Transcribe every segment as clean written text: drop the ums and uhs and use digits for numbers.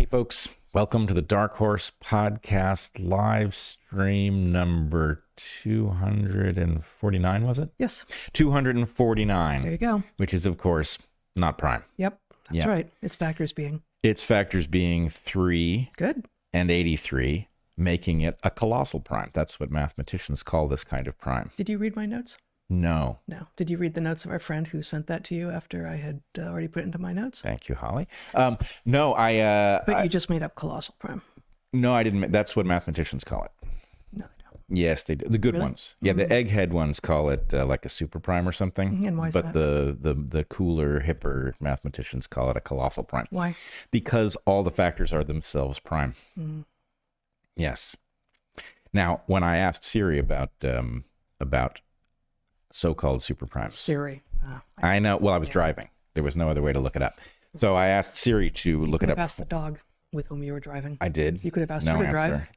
folks. Welcome to the Dark Horse Podcast live stream number 249, was it? Yes. 249. There you go. Which is, of course, not prime. Yep. That's right. Its factors being 3 good and 83, making it a colossal prime. That's what mathematicians call this kind of prime. Did you read my notes? No. No. Did you read the notes of our friend who sent that to you after I had already put it into my notes? Thank you, Holly. No, But you just made up colossal prime. No, I didn't. That's what mathematicians call it. No, they don't. Yes, they do. The good ones. Yeah, the egghead ones call it like a super prime or something. And why is but that? the cooler, hipper mathematicians call it a colossal prime. Why? Because all the factors are themselves prime. Yes. Now, when I asked Siri about so-called super primes. Siri. I know. Well, I was driving. There was no other way to look it up. So I asked Siri to look it up. You could have asked the dog with whom you were driving. I did. You could have asked her to drive.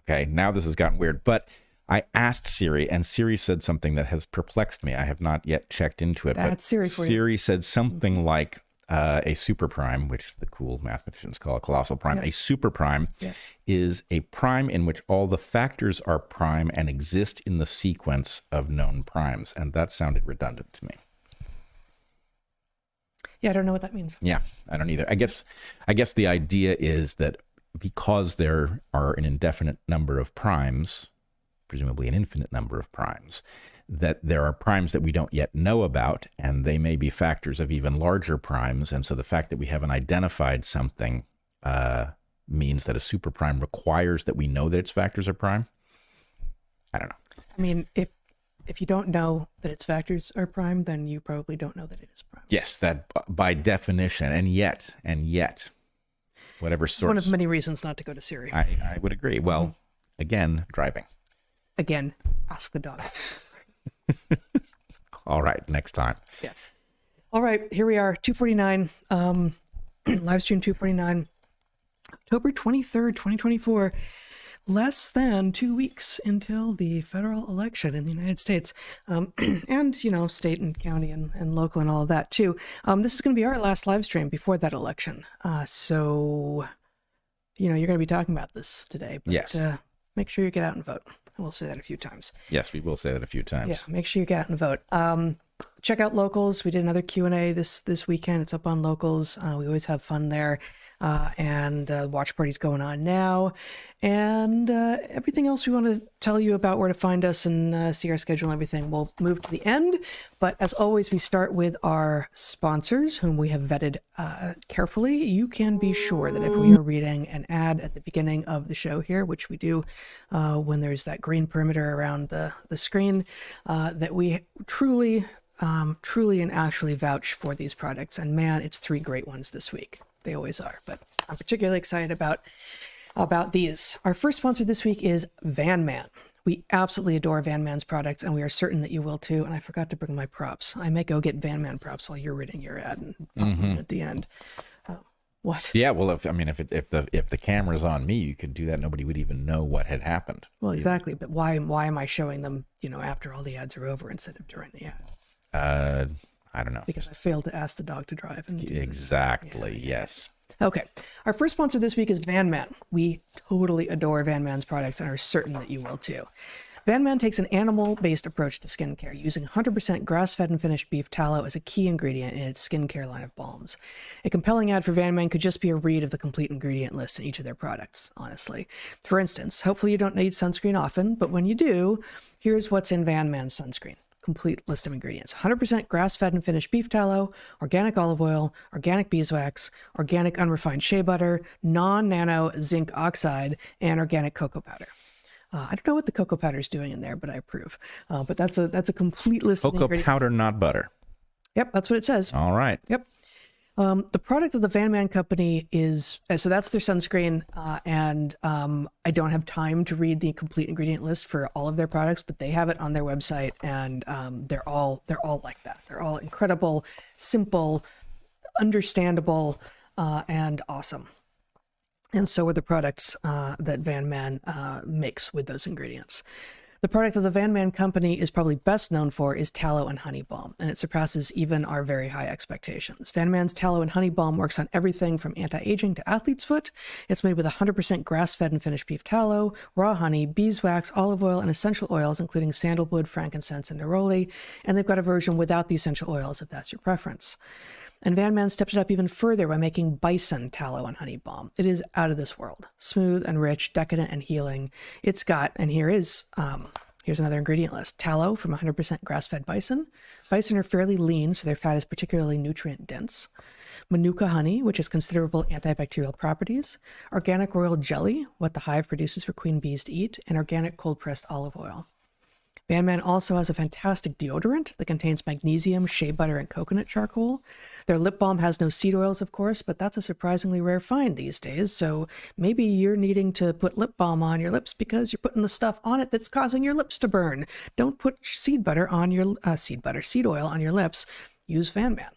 Okay, now this has gotten weird. But I asked Siri, and Siri said something that has perplexed me. I have not yet checked into it. That's Siri for you. Siri said something like a super prime, which the cool mathematicians call a colossal prime. Yes. A super prime is a prime in which all the factors are prime and exist in the sequence of known primes. And that sounded redundant to me. Yeah, I don't know what that means. Yeah, I don't either. I guess the idea is that because there are an indefinite number of primes, presumably an infinite number of primes, that there are primes that we don't yet know about, and they may be factors of even larger primes. And so the fact that we haven't identified something means that a super prime requires that we know that its factors are prime. I don't know. I mean, if you don't know that its factors are prime, then you probably don't know that it is prime. Yes, that by definition, and yet, whatever source. One of many reasons not to go to Siri. I would agree. Well, again, driving. Again, ask the dog. All right, next time. Yes. All right, here we are, 249, live stream 249, October 23rd, 2024, less than 2 weeks until the federal election in the United States, and, state and county and local and all of that too. This is going to be our last live stream before that election. So, you're going to be talking about this today. But, yes. Make sure you get out and vote. We'll say that a few times. Yes, we will say that a few times. Yeah, make sure you get out and vote. Check out Locals. We did another Q&A this weekend. It's up on Locals. We always have fun there. And watch party's going on now. And everything else we want to tell you about where to find us and see our schedule and everything, we'll move to the end. But as always, we start with our sponsors, whom we have vetted carefully. You can be sure that if we are reading an ad at the beginning of the show here, which we do when there's that green perimeter around the screen, that we truly and actually vouch for these products. And man, it's 3 great ones this week. They always are, but I'm particularly excited about these. Our first sponsor this week is VanMan. We absolutely adore VanMan's products, and we are certain that you will too. And I forgot to bring my props. I may go get VanMan props while you're reading your ad and pop them at the end. What? Yeah, well, if the camera's on me, you could do that. Nobody would even know what had happened. Well, exactly. But why am I showing them, after all the ads are over instead of during the ad? I don't know. Because I failed to ask the dog to drive. And exactly, yes. Okay. Our first sponsor this week is VanMan. We totally adore VanMan's products and are certain that you will too. VanMan takes an animal-based approach to skincare, using 100% grass-fed and finished beef tallow as a key ingredient in its skincare line of balms. A compelling ad for VanMan could just be a read of the complete ingredient list in each of their products, honestly. For instance, hopefully you don't need sunscreen often, but when you do, here's what's in VanMan's sunscreen. Complete list of ingredients: 100% grass-fed and finished beef tallow, organic olive oil, organic beeswax, organic unrefined shea butter, non-nano zinc oxide, and organic cocoa powder. I don't know what the cocoa powder is doing in there, but I approve. But that's a complete list of ingredients. Cocoa powder, not butter. Yep, that's what it says. All right. Yep. The product of the VanMan company is, so that's their sunscreen, and I don't have time to read the complete ingredient list for all of their products, but they have it on their website, and they're all like that. They're all incredible, simple, understandable, and awesome. And so are the products that VanMan makes with those ingredients. The product that the VanMan company is probably best known for is tallow and honey balm, and it surpasses even our very high expectations. VanMan's tallow and honey balm works on everything from anti-aging to athlete's foot. It's made with 100% grass-fed and finished beef tallow, raw honey, beeswax, olive oil, and essential oils, including sandalwood, frankincense, and neroli, and they've got a version without the essential oils if that's your preference. And VanMan stepped it up even further by making bison tallow and honey balm. It is out of this world. Smooth and rich, decadent and healing. It's got, and here's another ingredient list. Tallow from 100% grass-fed bison. Bison are fairly lean, so their fat is particularly nutrient-dense. Manuka honey, which has considerable antibacterial properties. Organic royal jelly, what the hive produces for queen bees to eat. And organic cold-pressed olive oil. VanMan also has a fantastic deodorant that contains magnesium, shea butter, and coconut charcoal. Their lip balm has no seed oils, of course, but that's a surprisingly rare find these days. So maybe you're needing to put lip balm on your lips because you're putting the stuff on it that's causing your lips to burn. Don't put seed oil on your lips. Use VanMan.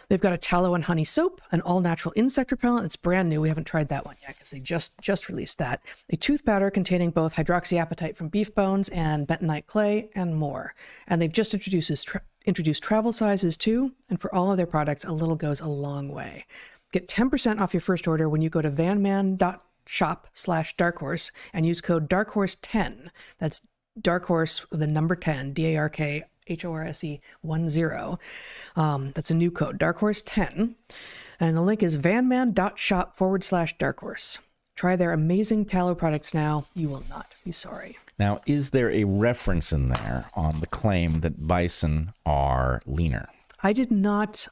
They've got a tallow and honey soap, an all-natural insect repellent. It's brand new. We haven't tried that one yet because they just released that. A tooth powder containing both hydroxyapatite from beef bones and bentonite clay and more. And they've just introduced travel sizes too. And for all of their products, a little goes a long way. Get 10% off your first order when you go to vanman.shop/darkhorse and use code darkhorse10. That's darkhorse with the number 10, DARKHORSE 10. That's a new code, darkhorse10. And the link is vanman.shop/darkhorse. Try their amazing tallow products now. You will not be sorry. Now, is there a reference in there on the claim that bison are leaner? I did not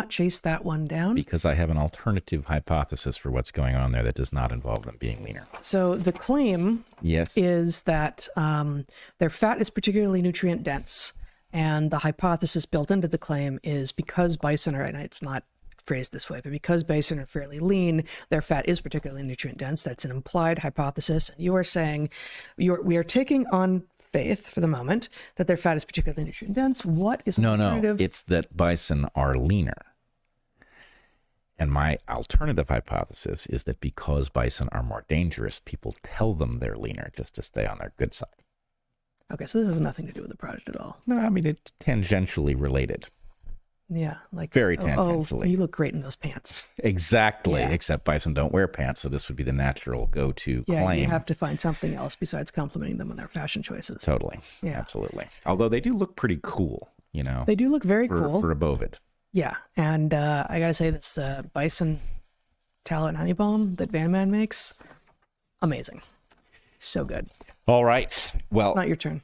chase that one down. Because I have an alternative hypothesis for what's going on there that does not involve them being leaner. So the claim is that their fat is particularly nutrient dense. And the hypothesis built into the claim is because bison are, and it's not phrased this way, but because bison are fairly lean, their fat is particularly nutrient dense. That's an implied hypothesis. And you are saying we are taking on faith for the moment that their fat is particularly nutrient dense. What is an alternative? No, it's that bison are leaner. And my alternative hypothesis is that because bison are more dangerous, people tell them they're leaner just to stay on their good side. Okay, so this has nothing to do with the product at all. No, I mean, it's tangentially related. Yeah, like very tangentially. Oh, you look great in those pants. Exactly, except bison don't wear pants, so this would be the natural go-to claim. Yeah, you have to find something else besides complimenting them on their fashion choices. Totally, absolutely. Although they do look pretty cool, you know. They do look very cool. For a bovid. Yeah, and I gotta say this bison tallow and honey balm that VanMan makes, amazing. So good. All right. Well, it's not your turn.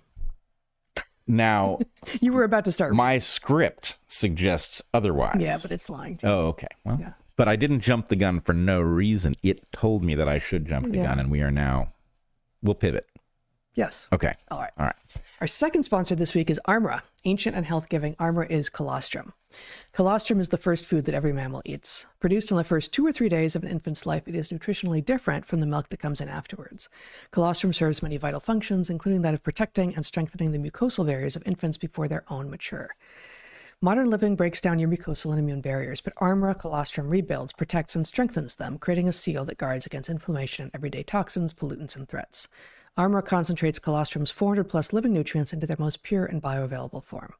Now, you were about to start. My script suggests otherwise. Yeah, but it's lying to you. Oh, okay. Well, but I didn't jump the gun for no reason. It told me that I should jump the gun, and we'll pivot. Yes. Okay. All right. All right. Our second sponsor this week is ARMRA, Ancient and Health-Giving. ARMRA is colostrum. Colostrum is the first food that every mammal eats. Produced in the first 2 or 3 days of an infant's life, it is nutritionally different from the milk that comes in afterwards. Colostrum serves many vital functions, including that of protecting and strengthening the mucosal barriers of infants before their own mature. Modern living breaks down your mucosal and immune barriers, but ARMRA colostrum rebuilds, protects, and strengthens them, creating a seal that guards against inflammation and everyday toxins, pollutants, and threats. ARMRA concentrates colostrum's 400-plus living nutrients into their most pure and bioavailable form.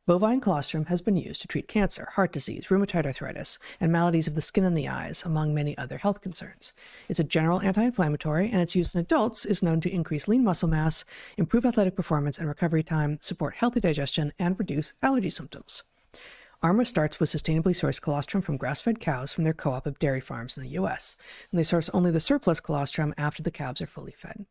Bovine colostrum has been used to treat cancer, heart disease, rheumatoid arthritis, and maladies of the skin and the eyes, among many other health concerns. It's a general anti-inflammatory, and its use in adults is known to increase lean muscle mass, improve athletic performance and recovery time, support healthy digestion, and reduce allergy symptoms. ARMRA starts with sustainably sourced colostrum from grass-fed cows from their co-op of dairy farms in the U.S., and they source only the surplus colostrum after the calves are fully fed.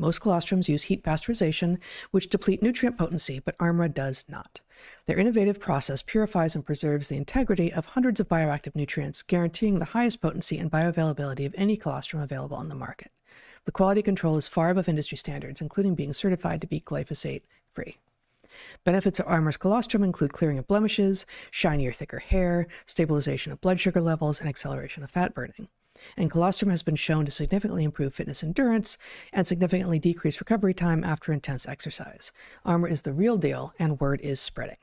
Most colostrums use heat pasteurization, which deplete nutrient potency, but ARMRA does not. Their innovative process purifies and preserves the integrity of hundreds of bioactive nutrients, guaranteeing the highest potency and bioavailability of any colostrum available on the market. The quality control is far above industry standards, including being certified to be glyphosate-free. Benefits of ARMRA's colostrum include clearing of blemishes, shinier, thicker hair, stabilization of blood sugar levels, and acceleration of fat burning. And colostrum has been shown to significantly improve fitness endurance and significantly decrease recovery time after intense exercise. ARMRA is the real deal, and word is spreading.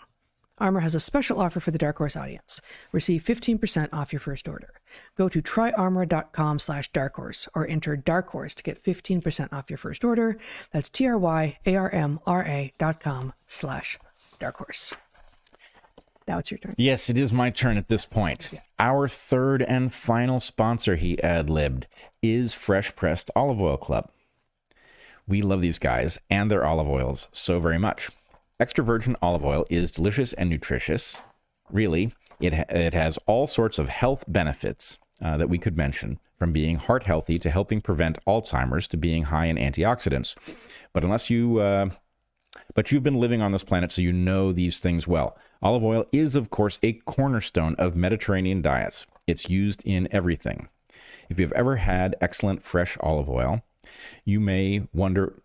ARMRA has a special offer for the Dark Horse audience. Receive 15% off your first order. Go to tryarmra.com/darkhorse or enter Dark Horse to get 15% off your first order. That's tryarmra.com/darkhorse. Now it's your turn. Yes, it is my turn at this point. Yeah. Our third and final sponsor, he ad-libbed, is Fresh Pressed Olive Oil Club. We love these guys and their olive oils so very much. Extra virgin olive oil is delicious and nutritious. Really, it has all sorts of health benefits that we could mention, from being heart healthy to helping prevent Alzheimer's to being high in antioxidants. But you've been living on this planet, so you know these things well. Olive oil is, of course, a cornerstone of Mediterranean diets. It's used in everything. If you've ever had excellent fresh olive oil, you may wonder,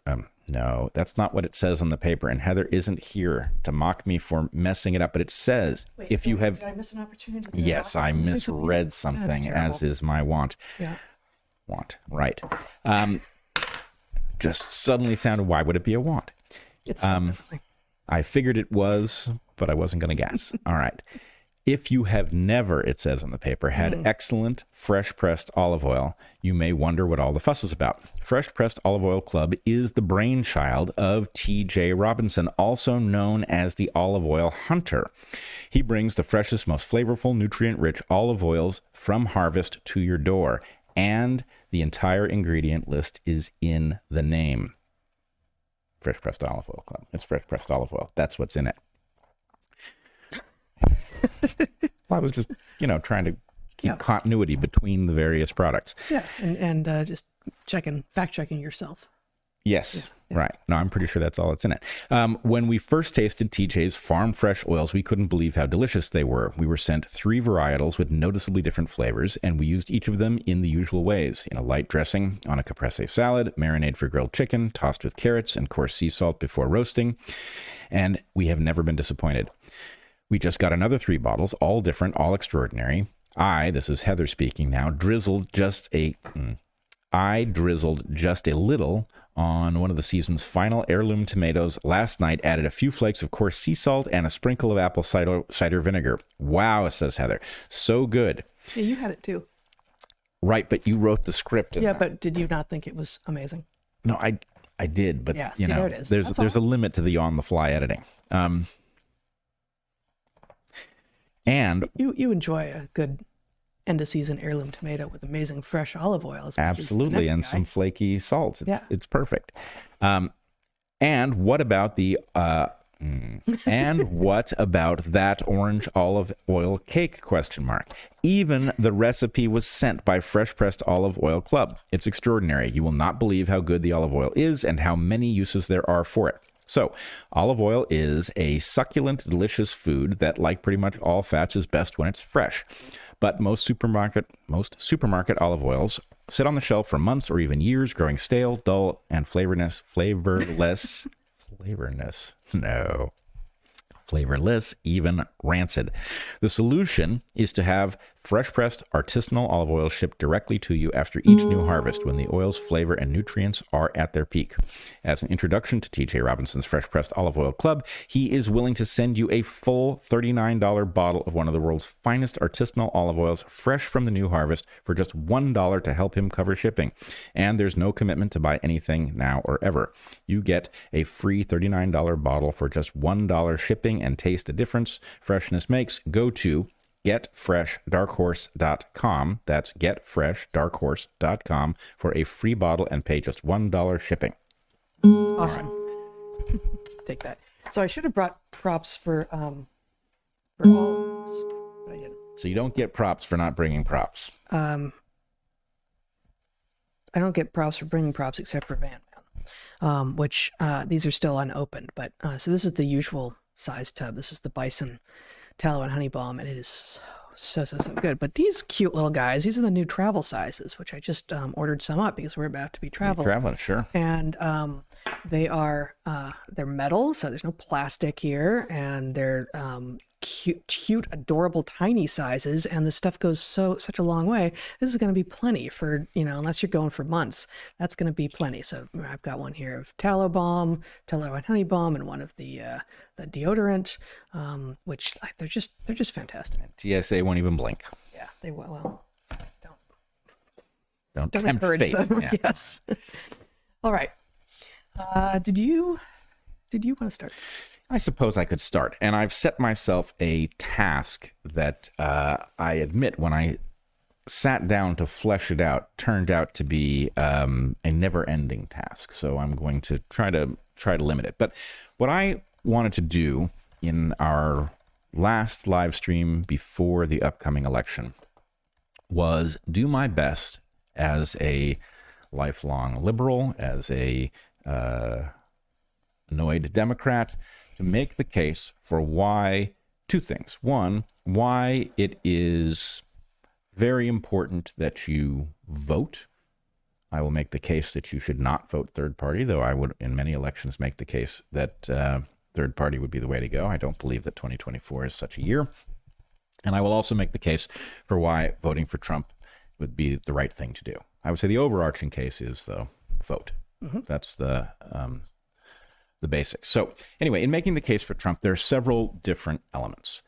no, that's not what it says on the paper, and Heather isn't here to mock me for messing it up, but it says, if you have... Did I miss an opportunity? Yes, I misread something, as is my wont. Yeah. Want, right. Just suddenly sounded, why would it be a want? It's definitely. I figured it was, but I wasn't going to guess. All right. If you have never, it says on the paper, had excellent fresh pressed olive oil, you may wonder what all the fuss is about. Fresh Pressed Olive Oil Club is the brainchild of T.J. Robinson, also known as the olive oil hunter. He brings the freshest, most flavorful, nutrient-rich olive oils from harvest to your door, and the entire ingredient list is in the name. Fresh Pressed Olive Oil Club. It's fresh pressed olive oil. That's what's in it. I was just, trying to keep continuity between the various products. Yeah, and just fact checking yourself. Yes, yeah. Right. No, I'm pretty sure that's all that's in it. When we first tasted TJ's farm fresh oils, we couldn't believe how delicious they were. We were sent 3 varietals with noticeably different flavors, and we used each of them in the usual ways: in a light dressing, on a caprese salad, marinade for grilled chicken, tossed with carrots and coarse sea salt before roasting, and we have never been disappointed. We just got another 3 bottles, all different, all extraordinary. This is Heather speaking now, drizzled just a little on one of the season's final heirloom tomatoes last night, added a few flakes of coarse sea salt and a sprinkle of apple cider vinegar. Wow, says Heather. So good. Yeah, you had it too. Right, but you wrote the script. Yeah, but did you not think it was amazing? No, I did, but yeah, there it is. There's a limit to the on-the-fly editing. And you enjoy a good end-of-season heirloom tomato with amazing fresh olive oil. Absolutely, and some flaky salt. It's perfect. And what about that orange olive oil cake? ? Even the recipe was sent by Fresh Pressed Olive Oil Club. It's extraordinary. You will not believe how good the olive oil is and how many uses there are for it. So, olive oil is a succulent, delicious food that, like pretty much all fats, is best when it's fresh. But most supermarket olive oils sit on the shelf for months or even years, growing stale, dull, and flavorless, even rancid. The solution is to have fresh pressed artisanal olive oil shipped directly to you after each new harvest, when the oil's flavor and nutrients are at their peak. As an introduction to TJ Robinson's Fresh Pressed Olive Oil Club, he is willing to send you a full $39 bottle of one of the world's finest artisanal olive oils, fresh from the new harvest, for just $1 to help him cover shipping. And there's no commitment to buy anything now or ever. You get a free $39 bottle for just $1 shipping, and taste the difference freshness makes. Go to getfreshdarkhorse.com. That's getfreshdarkhorse.com for a free bottle and pay just $1 shipping. Awesome. Right. Take that. So I should have brought props for all of this, but I didn't. So you don't get props for not bringing props. I don't get props for bringing props except for VanMan, which these are still unopened. But so this is the usual size tub. This is the Bison Tallow and Honey Balm, and it is so good. But these cute little guys, these are the new travel sizes, which I just ordered some up because we're about to be traveling. Sure. And They're metal, so there's no plastic here, and they're cute, adorable, tiny sizes, and the stuff goes such a long way. This is going to be plenty for, unless you're going for months, that's going to be plenty. So I've got one here of tallow and honey balm, and one of the deodorant, which they're just fantastic. TSA won't even blink. Yeah, they will. Don't Don't tempt encourage fate. them. Yeah. Yes. All right. Did you want to start? I suppose I could start. And I've set myself a task that I admit when I sat down to flesh it out turned out to be a never-ending task. So I'm going to try to limit it. But what I wanted to do in our last live stream before the upcoming election was do my best as a lifelong liberal, as a annoyed Democrat, to make the case for why two things. One, why it is very important that you vote. I will make the case that you should not vote third party, though I would in many elections make the case that third party would be the way to go. I don't believe that 2024 is such a year. And I will also make the case for why voting for Trump would be the right thing to do. I would say the overarching case is the vote. Mm-hmm. That's the basics. So anyway, in making the case for Trump, there are several different elements.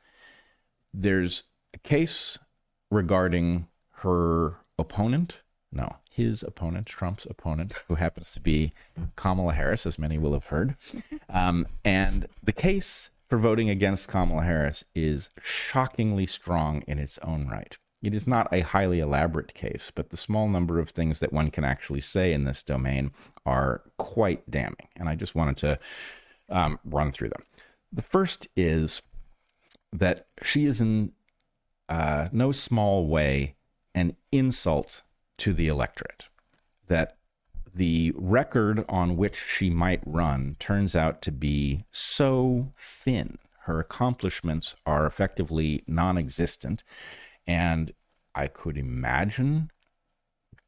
There's a case regarding his opponent, Trump's opponent, who happens to be Kamala Harris, as many will have heard. And the case for voting against Kamala Harris is shockingly strong in its own right. It is not a highly elaborate case, but the small number of things that one can actually say in this domain are quite damning. And I just wanted to run through them. The first is that she is in no small way an insult to the electorate. That the record on which she might run turns out to be so thin. Her accomplishments are effectively non-existent. And I could imagine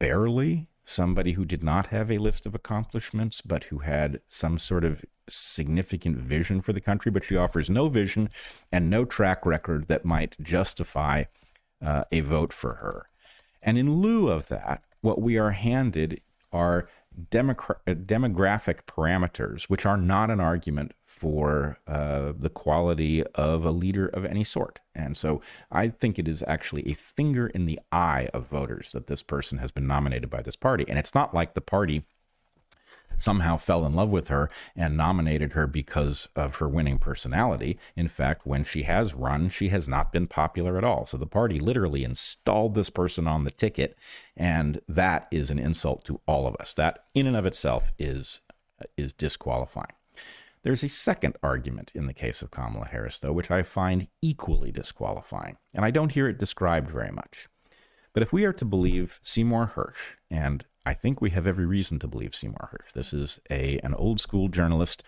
barely somebody who did not have a list of accomplishments, but who had some sort of significant vision for the country. But she offers no vision and no track record that might justify a vote for her. And in lieu of that, what we are handed are demographic parameters, which are not an argument for the quality of a leader of any sort. And so I think it is actually a finger in the eye of voters that this person has been nominated by this party. And it's not like the party somehow fell in love with her and nominated her because of her winning personality. In fact, when she has run, she has not been popular at all. So the party literally installed this person on the ticket, and that is an insult to all of us. That in and of itself is disqualifying. There's a second argument in the case of Kamala Harris, though, which I find equally disqualifying, and I don't hear it described very much. But if we are to believe Seymour Hersh, and I think we have every reason to believe Seymour Hersh. This is an old school journalist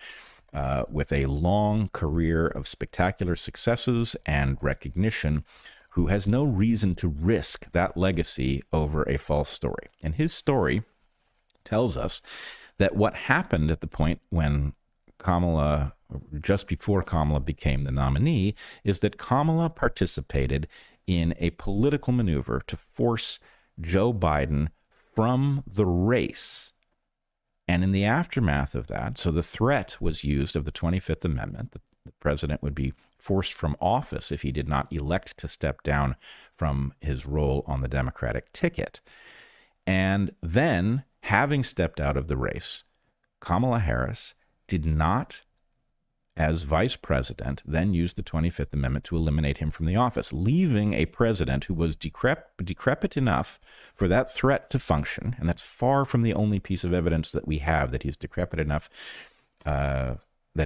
with a long career of spectacular successes and recognition, who has no reason to risk that legacy over a false story. And his story tells us that what happened at the point when Kamala, just before Kamala became the nominee, is that Kamala participated in a political maneuver to force Joe Biden from the race. And in the aftermath of that, so the threat was used of the 25th Amendment, that the president would be forced from office if he did not elect to step down from his role on the Democratic ticket. And then, having stepped out of the race, Kamala Harris did not, as vice president, then use the 25th Amendment to eliminate him from the office, leaving a president who was decrepit enough for that threat to function. And that's far from the only piece of evidence that we have that he's decrepit enough that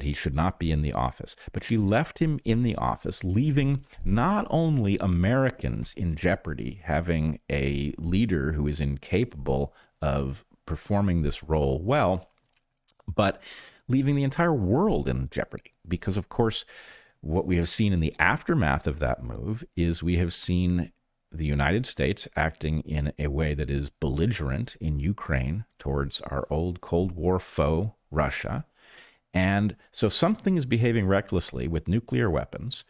he should not be in the office. But she left him in the office, leaving not only Americans in jeopardy, having a leader who is incapable of performing this role well, but leaving the entire world in jeopardy. Because, of course, what we have seen in the aftermath of that move is we have seen the United States acting in a way that is belligerent in Ukraine towards our old Cold War foe, Russia. And so something is behaving recklessly with nuclear weapons,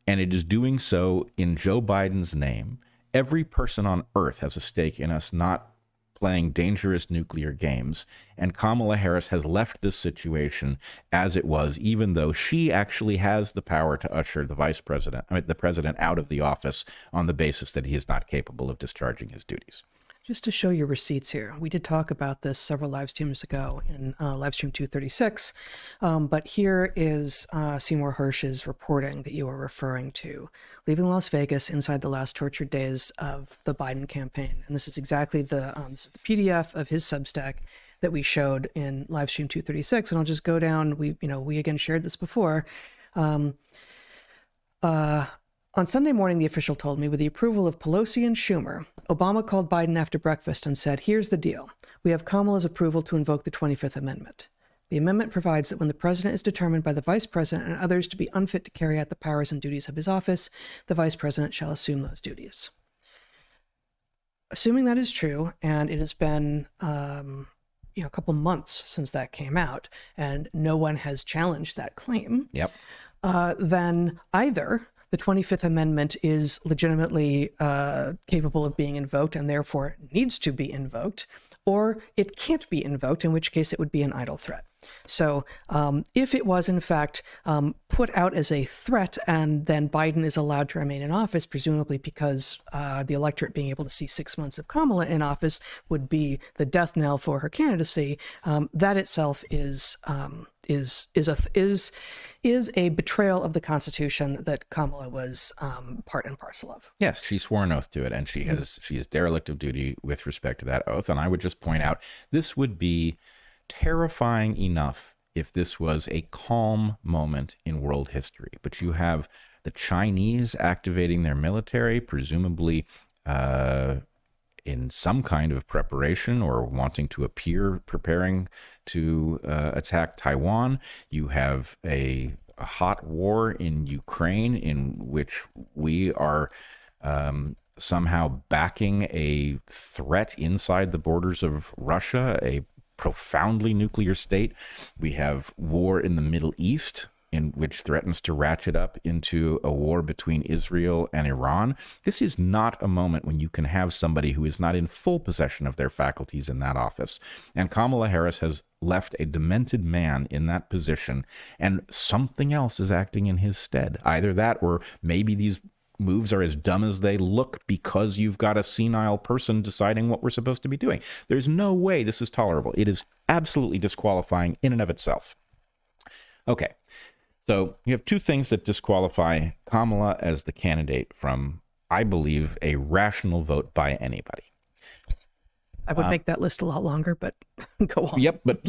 and it is doing so in Joe Biden's name. Every person on earth has a stake in us not playing dangerous nuclear games, and Kamala Harris has left this situation as it was, even though she actually has the power to usher the president out of the office on the basis that he is not capable of discharging his duties. Just to show you receipts here, we did talk about this several live streams ago in live stream 236, but here is Seymour Hersh's reporting that you were referring to, leaving Las Vegas inside the last tortured days of the Biden campaign. And this is exactly this is the PDF of his Substack that we showed in live stream 236. And I'll just go down. We again shared this before. On Sunday morning, the official told me, with the approval of Pelosi and Schumer, Obama called Biden after breakfast and said, "Here's the deal. We have Kamala's approval to invoke the 25th Amendment. The amendment provides that when the president is determined by the vice president and others to be unfit to carry out the powers and duties of his office, the vice president shall assume those duties." Assuming that is true, and it has been a couple months since that came out, and no one has challenged that claim, then either the 25th Amendment is legitimately capable of being invoked and therefore needs to be invoked, or it can't be invoked, in which case it would be an idle threat. So if it was in fact put out as a threat and then Biden is allowed to remain in office, presumably because the electorate being able to see 6 months of Kamala in office would be the death knell for her candidacy, that itself is a betrayal of the Constitution that Kamala was part and parcel of. Yes, she swore an oath to it, and she is derelict of duty with respect to that oath. And I would just point out, this would be terrifying enough if this was a calm moment in world history. But you have the Chinese activating their military, presumably in some kind of preparation or wanting to appear preparing to attack Taiwan. You have a hot war in Ukraine in which we are somehow backing a threat inside the borders of Russia, a profoundly nuclear state. We have war in the Middle East, in which threatens to ratchet up into a war between Israel and Iran. This is not a moment when you can have somebody who is not in full possession of their faculties in that office. And Kamala Harris has left a demented man in that position, and something else is acting in his stead. Either that, or maybe these moves are as dumb as they look because you've got a senile person deciding what we're supposed to be doing. There's no way this is tolerable. It is absolutely disqualifying in and of itself. Okay. So you have two things that disqualify Kamala as the candidate from, I believe, a rational vote by anybody. I would make that list a lot longer, but go on. Yep, but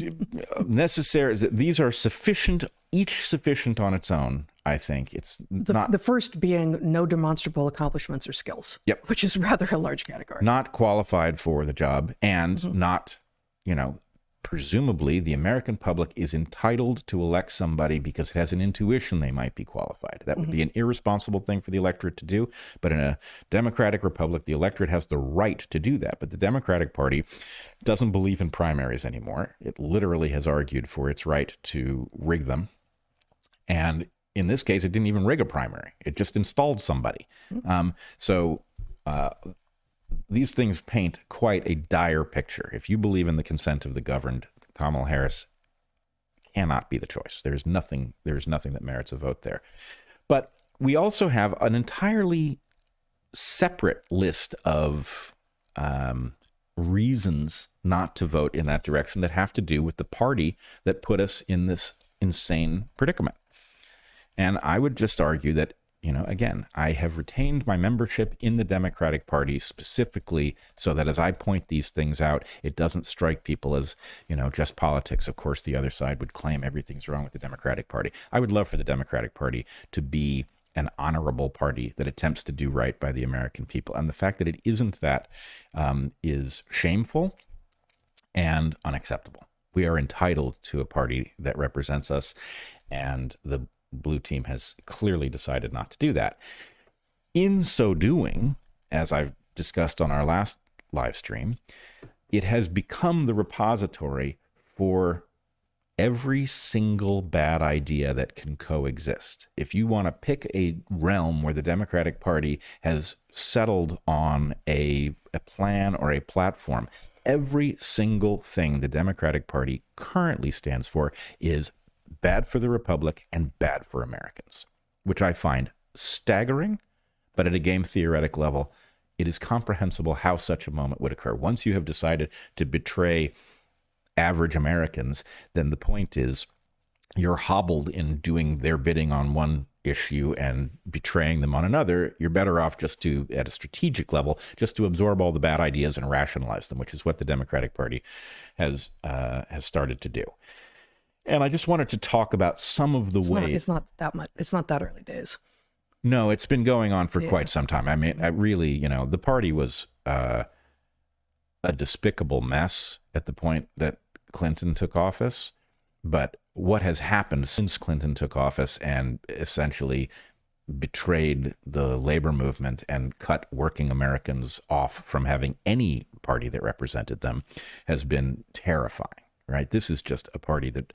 necessary. These are sufficient, each sufficient on its own, I think. It's not... The first being no demonstrable accomplishments or skills. Yep. Which is rather a large category. Not qualified for the job, and not, presumably the American public is entitled to elect somebody because it has an intuition they might be qualified. That would be an irresponsible thing for the electorate to do. But in a democratic republic, the electorate has the right to do that. But the Democratic Party doesn't believe in primaries anymore. It literally has argued for its right to rig them. And in this case, it didn't even rig a primary. It just installed somebody. These things paint quite a dire picture. If you believe in the consent of the governed, Kamala Harris cannot be the choice. There's nothing that merits a vote there. But we also have an entirely separate list of reasons not to vote in that direction that have to do with the party that put us in this insane predicament. And I would just argue that, again, I have retained my membership in the Democratic Party specifically so that as I point these things out, it doesn't strike people as, just politics. Of course, the other side would claim everything's wrong with the Democratic Party. I would love for the Democratic Party to be an honorable party that attempts to do right by the American people. And the fact that it isn't that is shameful and unacceptable. We are entitled to a party that represents us, and the blue team has clearly decided not to do that. In so doing, as I've discussed on our last live stream, it has become the repository for every single bad idea that can coexist. If you want to pick a realm where the Democratic Party has settled on a plan or a platform, every single thing the Democratic Party currently stands for is bad for the Republic and bad for Americans, which I find staggering, but at a game theoretic level, it is comprehensible how such a moment would occur. Once you have decided to betray average Americans, then the point is you're hobbled in doing their bidding on one issue and betraying them on another. You're better off just to, at a strategic level, just to absorb all the bad ideas and rationalize them, which is what the Democratic Party has started to do. And I just wanted to talk about some of the ways. It's not that much. It's not that early days. No, it's been going on for quite some time. I mean, I really, the party was a despicable mess at the point that Clinton took office. But what has happened since Clinton took office and essentially betrayed the labor movement and cut working Americans off from having any party that represented them has been terrifying, right? This is just a party that,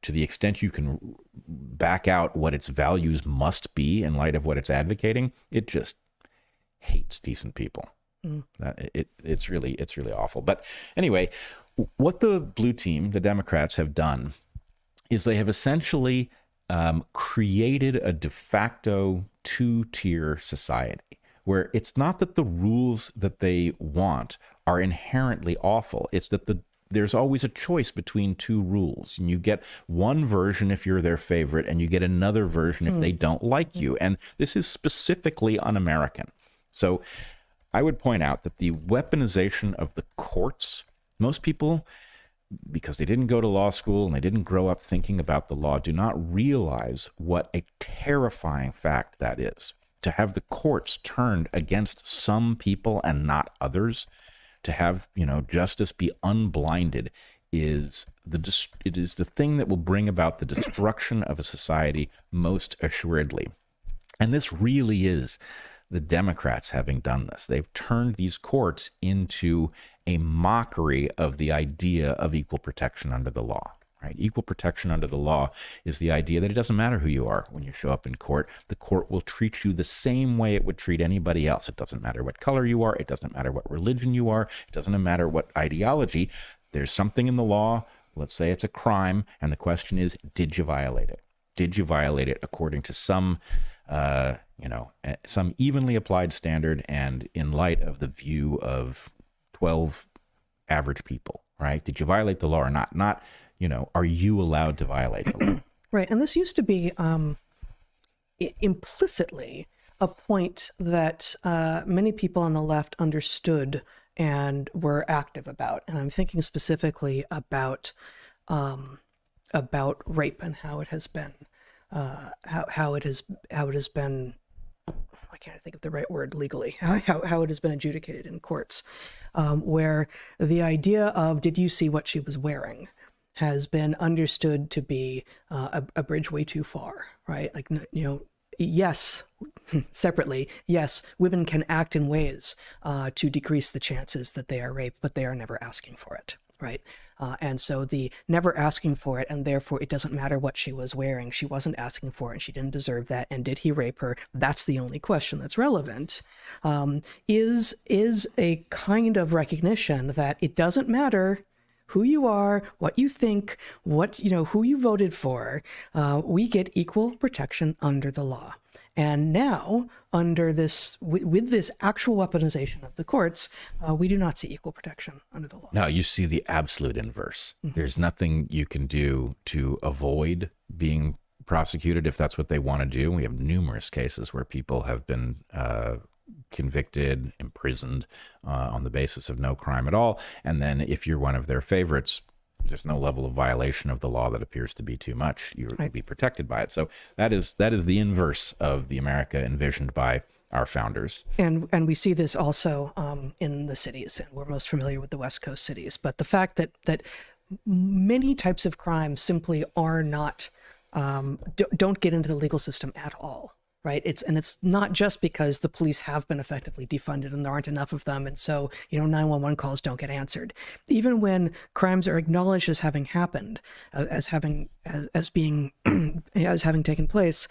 to the extent you can back out what its values must be in light of what it's advocating, it just hates decent people. It's really awful. But anyway, what the blue team, the Democrats, have done is they have essentially created a de facto two-tier society where it's not that the rules that they want are inherently awful. It's that there's always a choice between two rules, and you get one version if you're their favorite, and you get another version if they don't like you. And this is specifically un-American. So I would point out that the weaponization of the courts, most people, because they didn't go to law school and they didn't grow up thinking about the law, do not realize what a terrifying fact that is. To have the courts turned against some people and not others, to have, justice be unblinded it is the thing that will bring about the destruction of a society most assuredly. And this really is the Democrats having done this. They've turned these courts into a mockery of the idea of equal protection under the law, right? Equal protection under the law is the idea that it doesn't matter who you are when you show up in court. The court will treat you the same way it would treat anybody else. It doesn't matter what color you are. It doesn't matter what religion you are. It doesn't matter what ideology. There's something in the law. Let's say it's a crime. And the question is, did you violate it? Did you violate it according to some evenly applied standard and in light of the view of 12 average people, right? Did you violate the law or not? Not, are you allowed to violate the law? Right. And this used to be implicitly a point that many people on the left understood and were active about. And I'm thinking specifically about rape and how it has been, how it has been, I can't think of the right word legally, how it has been adjudicated in courts, where the idea of, did you see what she was wearing, has been understood to be a bridge way too far, right? Like, yes, separately, yes, women can act in ways to decrease the chances that they are raped, but they are never asking for it, right? And so the never asking for it, and therefore it doesn't matter what she was wearing, she wasn't asking for it, and she didn't deserve that, and did he rape her? That's the only question that's relevant, is a kind of recognition that it doesn't matter who you are, what you think, who you voted for, we get equal protection under the law. And now, under this, with this actual weaponization of the courts, we do not see equal protection under the law. No, you see the absolute inverse. Mm-hmm. There's nothing you can do to avoid being prosecuted if that's what they want to do. We have numerous cases where people have been convicted, imprisoned on the basis of no crime at all. And then if you're one of their favorites, there's no level of violation of the law that appears to be too much. You would be protected by it. So that is the inverse of the America envisioned by our founders. And we see this also in the cities, and we're most familiar with the West Coast cities. But the fact that many types of crime simply are not, don't get into the legal system at all. right? It's not just because the police have been effectively defunded and there aren't enough of them, and so 911 calls don't get answered. Even when crimes are acknowledged as having happened, as having taken place,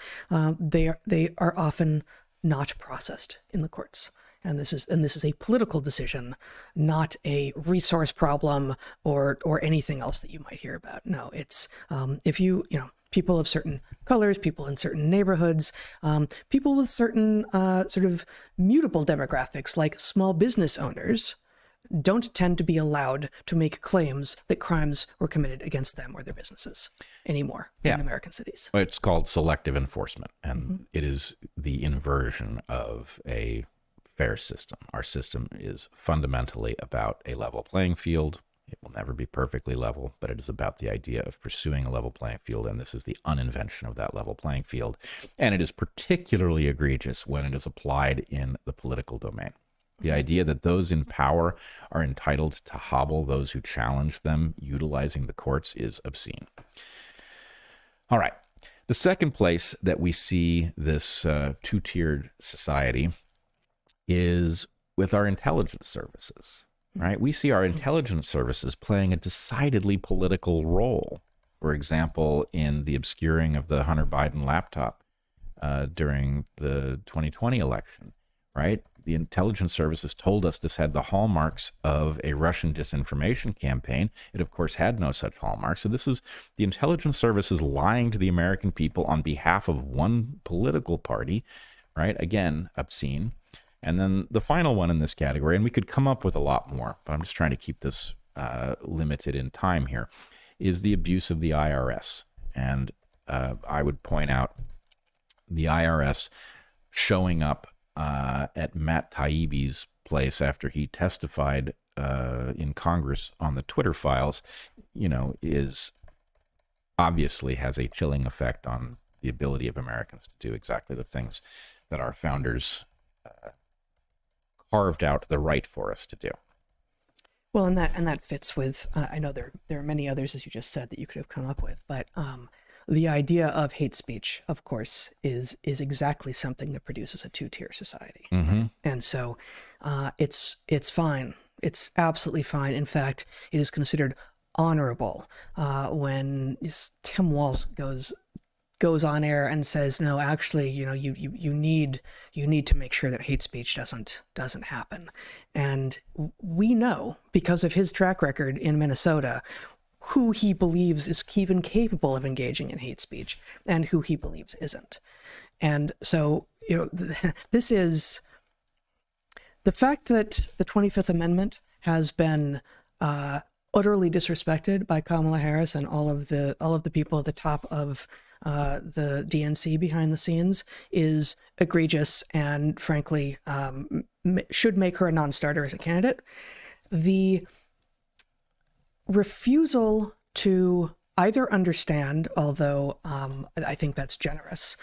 they are often not processed in the courts. And this is a political decision, not a resource problem or anything else that you might hear about. No, it's if people of certain colors, people in certain neighborhoods, people with certain sort of mutable demographics, like small business owners, don't tend to be allowed to make claims that crimes were committed against them or their businesses anymore in American cities. It's called selective enforcement, and it is the inversion of a fair system. Our system is fundamentally about a level playing field. It will never be perfectly level, but it is about the idea of pursuing a level playing field, and this is the uninvention of that level playing field. And it is particularly egregious when it is applied in the political domain. The idea that those in power are entitled to hobble those who challenge them utilizing the courts is obscene. All right. The second place that we see this two-tiered society is with our intelligence services, right? We see our intelligence services playing a decidedly political role. For example, in the obscuring of the Hunter Biden laptop during the 2020 election, right? The intelligence services told us this had the hallmarks of a Russian disinformation campaign. It, of course, had no such hallmarks. So this is the intelligence services lying to the American people on behalf of one political party, right? Again, obscene. And then the final one in this category, and we could come up with a lot more, but I'm just trying to keep this limited in time here, is the abuse of the IRS. And I would point out the IRS showing up at Matt Taibbi's place after he testified in Congress on the Twitter files, is obviously has a chilling effect on the ability of Americans to do exactly the things that our founders carved out the right for us to do. Well, and that fits with, I know there are many others, as you just said, that you could have come up with, but the idea of hate speech, of course, is exactly something that produces a two-tier society. Mm-hmm. And so it's fine. It's absolutely fine. In fact, it is considered honorable when Tim Walz goes on air and says, no, actually, you need to make sure that hate speech doesn't happen. And we know, because of his track record in Minnesota, who he believes is even capable of engaging in hate speech and who he believes isn't. And so, this is the fact that the 25th Amendment has been utterly disrespected by Kamala Harris and all of the people at the top of the DNC behind the scenes is egregious and, frankly, should make her a non-starter as a candidate. The refusal to either understand, although I think that's generous,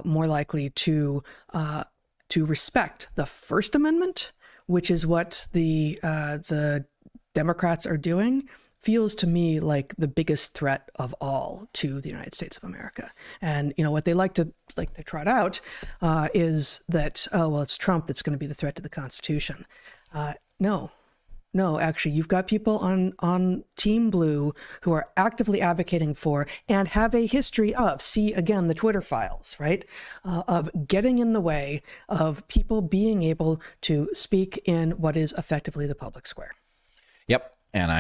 more likely to respect the First Amendment, which is what the Democrats are doing, feels to me like the biggest threat of all to the United States of America. And what they like to trot out is that, it's Trump that's going to be the threat to the Constitution. No, actually, you've got people on Team Blue who are actively advocating for and have a history of, see, again, the Twitter files, right, of getting in the way of people being able to speak in what is effectively the public square. Yep. And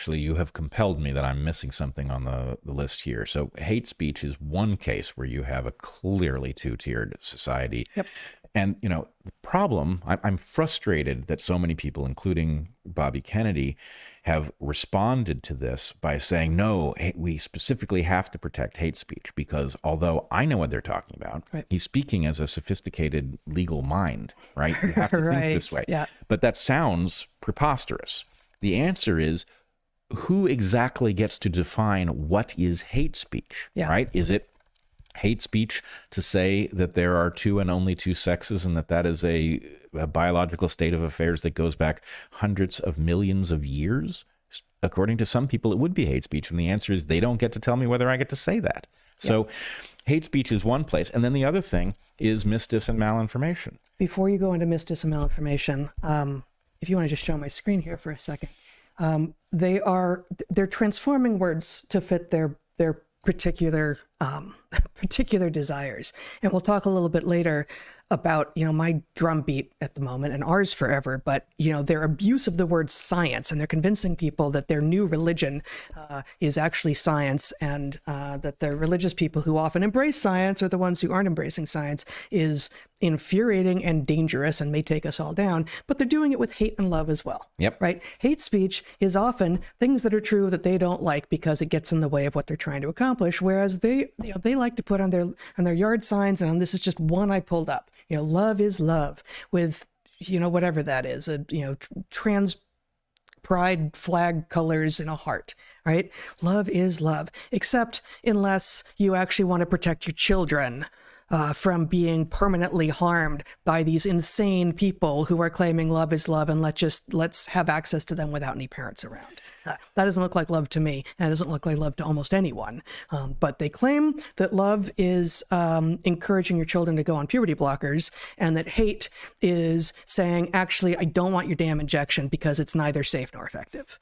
you have compelled me that I'm missing something on the list here. So hate speech is one case where you have a clearly two-tiered society. Yep. And, the problem, I'm frustrated that so many people, including Bobby Kennedy, have responded to this by saying, no, we specifically have to protect hate speech because although I know what they're talking about, right, he's speaking as a sophisticated legal mind, right? You have to think this way. Yeah. But that sounds preposterous. The answer is, who exactly gets to define what is hate speech, right? Is it hate speech to say that there are two and only two sexes and that is a biological state of affairs that goes back hundreds of millions of years? According to some people, it would be hate speech. And the answer is they don't get to tell me whether I get to say that. So hate speech is one place. And then the other thing is misdis and malinformation. Before you go into misdis and malinformation, if you want to just show my screen here for a second, they're transforming words to fit their particular particular desires. And we'll talk a little bit later about, my drumbeat at the moment and ours forever, but, their abuse of the word science, and they're convincing people that their new religion is actually science, and that the religious people who often embrace science are the ones who aren't embracing science is infuriating and dangerous and may take us all down, but they're doing it with hate and love as well. Yep. Right? Hate speech is often things that are true that they don't like because it gets in the way of what they're trying to accomplish, whereas they like to put on their yard signs, and this is just one I pulled up. Love is love, with, whatever that is, trans pride flag colors in a heart, right? Love is love, except unless you actually want to protect your children from being permanently harmed by these insane people who are claiming love is love, and let's have access to them without any parents around. That doesn't look like love to me, and it doesn't look like love to almost anyone. But they claim that love is encouraging your children to go on puberty blockers, and that hate is saying, actually, I don't want your damn injection because it's neither safe nor effective.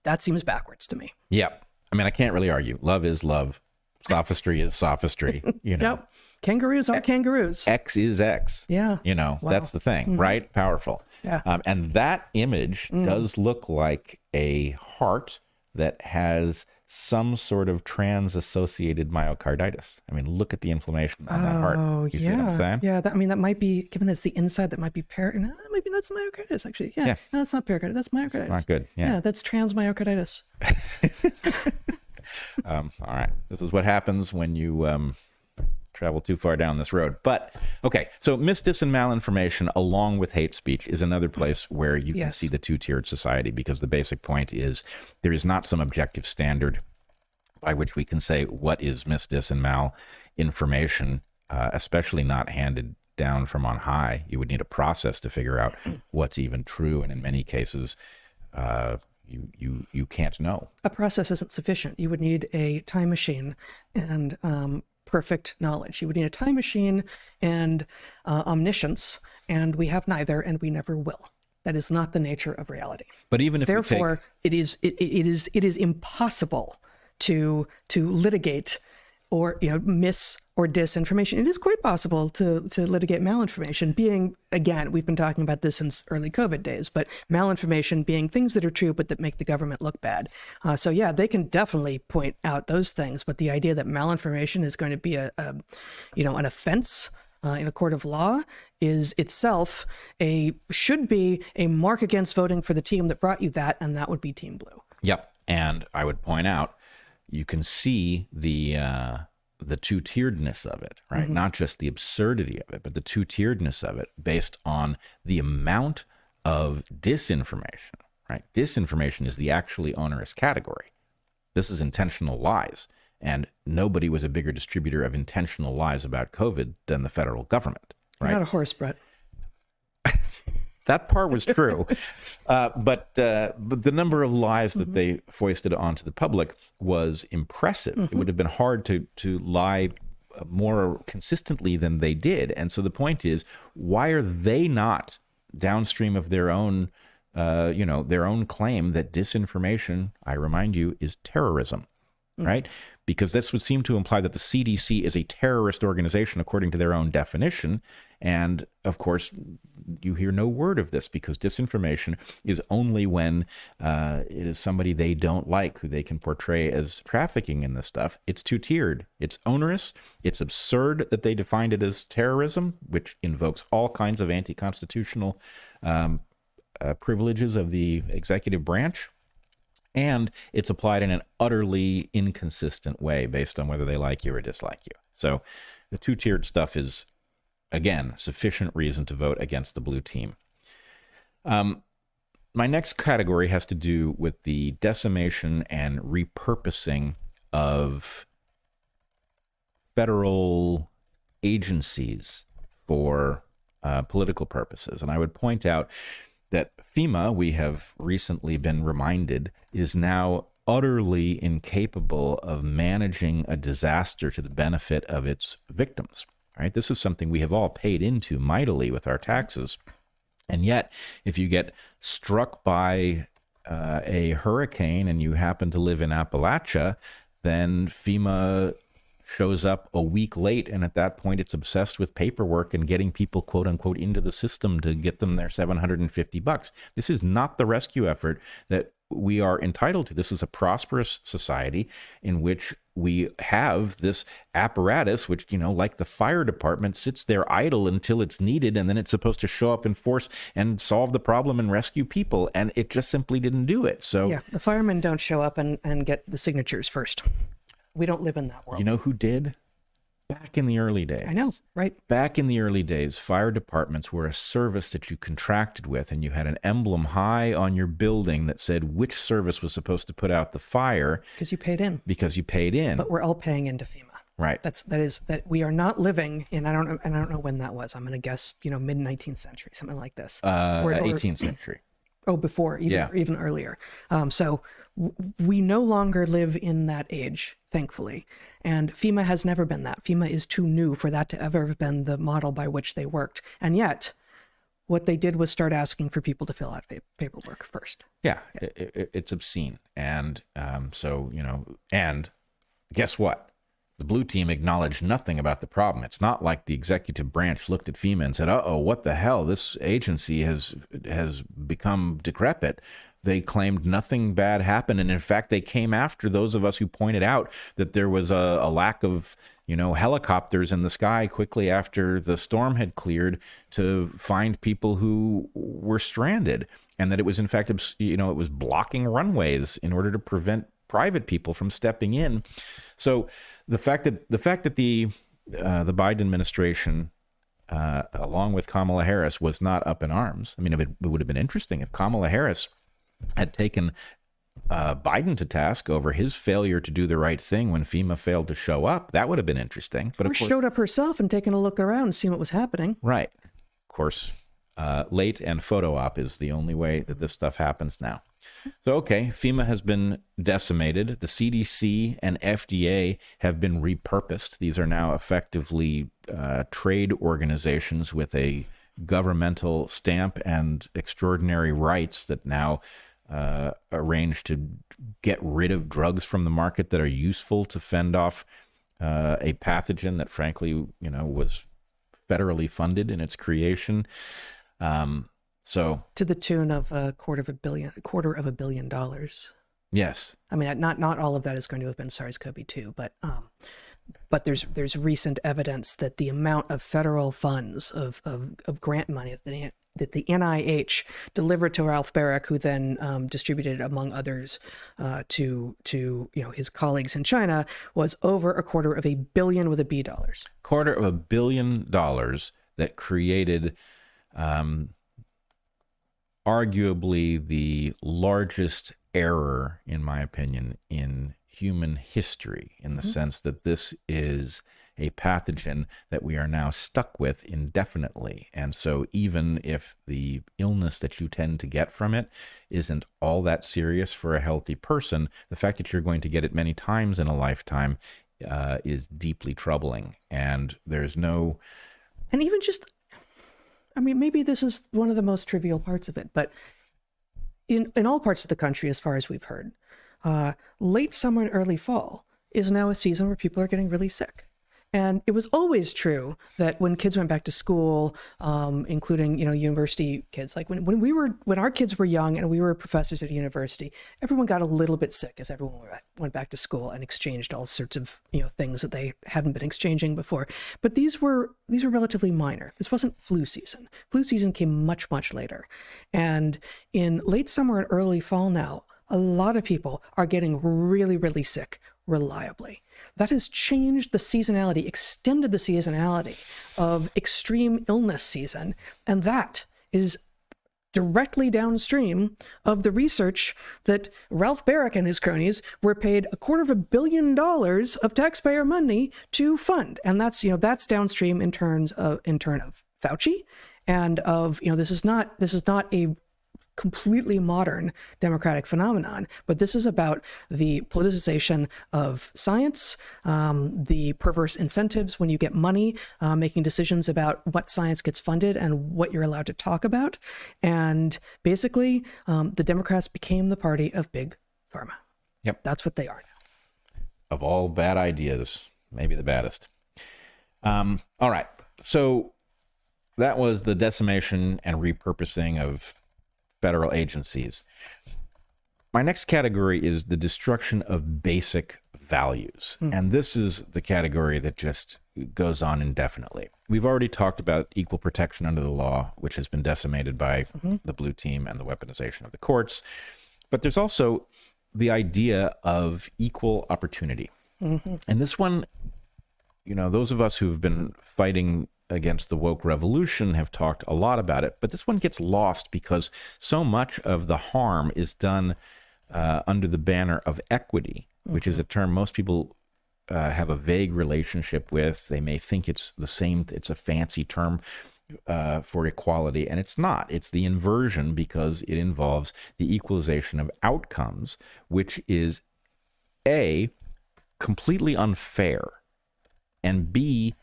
That seems backwards to me. Yeah. I mean, I can't really argue. Love is love. Sophistry is sophistry. Yep. Kangaroos are kangaroos. X is X. Yeah. Wow. That's the thing, right? Powerful. Yeah. And that image does look like a heart that has some sort of trans-associated myocarditis. I mean, look at the inflammation on that heart. You see what I'm saying? Yeah. That might be, given that's the inside, that might be that's myocarditis, actually. Yeah. No, that's not pericarditis. That's myocarditis. It's not good. Yeah. That's trans-myocarditis. All right. This is what happens when you travel too far down this road. But, okay, so misdis and malinformation, along with hate speech, is another place where you can see the two-tiered society, because the basic point is there is not some objective standard by which we can say what is misdis and malinformation, especially not handed down from on high. You would need a process to figure out what's even true, and in many cases, you can't know. A process isn't sufficient. You would need a time machine and perfect knowledge. You would need a time machine and omniscience, and we have neither, and we never will. That is not the nature of reality. But even if therefore, it is impossible to litigate or mis or disinformation. It is quite possible to litigate malinformation, being, again, we've been talking about this since early COVID days, but malinformation being things that are true but that make the government look bad. So yeah, they can definitely point out those things, but the idea that malinformation is going to be an offense in a court of law is itself should be a mark against voting for the team that brought you that, and that would be Team Blue. Yep. And I would point out, you can see the two-tieredness of it, right? Mm-hmm. Not just the absurdity of it, but the two-tieredness of it based on the amount of disinformation, right? Disinformation is the actually onerous category. This is intentional lies. And nobody was a bigger distributor of intentional lies about COVID than the federal government, right? You're not a horse, Bret. That part was true, but the number of lies that they foisted onto the public was impressive. It would have been hard to lie more consistently than they did. And so the point is, why are they not downstream of their own, their own claim that disinformation, I remind you, is terrorism, right? Because this would seem to imply that the CDC is a terrorist organization according to their own definition. And of course, you hear no word of this, because disinformation is only when it is somebody they don't like, who they can portray as trafficking in this stuff. It's two-tiered. It's onerous. It's absurd that they defined it as terrorism, which invokes all kinds of anti-constitutional privileges of the executive branch. And it's applied in an utterly inconsistent way based on whether they like you or dislike you. So the two-tiered stuff is, again, sufficient reason to vote against the blue team. My next category has to do with the decimation and repurposing of federal agencies for political purposes. And I would point out that FEMA, we have recently been reminded, is now utterly incapable of managing a disaster to the benefit of its victims. Right? This is something we have all paid into mightily with our taxes. And yet, if you get struck by a hurricane and you happen to live in Appalachia, then FEMA shows up a week late, and at that point it's obsessed with paperwork and getting people, quote unquote, into the system to get them their $750. This is not the rescue effort that we are entitled to. This is a prosperous society in which we have this apparatus, which, like the fire department, sits there idle until it's needed, and then it's supposed to show up in force and solve the problem and rescue people, and it just simply didn't do it. So yeah, the firemen don't show up and get the signatures first. We don't live in that world. You know who did? Back in the early days. I know, right? Back in the early days, fire departments were a service that you contracted with, and you had an emblem high on your building that said which service was supposed to put out the fire. Because you paid in. Because you paid in. But we're all paying into FEMA. Right. That we are not living in. I don't know when that was. I'm going to guess, mid 19th century, something like this. 18th century. Oh, before, even earlier. So we no longer live in that age, thankfully. And FEMA has never been that. FEMA is too new for that to ever have been the model by which they worked. And yet, what they did was start asking for people to fill out paperwork first. Yeah. It's obscene. And and guess what? The blue team acknowledged nothing about the problem. It's not like the executive branch looked at FEMA and said, uh-oh, what the hell? This agency has become decrepit. They claimed nothing bad happened. And in fact, they came after those of us who pointed out that there was a lack of, helicopters in the sky quickly after the storm had cleared to find people who were stranded. And that it was, in fact, it was blocking runways in order to prevent private people from stepping in. So the fact that the Biden administration, along with Kamala Harris, was not up in arms. I mean, it would have been interesting if Kamala Harris had taken Biden to task over his failure to do the right thing when FEMA failed to show up. That would have been interesting. But or showed up herself and taken a look around and seen what was happening. Right. Of course, late and photo op is the only way that this stuff happens now. So, okay, FEMA has been decimated. The CDC and FDA have been repurposed. These are now effectively trade organizations with a governmental stamp and extraordinary rights that now arrange to get rid of drugs from the market that are useful to fend off a pathogen that, frankly, was federally funded in its creation. So to the tune of a quarter of $1 billion. Yes. I mean, not all of that is going to have been SARS-CoV-2, but there's recent evidence that the amount of federal funds of grant money that the NIH delivered to Ralph Baric, who then distributed, among others, to his colleagues in China, was over $250 million with a B dollars. $250 million that created arguably the largest error, in my opinion, in human history, in the sense that this is a pathogen that we are now stuck with indefinitely. And so even if the illness that you tend to get from it isn't all that serious for a healthy person, the fact that you're going to get it many times in a lifetime is deeply troubling. And there's no... And even just... I mean, maybe this is one of the most trivial parts of it, but in all parts of the country, as far as we've heard, late summer and early fall is now a season where people are getting really sick. And it was always true that when kids went back to school, including, university kids, like when our kids were young and we were professors at a university, everyone got a little bit sick as everyone went back to school and exchanged all sorts of, things that they hadn't been exchanging before. But these were relatively minor. This wasn't flu season. Flu season came much, much later. And in late summer and early fall now, a lot of people are getting really, really sick reliably. That has changed the seasonality, extended the seasonality of extreme illness season. And that is directly downstream of the research that Ralph Baric and his cronies were paid $250 million of taxpayer money to fund. And that's, that's downstream in turn of Fauci and of, this is not a completely modern democratic phenomenon. But this is about the politicization of science, the perverse incentives when you get money, making decisions about what science gets funded and what you're allowed to talk about. And basically, the Democrats became the party of big pharma. Yep. That's what they are now. Of all bad ideas, maybe the baddest. All right. So that was the decimation and repurposing of federal agencies. My next category is the destruction of basic values. And this is the category that just goes on indefinitely. We've already talked about equal protection under the law, which has been decimated by the blue team and the weaponization of the courts. But there's also the idea of equal opportunity. And this one, you know, those of us who've been fighting against the woke revolution have talked a lot about it, but this one gets lost because so much of the harm is done under the banner of equity, which is a term most people have a vague relationship with. They may think it's the same, it's a fancy term for equality, and it's not. It's the inversion because it involves the equalization of outcomes, which is A, completely unfair, and B,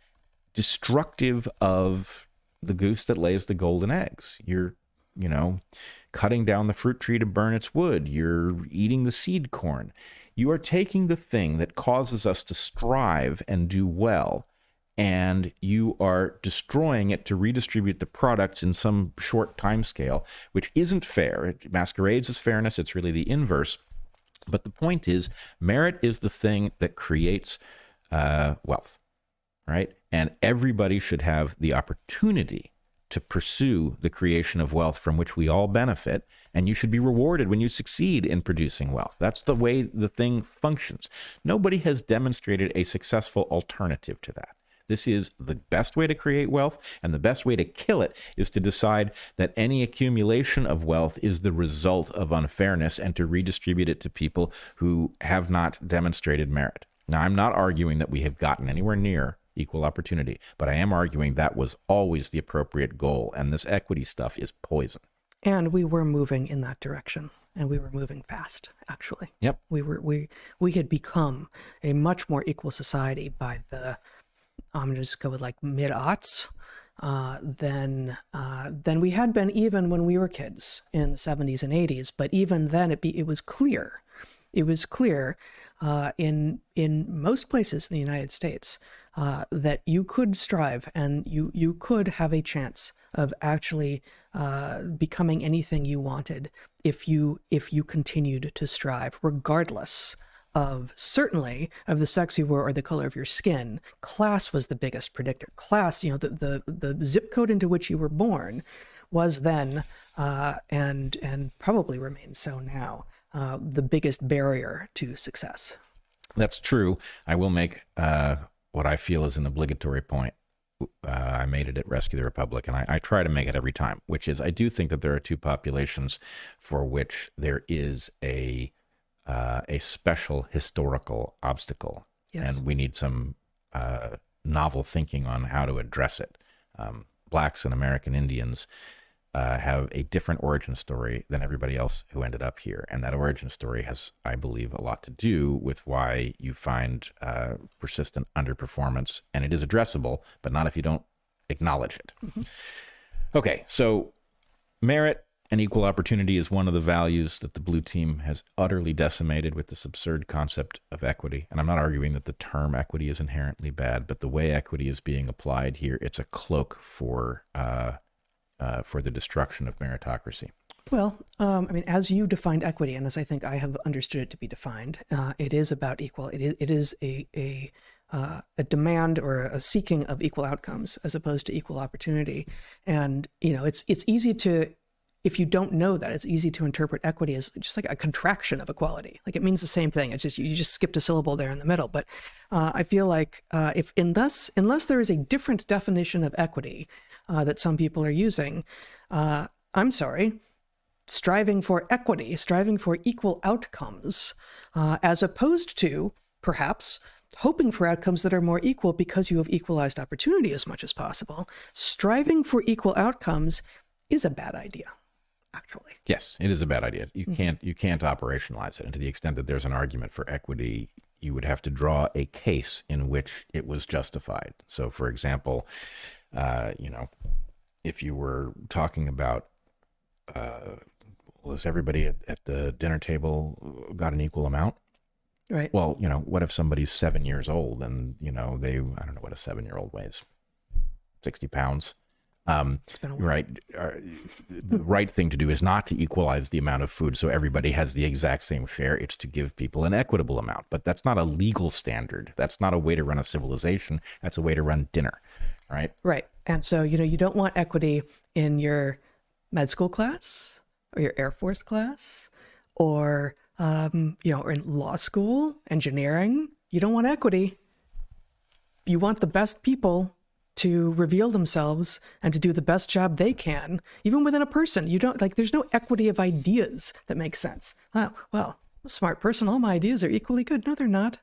destructive of the goose that lays the golden eggs. You're, you know, cutting down the fruit tree to burn its wood. You're eating the seed corn. You are taking the thing that causes us to strive and do well, and you are destroying it to redistribute the products in some short time scale, which isn't fair. It masquerades as fairness. It's really the inverse. But the point is, merit is the thing that creates wealth, right? And everybody should have the opportunity to pursue the creation of wealth from which we all benefit, and you should be rewarded when you succeed in producing wealth. That's the way the thing functions. Nobody has demonstrated a successful alternative to that. This is the best way to create wealth, and the best way to kill it is to decide that any accumulation of wealth is the result of unfairness and to redistribute it to people who have not demonstrated merit. Now, I'm not arguing that we have gotten anywhere near equal opportunity, but I am arguing that was always the appropriate goal, and this equity stuff is poison. And we were moving in that direction, and we were moving fast, actually. Yep. We had become a much more equal society by the, I'm going to just go with like mid-aughts, than we had been even when we were kids in the 70s and 80s. But even then, it was clear. It was clear in most places in the United States that you could strive and you could have a chance of actually becoming anything you wanted if you continued to strive, regardless of certainly of the sex you were or the color of your skin. Class was the biggest predictor. Class, you know, the zip code into which you were born was then and probably remains so now the biggest barrier to success. That's true. I will make what I feel is an obligatory point. I made it at Rescue the Republic, and I try to make it every time, which is I do think that there are two populations for which there is a special historical obstacle, Yes. and we need some novel thinking on how to address it. Blacks and American Indians have a different origin story than everybody else who ended up here. And that origin story has, I believe, a lot to do with why you find persistent underperformance. And it is addressable, but not if you don't acknowledge it. Mm-hmm. Okay, so merit and equal opportunity is one of the values that the blue team has utterly decimated with this absurd concept of equity. And I'm not arguing that the term equity is inherently bad, but the way equity is being applied here, it's a cloak for the destruction of meritocracy. Well, I mean, as you defined equity, and as I think I have understood it to be defined, it is about equal. It is a demand or a seeking of equal outcomes as opposed to equal opportunity. And you know, it's easy to, if you don't know that, it's easy to interpret equity as just like a contraction of equality. Like it means the same thing. It's just you just skipped a syllable there in the middle. But I feel like unless there is a different definition of equity that some people are using, I'm sorry, striving for equity, striving for equal outcomes, as opposed to perhaps hoping for outcomes that are more equal because you have equalized opportunity as much as possible. Striving for equal outcomes is a bad idea. actually. Yes, it is a bad idea. You can't operationalize it. And to the extent that there's an argument for equity, you would have to draw a case in which it was justified. So, for example, if you were talking about was everybody at the dinner table got an equal amount? Right. Well, what if somebody's 7 years old and, I don't know what a 7-year-old weighs, 60 pounds. Right. The right thing to do is not to equalize the amount of food so everybody has the exact same share. It's to give people an equitable amount. But that's not a legal standard. That's not a way to run a civilization. That's a way to run dinner. Right. Right. And so, you don't want equity in your med school class or your Air Force class or, or in law school, engineering. You don't want equity. You want the best people to reveal themselves and to do the best job they can, even within a person. There's no equity of ideas that makes sense. Well, I'm a smart person. All my ideas are equally good. No, they're not.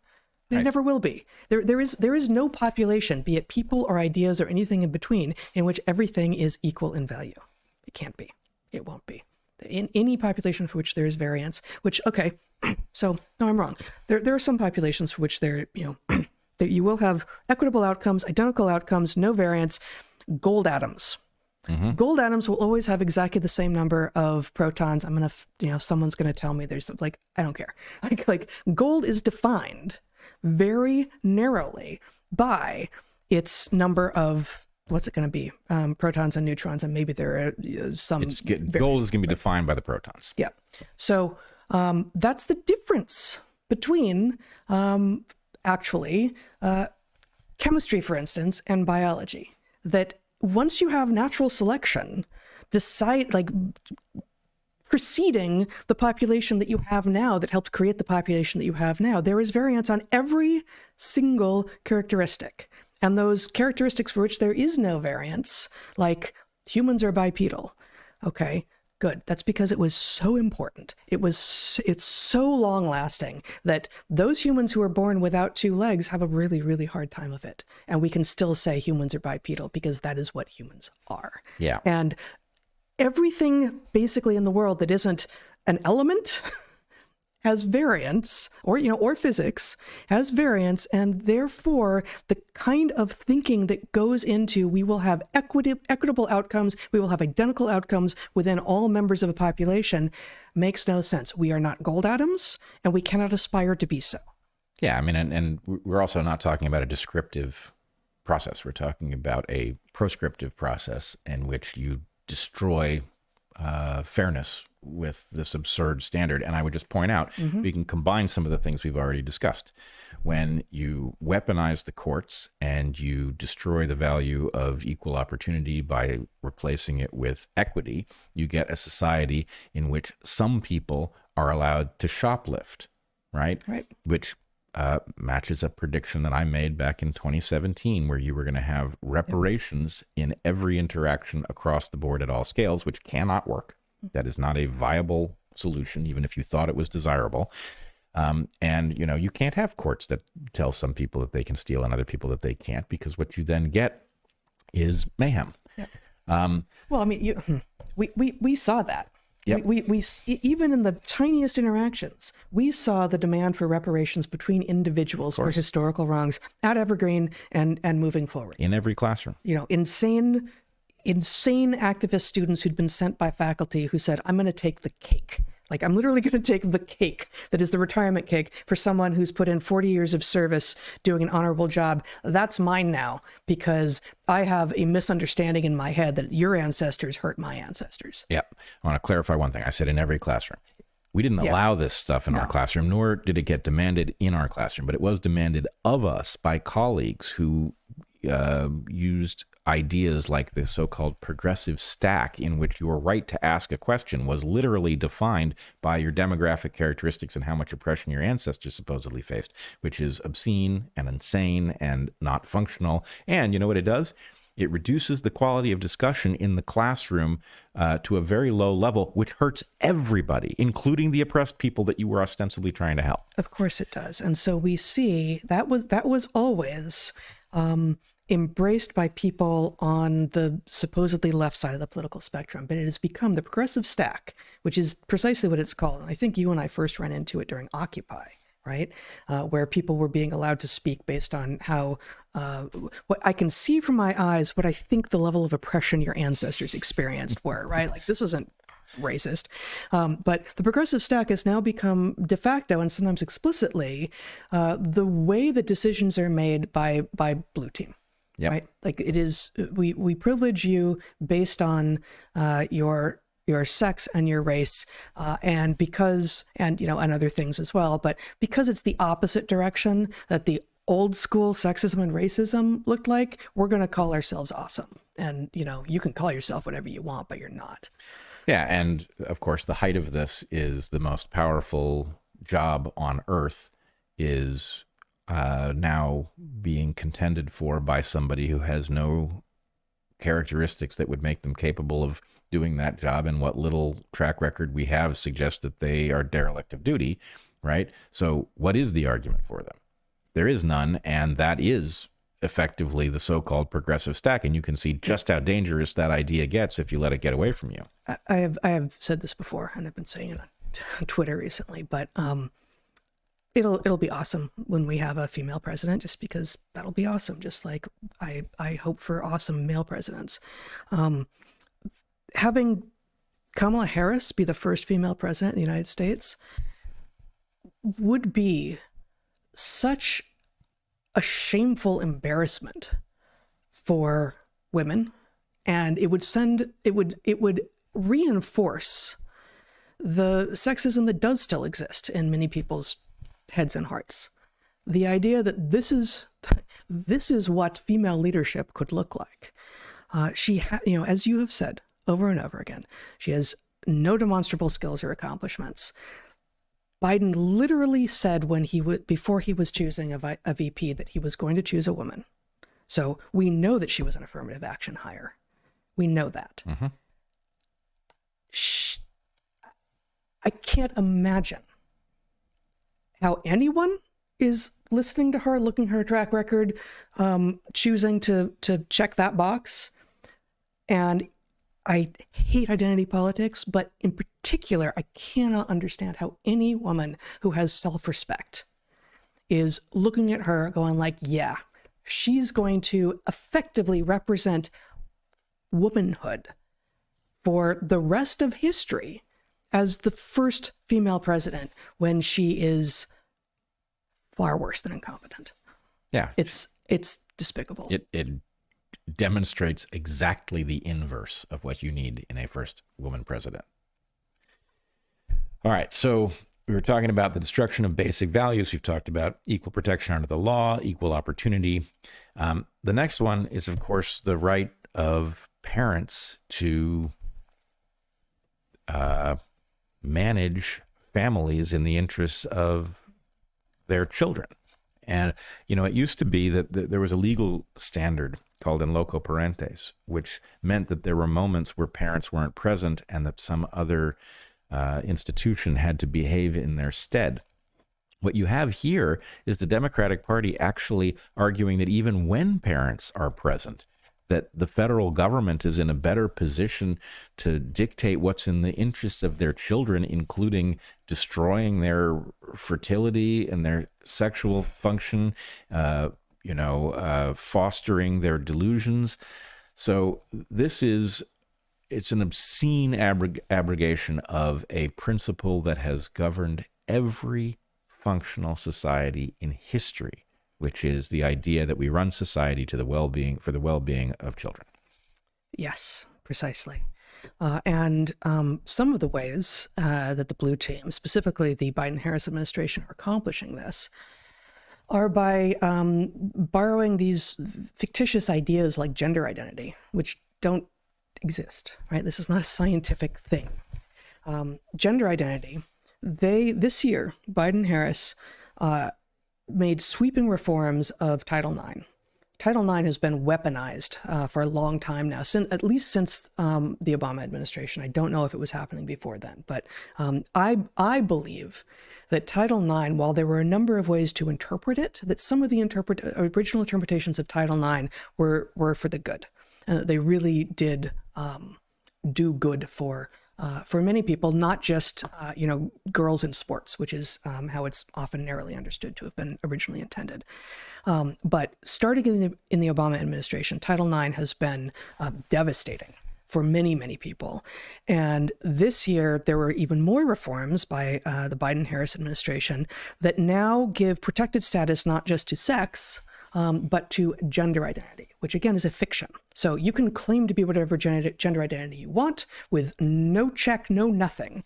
They never will be. There is no population, be it people or ideas or anything in between, in which everything is equal in value. It can't be. It won't be. In any population for which there is variance, so no, I'm wrong. There are some populations for which there, that you will have equitable outcomes, identical outcomes, no variance, gold atoms. Mm-hmm. Gold atoms will always have exactly the same number of protons. I'm going to, someone's going to tell me there's I don't care. Like gold is defined very narrowly by its number of, what's it going to be? Protons and neutrons. And maybe there are some. Gold is going to be defined by the protons. Yeah. So that's the difference between chemistry, for instance, and biology. That once you have natural selection, preceding the population that you have now, that helped create the population that you have now, there is variance on every single characteristic. And those characteristics for which there is no variance, like humans are bipedal, okay, good. That's because it was so important. It's so long lasting that those humans who are born without 2 legs have a really, really hard time of it. And we can still say humans are bipedal because that is what humans are. Yeah. And everything basically in the world that isn't an element has variance, or physics has variance, and therefore the kind of thinking that goes into we will have equitable outcomes, we will have identical outcomes within all members of a population makes no sense. We are not gold atoms, and we cannot aspire to be so. Yeah, I mean, and we're also not talking about a descriptive process. We're talking about a proscriptive process in which you destroy fairness with this absurd standard. And I would just point out, we can combine some of the things we've already discussed. When you weaponize the courts and you destroy the value of equal opportunity by replacing it with equity, you get a society in which some people are allowed to shoplift, right? Right. Which matches a prediction that I made back in 2017, where you were going to have reparations in every interaction across the board at all scales, which cannot work. That is not a viable solution, even if you thought it was desirable. And, you can't have courts that tell some people that they can steal and other people that they can't, because what you then get is mayhem. Yeah. Well, I mean, we saw that. Yep. We even in the tiniest interactions, we saw the demand for reparations between individuals for historical wrongs at Evergreen and moving forward. In every classroom. Insane activist students who'd been sent by faculty who said, I'm going to take the cake. Like, I'm literally going to take the cake that is the retirement cake for someone who's put in 40 years of service doing an honorable job. That's mine now because I have a misunderstanding in my head that your ancestors hurt my ancestors. Yeah. I want to clarify one thing. I said in every classroom. We didn't allow this stuff in our classroom, nor did it get demanded in our classroom, but it was demanded of us by colleagues who used ideas like the so-called progressive stack, in which your right to ask a question was literally defined by your demographic characteristics and how much oppression your ancestors supposedly faced, which is obscene and insane and not functional. And you know what it does? It reduces the quality of discussion in the classroom to a very low level, which hurts everybody, including the oppressed people that you were ostensibly trying to help. Of course it does. And so we see that was always embraced by people on the supposedly left side of the political spectrum, but it has become the progressive stack, which is precisely what it's called. And I think you and I first ran into it during Occupy, right? Where people were being allowed to speak based on how, what I can see from my eyes, what I think the level of oppression your ancestors experienced were, right? Like, this isn't racist. But the progressive stack has now become de facto and sometimes explicitly the way that decisions are made by blue team. Yep. Right? Like, it is, we privilege you based on your sex and your race, and because, and, you know, and other things as well, but because it's the opposite direction that the old school sexism and racism looked like, we're going to call ourselves awesome. And, you know, you can call yourself whatever you want, but you're not. Yeah. And of course, the height of this is the most powerful job on earth is now being contended for by somebody who has no characteristics that would make them capable of doing that job, and what little track record we have suggests that they are derelict of duty, right? So what is the argument for them? There is none, and that is effectively the so-called progressive stack, and you can see just how dangerous that idea gets if you let it get away from you. I have said this before, and I've been saying it on Twitter recently, but it'll be awesome when we have a female president, just because that'll be awesome. Just like I hope for awesome male presidents. Having Kamala Harris be the first female president of the United States would be such a shameful embarrassment for women, and it would reinforce the sexism that does still exist in many people's heads and hearts. The idea that this is what female leadership could look like. You know, as you have said over and over again, she has no demonstrable skills or accomplishments. Biden literally said before he was choosing a VP that he was going to choose a woman. So we know that she was an affirmative action hire. We know that. Mm-hmm. I can't imagine how anyone is listening to her, looking at her track record, choosing to check that box. And I hate identity politics, but in particular, I cannot understand how any woman who has self-respect is looking at her going like, yeah, she's going to effectively represent womanhood for the rest of history as the first female president, when she is far worse than incompetent. Yeah. It's despicable. It demonstrates exactly the inverse of what you need in a first woman president. All right, so we were talking about the destruction of basic values. We've talked about equal protection under the law, equal opportunity. The next one is, of course, the right of parents to manage families in the interests of their children. And, you know, it used to be that there was a legal standard called in loco parentes, which meant that there were moments where parents weren't present and that some other institution had to behave in their stead. What you have here is the Democratic Party actually arguing that even when parents are present, that the federal government is in a better position to dictate what's in the interests of their children, including destroying their fertility and their sexual function, fostering their delusions. So it's an obscene abrogation of a principle that has governed every functional society in history, which is the idea that we run society for the well-being of children. Yes, precisely. And some of the ways that the blue team, specifically the Biden-Harris administration, are accomplishing this are by borrowing these fictitious ideas like gender identity, which don't exist, right? This is not a scientific thing. Gender identity, this year, Biden-Harris made sweeping reforms of Title IX. Title IX has been weaponized for a long time now, at least since the Obama administration. I don't know if it was happening before then, but I believe that Title IX, while there were a number of ways to interpret it, that some of the original interpretations of Title IX were for the good, and that they really did do good for many people, not just girls in sports, which is how it's often narrowly understood to have been originally intended. But starting in the Obama administration, Title IX has been devastating for many, many people. And this year, there were even more reforms by the Biden-Harris administration that now give protected status not just to sex, but to gender identity, which again is a fiction. So you can claim to be whatever gender identity you want with no check, no nothing.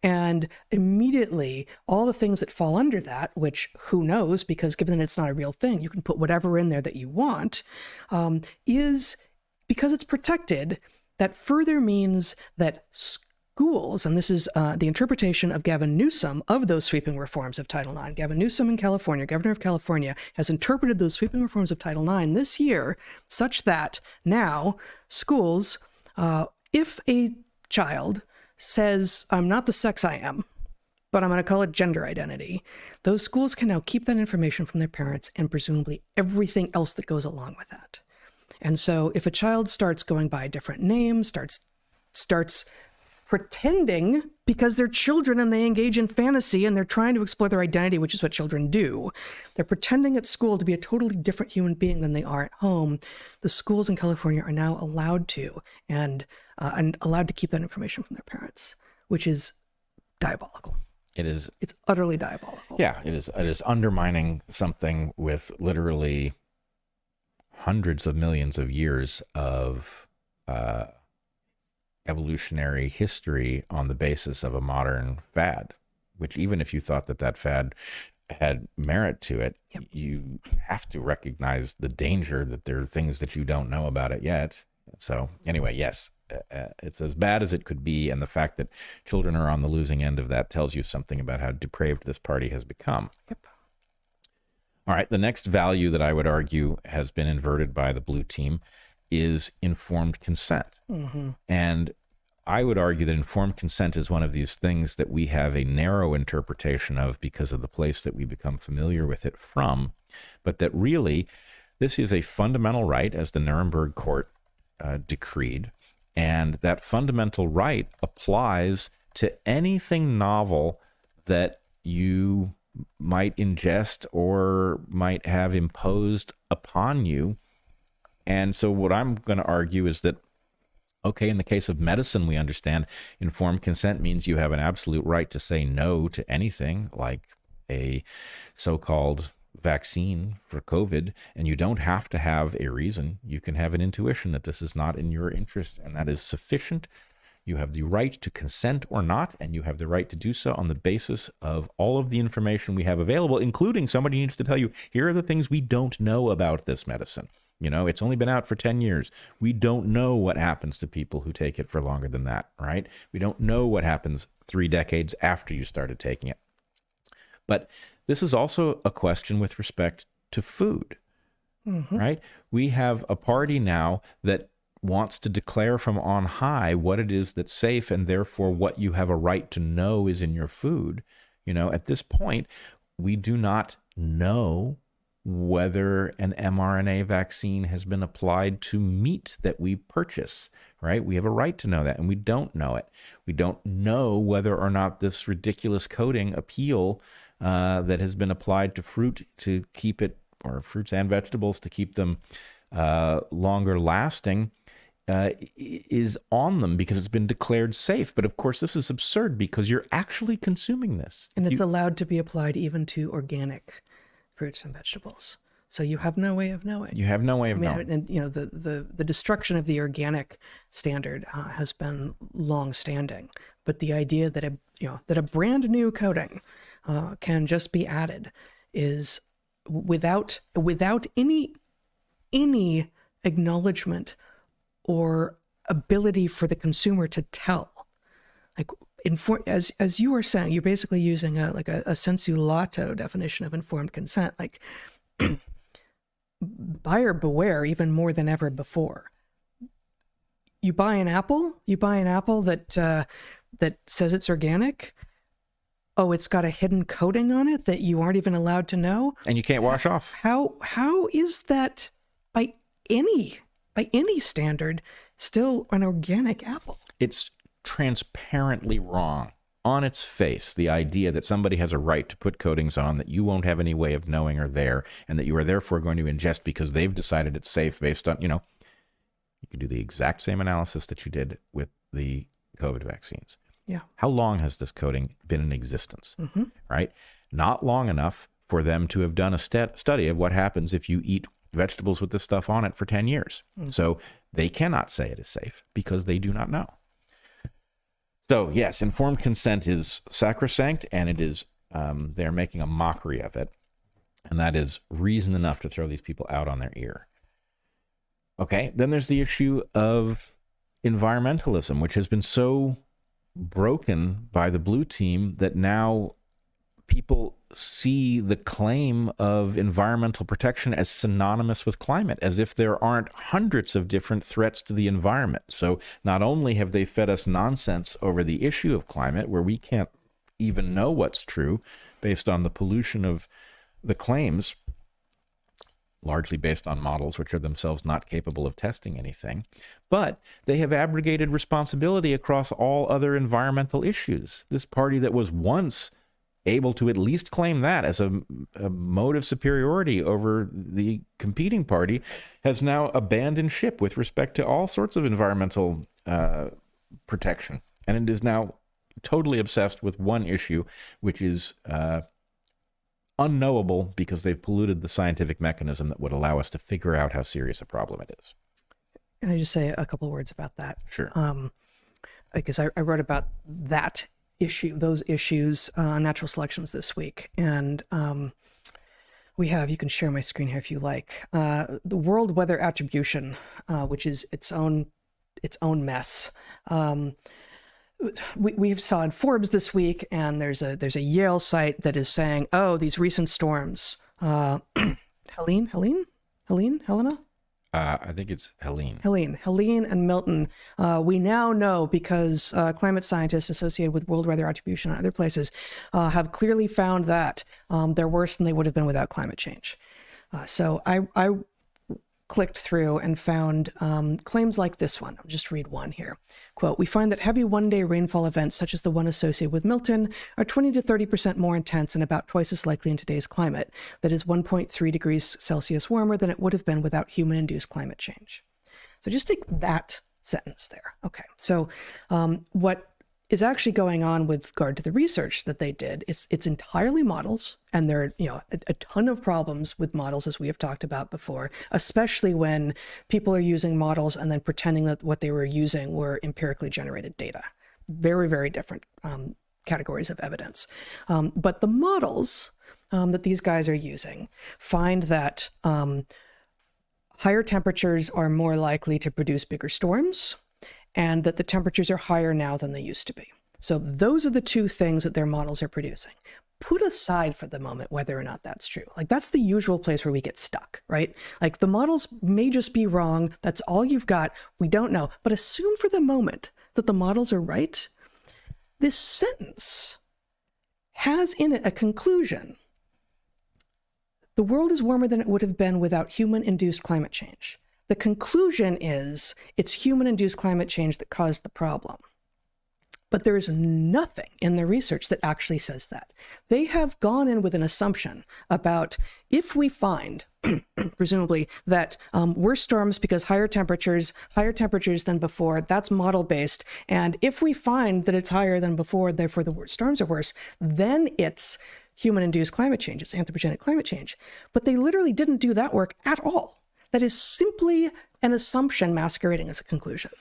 And immediately, all the things that fall under that, which who knows, because given that it's not a real thing, you can put whatever in there that you want, is because it's protected. That further means that schools, and this is the interpretation of Gavin Newsom of those sweeping reforms of Title IX. Gavin Newsom in California, governor of California, has interpreted those sweeping reforms of Title IX this year such that now schools, if a child says, I'm not the sex I am, but I'm going to call it gender identity, those schools can now keep that information from their parents and presumably everything else that goes along with that. And so if a child starts going by a different name, starts pretending, because they're children and they engage in fantasy and they're trying to explore their identity, which is what children do, they're pretending at school to be a totally different human being than they are at home, the schools in California are now allowed to, and allowed to keep that information from their parents, which is diabolical. It is. It's utterly diabolical. Yeah, it is. It is undermining something with literally hundreds of millions of years of evolutionary history on the basis of a modern fad, which even if you thought that fad had merit to it, yep, you have to recognize the danger that there are things that you don't know about it yet. So anyway, yes, it's as bad as it could be. And the fact that children are on the losing end of that tells you something about how depraved this party has become. Yep. All right. The next value that I would argue has been inverted by the blue team is informed consent. Mm-hmm. And I would argue that informed consent is one of these things that we have a narrow interpretation of because of the place that we become familiar with it from, but that really this is a fundamental right, as the Nuremberg court decreed, and that fundamental right applies to anything novel that you might ingest or might have imposed upon you. And so what I'm going to argue is that, okay, in the case of medicine, we understand informed consent means you have an absolute right to say no to anything like a so-called vaccine for COVID, and you don't have to have a reason. You can have an intuition that this is not in your interest, and that is sufficient. You have the right to consent or not, and you have the right to do so on the basis of all of the information we have available, including somebody needs to tell you, here are the things we don't know about this medicine. You know, it's only been out for 10 years. We don't know what happens to people who take it for longer than that, right? We don't know what happens 3 decades after you started taking it. But this is also a question with respect to food, right? We have a party now that wants to declare from on high what it is that's safe, and therefore what you have a right to know is in your food. You know, at this point, we do not know whether an mRNA vaccine has been applied to meat that we purchase, right? We have a right to know that, and we don't know it. We don't know whether or not this ridiculous coating, appeal, that has been applied to fruit to keep it, or fruits and vegetables to keep them longer lasting, is on them because it's been declared safe. But of course, this is absurd because you're actually consuming this. And it's allowed to be applied even to organic fruits and vegetables. So you have no way of knowing. You have no way of knowing. And you know, the destruction of the organic standard has been long-standing. But the idea that a brand new coating can just be added is without any acknowledgement or ability for the consumer to tell. Like, as you were saying, you're basically using a sensu lato definition of informed consent. Like, buyer beware even more than ever before. You buy an apple that that says it's organic. Oh, it's got a hidden coating on it that you aren't even allowed to know, and you can't wash off. How is that by any standard still an organic apple? It's transparently wrong on its face. The idea that somebody has a right to put coatings on that you won't have any way of knowing are there, and that you are therefore going to ingest because they've decided it's safe based on, you could do the exact same analysis that you did with the COVID vaccines. Yeah. How long has this coating been in existence? Mm-hmm. Right? Not long enough for them to have done a study of what happens if you eat vegetables with this stuff on it for 10 years. Mm-hmm. So they cannot say it is safe because they do not know. So yes, informed consent is sacrosanct, and it is, they're making a mockery of it. And that is reason enough to throw these people out on their ear. Okay, then there's the issue of environmentalism, which has been so broken by the blue team that now people see the claim of environmental protection as synonymous with climate, as if there aren't hundreds of different threats to the environment. So not only have they fed us nonsense over the issue of climate, where we can't even know what's true based on the pollution of the claims, largely based on models which are themselves not capable of testing anything, but they have abrogated responsibility across all other environmental issues. This party that was once able to at least claim that as a mode of superiority over the competing party has now abandoned ship with respect to all sorts of environmental protection. And it is now totally obsessed with one issue, which is unknowable because they've polluted the scientific mechanism that would allow us to figure out how serious a problem it is. Can I just say a couple of words about that? Sure. Because I wrote about that issue, those issues on natural selections this week. And we have, you can share my screen here if you like, the world weather attribution, which is its own mess. We saw in Forbes this week, and there's a Yale site that is saying, oh, these recent storms, Helena? I think it's Helene and Milton. We now know, because climate scientists associated with world weather attribution and other places have clearly found that they're worse than they would have been without climate change. So I clicked through and found claims like this one. I'll just read one here. Quote, we find that heavy one-day rainfall events, such as the one associated with Milton, are 20 to 30% more intense and about twice as likely in today's climate. That is 1.3 degrees Celsius warmer than it would have been without human-induced climate change. So just take that sentence there. Okay, so what is actually going on with regard to the research that they did, it's entirely models, and there are a ton of problems with models, as we have talked about before, especially when people are using models and then pretending that what they were using were empirically generated data. Very, very different categories of evidence. But the models that these guys are using find that higher temperatures are more likely to produce bigger storms, and that the temperatures are higher now than they used to be. So those are the two things that their models are producing. Put aside for the moment whether or not that's true. Like, that's the usual place where we get stuck, right? Like, the models may just be wrong. That's all you've got. We don't know. But assume for the moment that the models are right. This sentence has in it a conclusion. The world is warmer than it would have been without human-induced climate change. The conclusion is it's human-induced climate change that caused the problem. But there is nothing in the research that actually says that. They have gone in with an assumption about if we find, presumably, that worse storms because higher temperatures than before, that's model-based. And if we find that it's higher than before, therefore the storms are worse, then it's human-induced climate change, it's anthropogenic climate change. But they literally didn't do that work at all. That is simply an assumption masquerading as a conclusion.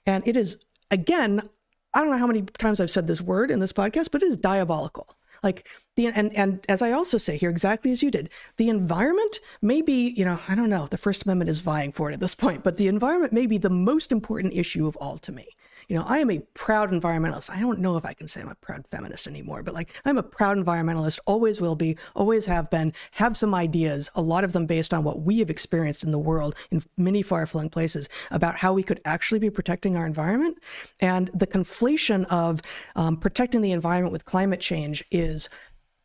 And it is, again, I don't know how many times I've said this word in this podcast, but it is diabolical. Like, and as I also say here, exactly as you did, the environment may be, I don't know, the First Amendment is vying for it at this point, but the environment may be the most important issue of all to me. I am a proud environmentalist. I don't know if I can say I'm a proud feminist anymore, but like, I'm a proud environmentalist, always will be, always have been, have some ideas, a lot of them based on what we have experienced in the world in many far-flung places about how we could actually be protecting our environment. And the conflation of protecting the environment with climate change is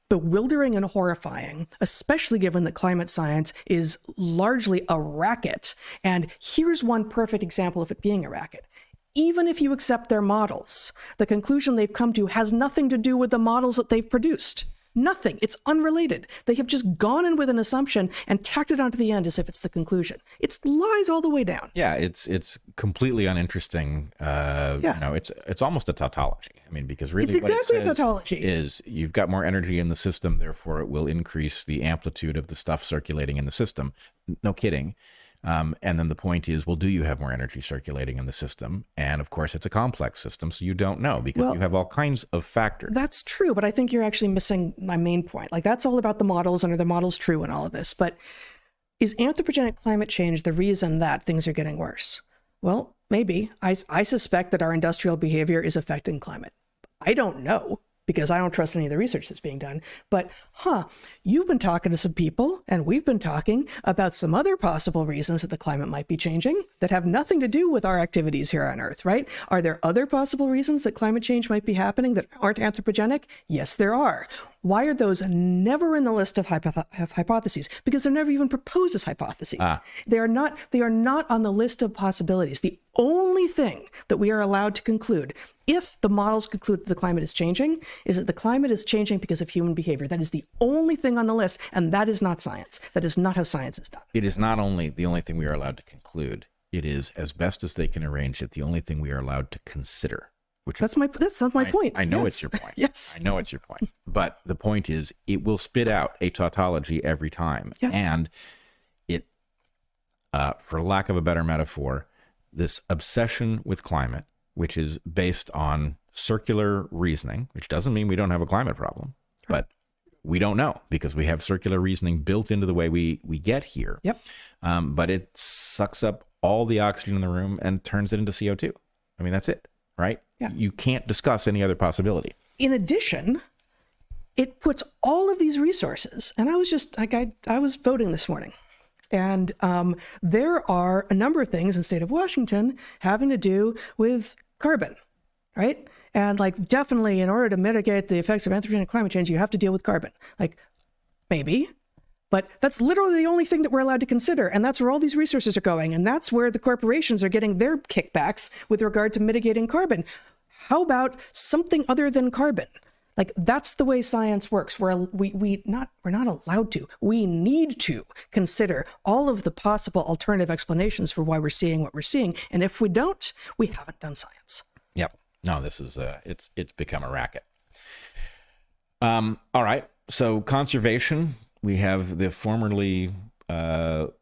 bewildering and horrifying, especially given that climate science is largely a racket. And here's one perfect example of it being a racket. Even if you accept their models, the conclusion they've come to has nothing to do with the models that they've produced. Nothing. It's unrelated. They have just gone in with an assumption and tacked it onto the end as if it's the conclusion. It's lies all the way down. Yeah, it's completely uninteresting. It's almost a tautology. I mean, because really it's exactly what it says a tautology is you've got more energy in the system, therefore it will increase the amplitude of the stuff circulating in the system. No kidding. And then the point is, well, do you have more energy circulating in the system? And of course, it's a complex system, so you don't know because you have all kinds of factors. That's true, but I think you're actually missing my main point. Like, that's all about the models, and are the models true and all of this. But is anthropogenic climate change the reason that things are getting worse? Well, maybe. I suspect that our industrial behavior is affecting climate. I don't know, because I don't trust any of the research that's being done. But, you've been talking to some people, and we've been talking about some other possible reasons that the climate might be changing that have nothing to do with our activities here on Earth, right? Are there other possible reasons that climate change might be happening that aren't anthropogenic? Yes, there are. Why are those never in the list of hypotheses? Because they're never even proposed as hypotheses. They are not on the list of possibilities. The only thing that we are allowed to conclude, if the models conclude that the climate is changing, is that the climate is changing because of human behavior. That is the only thing on the list, and that is not science. That is not how science is done. It is not only the only thing we are allowed to conclude, it is, as best as they can arrange it, the only thing we are allowed to consider. That's my point. I know it's your point. Yes. I know it's your point. But the point is, it will spit out a tautology every time. Yes. And it, for lack of a better metaphor, this obsession with climate, which is based on circular reasoning, which doesn't mean we don't have a climate problem, but we don't know because we have circular reasoning built into the way we get here. Yep. But it sucks up all the oxygen in the room and turns it into CO2. I mean, that's it. Right? Yeah. You can't discuss any other possibility. In addition, it puts all of these resources, and I was just like, I was voting this morning, and there are a number of things in the state of Washington having to do with carbon, right? And like, definitely in order to mitigate the effects of anthropogenic climate change, you have to deal with carbon. Like, maybe. But that's literally the only thing that we're allowed to consider. And that's where all these resources are going. And that's where the corporations are getting their kickbacks with regard to mitigating carbon. How about something other than carbon? Like, that's the way science works. We're not allowed to. We need to consider all of the possible alternative explanations for why we're seeing what we're seeing. And if we don't, we haven't done science. Yep. No, this is it's become a racket. All right. So conservation. We have the formerly, the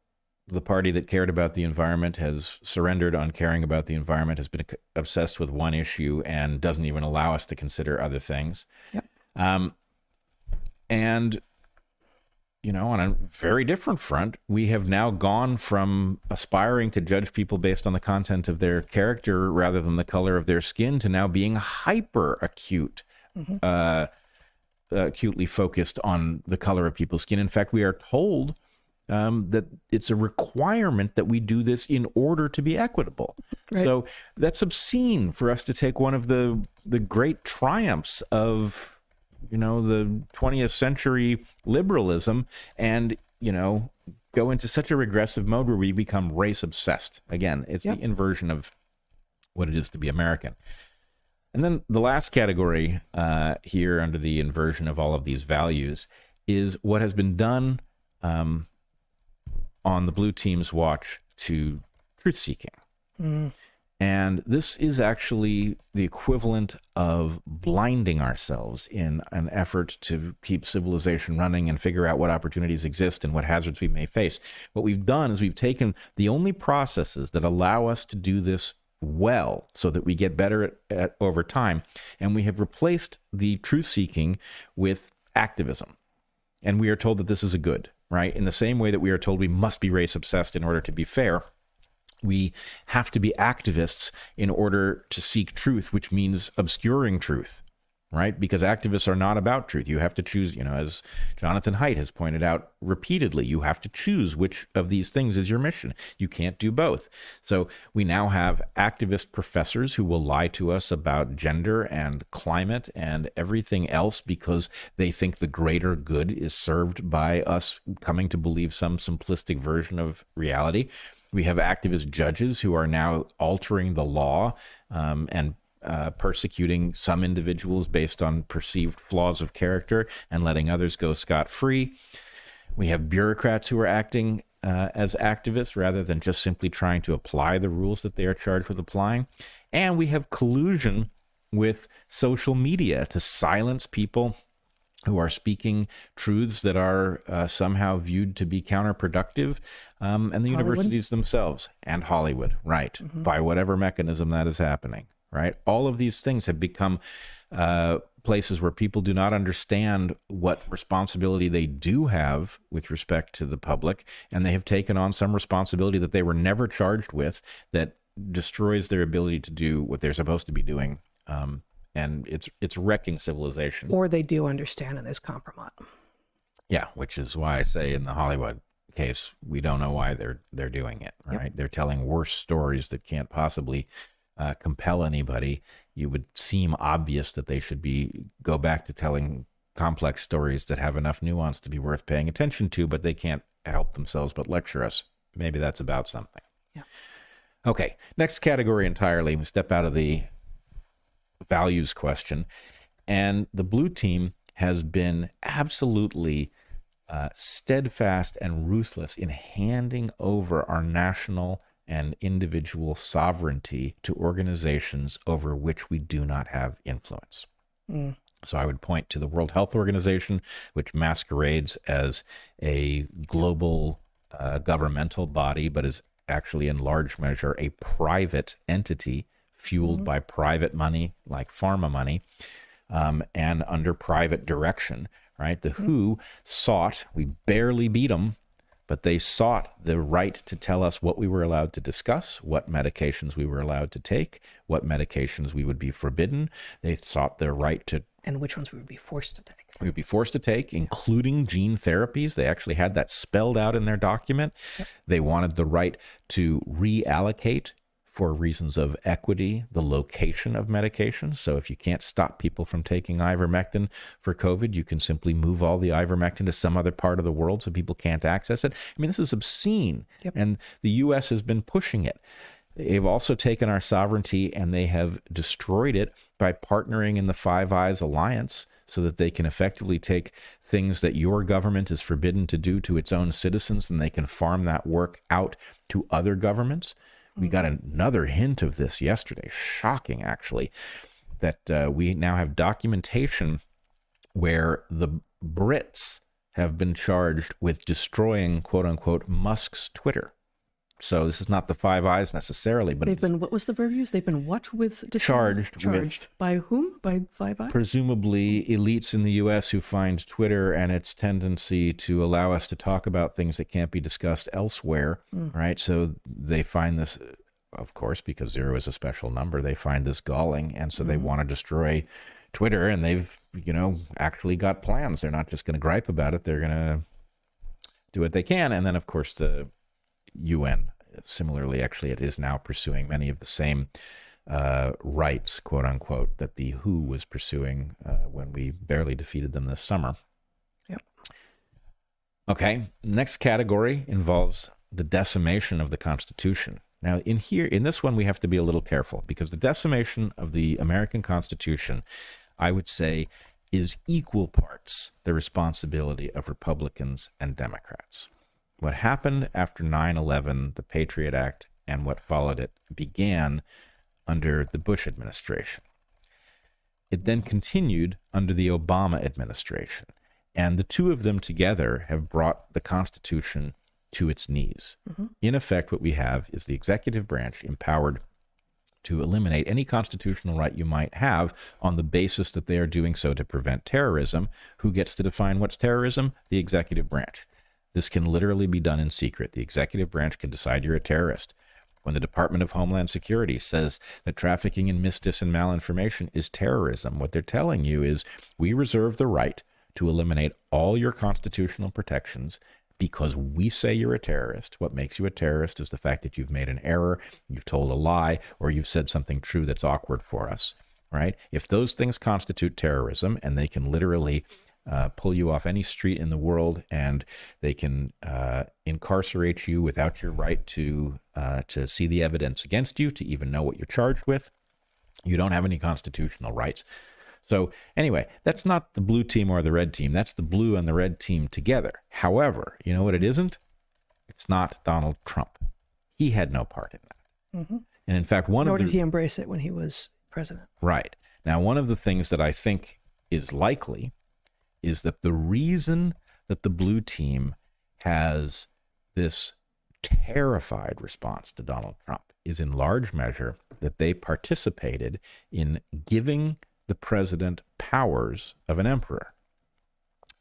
party that cared about the environment has surrendered on caring about the environment, has been obsessed with one issue and doesn't even allow us to consider other things. Yep. And, on a very different front, we have now gone from aspiring to judge people based on the content of their character rather than the color of their skin to now being hyper acute. Mm-hmm. Acutely focused on the color of people's skin. In fact, we are told that it's a requirement that we do this in order to be equitable. Right. So that's obscene for us to take one of the great triumphs of, the 20th century liberalism and, go into such a regressive mode where we become race obsessed. Again, it's the inversion of what it is to be American. And then the last category here under the inversion of all of these values is what has been done on the blue team's watch to truth-seeking. Mm. And this is actually the equivalent of blinding ourselves in an effort to keep civilization running and figure out what opportunities exist and what hazards we may face. What we've done is we've taken the only processes that allow us to do this well so that we get better at over time, and we have replaced the truth-seeking with activism. And we are told that this is a good, right? In the same way that we are told we must be race-obsessed in order to be fair, We have to be activists in order to seek truth, which means obscuring truth, right? Because activists are not about truth. You have to choose, as Jonathan Haidt has pointed out repeatedly, you have to choose which of these things is your mission. You can't do both. So we now have activist professors who will lie to us about gender and climate and everything else because they think the greater good is served by us coming to believe some simplistic version of reality. We have activist judges who are now altering the law and persecuting some individuals based on perceived flaws of character and letting others go scot-free. We have bureaucrats who are acting as activists rather than just simply trying to apply the rules that they are charged with applying. And we have collusion with social media to silence people who are speaking truths that are somehow viewed to be counterproductive, and the universities themselves and Hollywood, right, by whatever mechanism that is happening, right? All of these things have become places where people do not understand what responsibility they do have with respect to the public, and they have taken on some responsibility that they were never charged with that destroys their ability to do what they're supposed to be doing. And it's wrecking civilization. Or they do understand and there's compromise. Yeah, which is why I say in the Hollywood case, we don't know why they're doing it, right? Yep. They're telling worse stories that can't possibly compel anybody. You would seem obvious that they should go back to telling complex stories that have enough nuance to be worth paying attention to, but they can't help themselves but lecture us. Maybe that's about something. Yeah. Okay, next category entirely. We step out of the values question, and the blue team has been absolutely steadfast and ruthless in handing over our national and individual sovereignty to organizations over which we do not have influence. So I would point to the World Health Organization, which masquerades as a global governmental body, but is actually in large measure a private entity fueled by private money, like pharma money, and under private direction, right? The WHO sought, we barely beat them, but they sought the right to tell us what we were allowed to discuss, what medications we were allowed to take, what medications we would be forbidden. They sought their right to... And which ones we would be forced to take. We would be forced to take, including gene therapies. They actually had that spelled out in their document. Yep. They wanted the right to reallocate for reasons of equity, the location of medications. So if you can't stop people from taking ivermectin for COVID, you can simply move all the ivermectin to some other part of the world so people can't access it. I mean, this is obscene. Yep. And the U.S. has been pushing it. They've also taken our sovereignty and they have destroyed it by partnering in the Five Eyes Alliance so that they can effectively take things that your government is forbidden to do to its own citizens, and they can farm that work out to other governments. We got another hint of this yesterday, shocking actually, that we now have documentation where the Brits have been charged with destroying, quote unquote, Musk's Twitter. So this is not the Five Eyes necessarily, but they've been, what was the verb used? They've been what with? Charged with, by whom? By Five Eyes? Presumably elites in the U.S. who find Twitter and its tendency to allow us to talk about things that can't be discussed elsewhere, right? So they find this, of course, because 0 is a special number, they find this galling, and so they want to destroy Twitter, and they've, actually got plans. They're not just going to gripe about it. They're going to do what they can. And then, of course, the UN, similarly, actually, it is now pursuing many of the same rights, quote unquote, that the WHO was pursuing when we barely defeated them this summer. Yep. Okay, next category involves the decimation of the Constitution. Now, in this one, we have to be a little careful because the decimation of the American Constitution, I would say, is equal parts the responsibility of Republicans and Democrats. What happened after 9/11, the Patriot Act, and what followed it began under the Bush administration. It then continued under the Obama administration, and the two of them together have brought the Constitution to its knees. In effect, what we have is the executive branch empowered to eliminate any constitutional right you might have on the basis that they are doing so to prevent terrorism. Who gets to define what's terrorism? The executive branch. This can literally be done in secret. The executive branch can decide you're a terrorist. When the Department of Homeland Security says that trafficking in misdis and malinformation is terrorism, what they're telling you is we reserve the right to eliminate all your constitutional protections because we say you're a terrorist. What makes you a terrorist is the fact that you've made an error, you've told a lie, or you've said something true that's awkward for us, right? If those things constitute terrorism, and they can literally pull you off any street in the world, and they can incarcerate you without your right to see the evidence against you, to even know what you're charged with, you don't have any constitutional rights. So anyway, that's not the blue team or the red team. That's the blue and the red team together. However, you know what it isn't? It's not Donald Trump. He had no part in that. Mm-hmm. And in fact, nor did he embrace it when he was president. Right. Now, one of the things that I think is likely is that the reason that the blue team has this terrified response to Donald Trump is in large measure that they participated in giving the president powers of an emperor.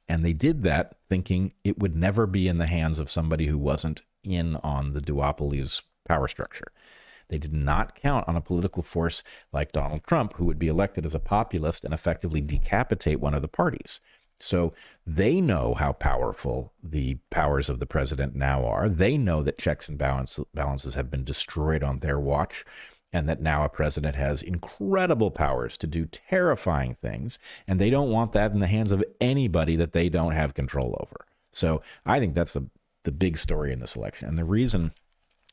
And they did that thinking it would never be in the hands of somebody who wasn't in on the duopoly's power structure. They did not count on a political force like Donald Trump, who would be elected as a populist and effectively decapitate one of the parties. So they know how powerful the powers of the president now are. They know that checks and balances have been destroyed on their watch, and that now a president has incredible powers to do terrifying things, and they don't want that in the hands of anybody that they don't have control over. So I think that's the big story in this election. And the reason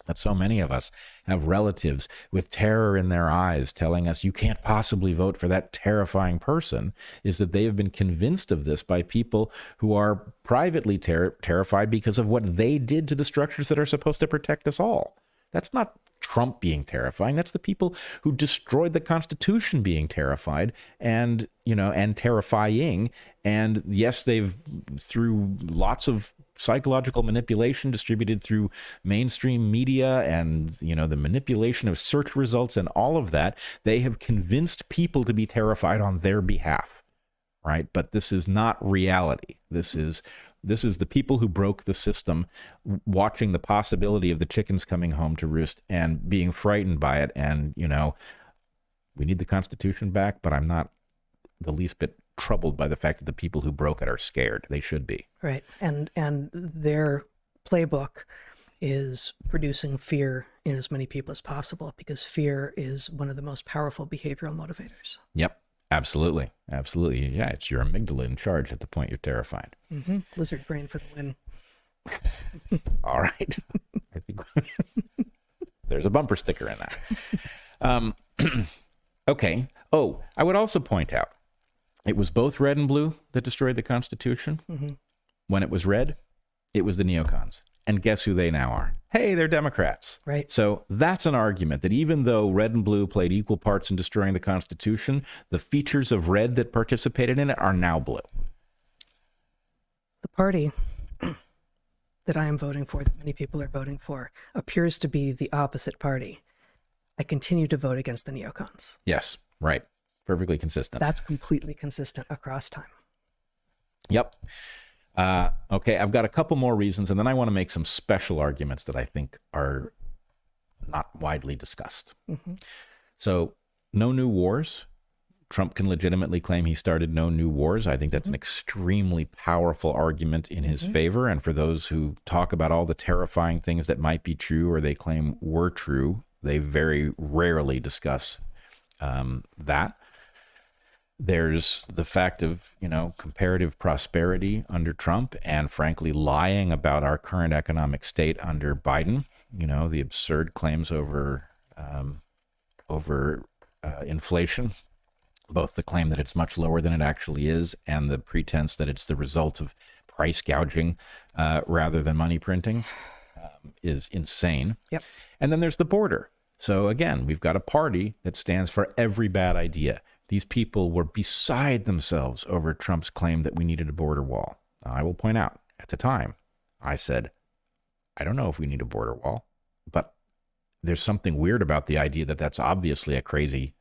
that so many of us have relatives with terror in their eyes telling us you can't possibly vote for that terrifying person is that they have been convinced of this by people who are privately terrified because of what they did to the structures that are supposed to protect us all. That's not Trump being terrifying. That's the people who destroyed the Constitution being terrified and terrifying. And yes, they've, through lots of psychological manipulation distributed through mainstream media and, the manipulation of search results and all of that, they have convinced people to be terrified on their behalf, right? But this is not reality. This is the people who broke the system watching the possibility of the chickens coming home to roost and being frightened by it. And, we need the Constitution back, but I'm not the least bit troubled by the fact that the people who broke it are scared. They should be. Right. And their playbook is producing fear in as many people as possible, because fear is one of the most powerful behavioral motivators. Yep. Absolutely. Absolutely. Yeah, it's your amygdala in charge at the point you're terrified. Mm-hmm. Lizard brain for the win. All right. I think there's a bumper sticker in that. Okay. Oh, I would also point out, it was both red and blue that destroyed the Constitution. Mm-hmm. When it was red, it was the neocons. And guess who they now are? Hey, they're Democrats. Right. So that's an argument that even though red and blue played equal parts in destroying the Constitution, the features of red that participated in it are now blue. The party that I am voting for, that many people are voting for, appears to be the opposite party. I continue to vote against the neocons. Yes, right. Perfectly consistent. That's completely consistent across time. Yep. Okay, I've got a couple more reasons, and then I want to make some special arguments that I think are not widely discussed. Mm-hmm. So, no new wars. Trump can legitimately claim he started no new wars. I think that's an extremely powerful argument in his favor. And for those who talk about all the terrifying things that might be true or they claim were true, they very rarely discuss that. There's the fact of, comparative prosperity under Trump and, frankly, lying about our current economic state under Biden. The absurd claims over inflation, both the claim that it's much lower than it actually is and the pretense that it's the result of price gouging rather than money printing is insane. Yep. And then there's the border. So, again, we've got a party that stands for every bad idea. These people were beside themselves over Trump's claim that we needed a border wall. I will point out, at the time, I said, I don't know if we need a border wall, but there's something weird about the idea that that's obviously a crazy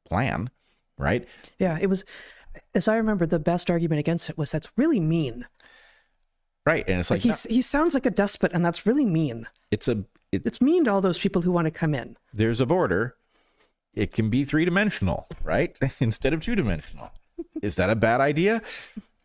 plan, right? Yeah, it was, as I remember, the best argument against it was that's really mean. Right, and it's like he sounds like a despot, and that's really mean. It's It's mean to all those people who want to come in. There's a border. It can be 3-dimensional, right? Instead of 2-dimensional. Is that a bad idea?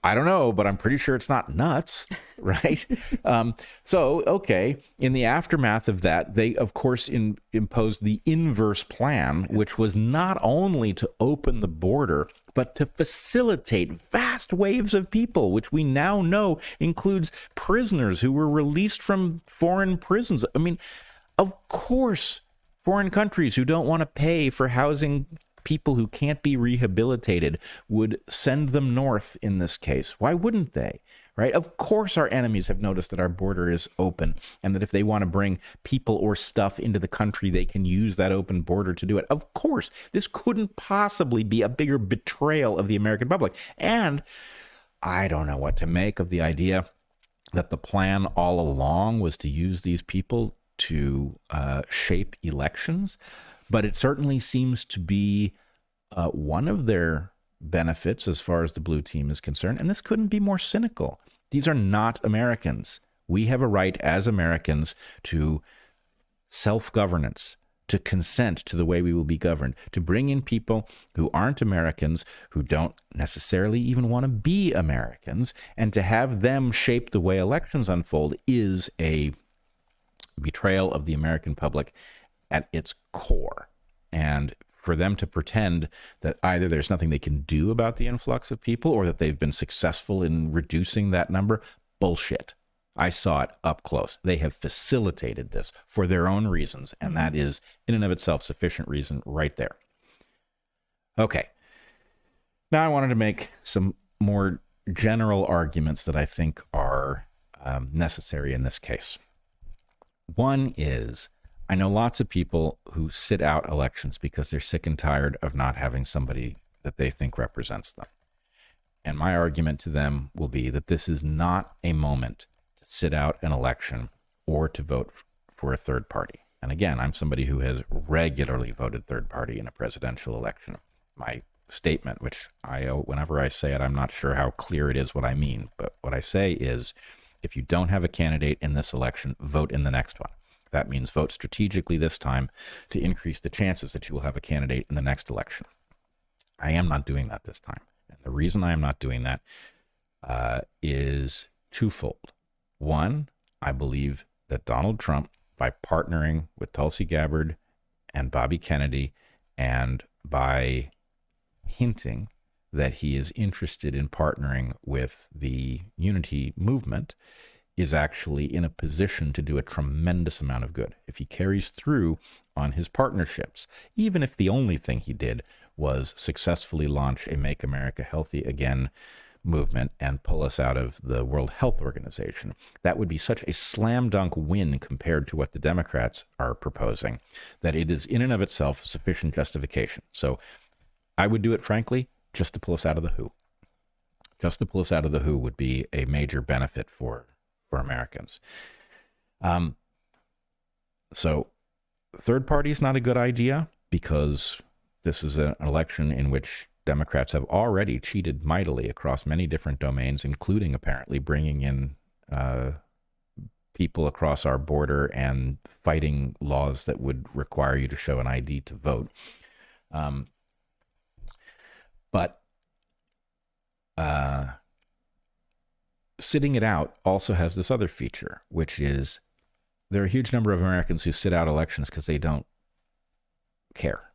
I don't know, but I'm pretty sure it's not nuts, right? Okay, in the aftermath of that, they, of course, imposed the inverse plan, which was not only to open the border, but to facilitate vast waves of people, which we now know includes prisoners who were released from foreign prisons. I mean, of course, foreign countries who don't want to pay for housing people who can't be rehabilitated would send them north in this case. Why wouldn't they? Right? Of course, our enemies have noticed that our border is open and that if they want to bring people or stuff into the country, they can use that open border to do it. Of course, this couldn't possibly be a bigger betrayal of the American public. And I don't know what to make of the idea that the plan all along was to use these people to shape elections. But it certainly seems to be one of their benefits as far as the blue team is concerned. And this couldn't be more cynical. These are not Americans. We have a right as Americans to self-governance, to consent to the way we will be governed, to bring in people who aren't Americans, who don't necessarily even want to be Americans, and to have them shape the way elections unfold is a betrayal of the American public at its core. And for them to pretend that either there's nothing they can do about the influx of people or that they've been successful in reducing that number, bullshit. I saw it up close. They have facilitated this for their own reasons, and that is in and of itself sufficient reason right there. Okay. Now I wanted to make some more general arguments that I think are necessary in this case. One is, I know lots of people who sit out elections because they're sick and tired of not having somebody that they think represents them. And my argument to them will be that this is not a moment to sit out an election or to vote for a third party. And again, I'm somebody who has regularly voted third party in a presidential election. My statement, which whenever I say it, I'm not sure how clear it is what I mean. But what I say is, if you don't have a candidate in this election, vote in the next one. That means vote strategically this time to increase the chances that you will have a candidate in the next election. I am not doing that this time. And the reason I am not doing that is twofold. One, I believe that Donald Trump, by partnering with Tulsi Gabbard and Bobby Kennedy, and by hinting that he is interested in partnering with the unity movement, is actually in a position to do a tremendous amount of good. If he carries through on his partnerships, even if the only thing he did was successfully launch a Make America Healthy Again movement and pull us out of the World Health Organization, that would be such a slam dunk win compared to what the Democrats are proposing, that it is in and of itself sufficient justification. So I would do it, frankly, just to pull us out of the WHO. Just to pull us out of the WHO would be a major benefit for Americans. So third party is not a good idea because this is an election in which Democrats have already cheated mightily across many different domains, including apparently bringing in people across our border and fighting laws that would require you to show an ID to vote. But sitting it out also has this other feature, which is there are a huge number of Americans who sit out elections because they don't care.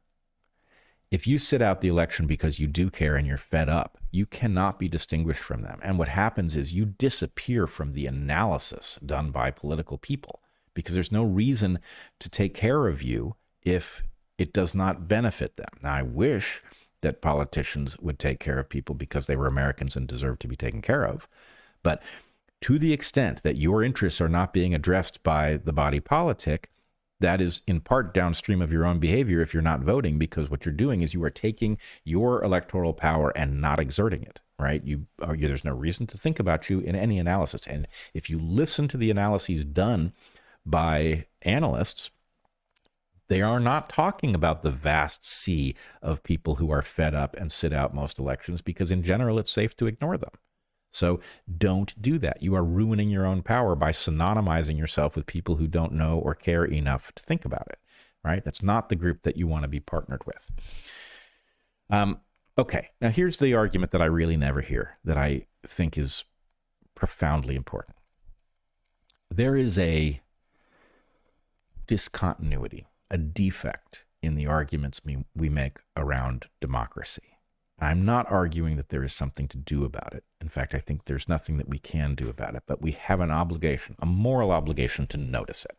If you sit out the election because you do care and you're fed up, you cannot be distinguished from them. And what happens is you disappear from the analysis done by political people because there's no reason to take care of you if it does not benefit them. Now, I wish that politicians would take care of people because they were Americans and deserved to be taken care of. But to the extent that your interests are not being addressed by the body politic, that is in part downstream of your own behavior if you're not voting, because what you're doing is you are taking your electoral power and not exerting it, right? There's no reason to think about you in any analysis. And if you listen to the analyses done by analysts, they are not talking about the vast sea of people who are fed up and sit out most elections because in general, it's safe to ignore them. So don't do that. You are ruining your own power by synonymizing yourself with people who don't know or care enough to think about it, right? That's not the group that you want to be partnered with. Okay, now here's the argument that I really never hear that I think is profoundly important. There is a discontinuity, a defect in the arguments we make around democracy. I'm not arguing that there is something to do about it. In fact, I think there's nothing that we can do about it, but we have an obligation, a moral obligation to notice it.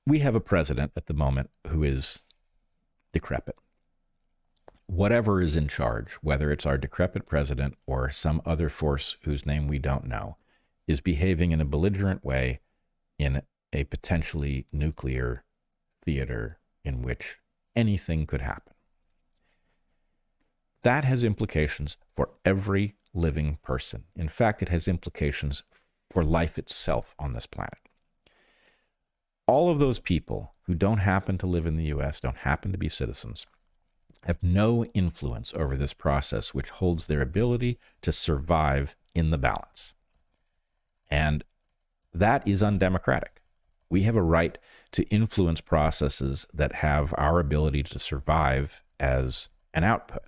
We have a president at the moment who is decrepit. Whatever is in charge, whether it's our decrepit president or some other force whose name we don't know, is behaving in a belligerent way in a potentially nuclear theater in which anything could happen. That has implications for every living person. In fact, it has implications for life itself on this planet. All of those people who don't happen to live in the U.S., don't happen to be citizens, have no influence over this process, which holds their ability to survive in the balance. And that is undemocratic. We have a right to influence processes that have our ability to survive as an output.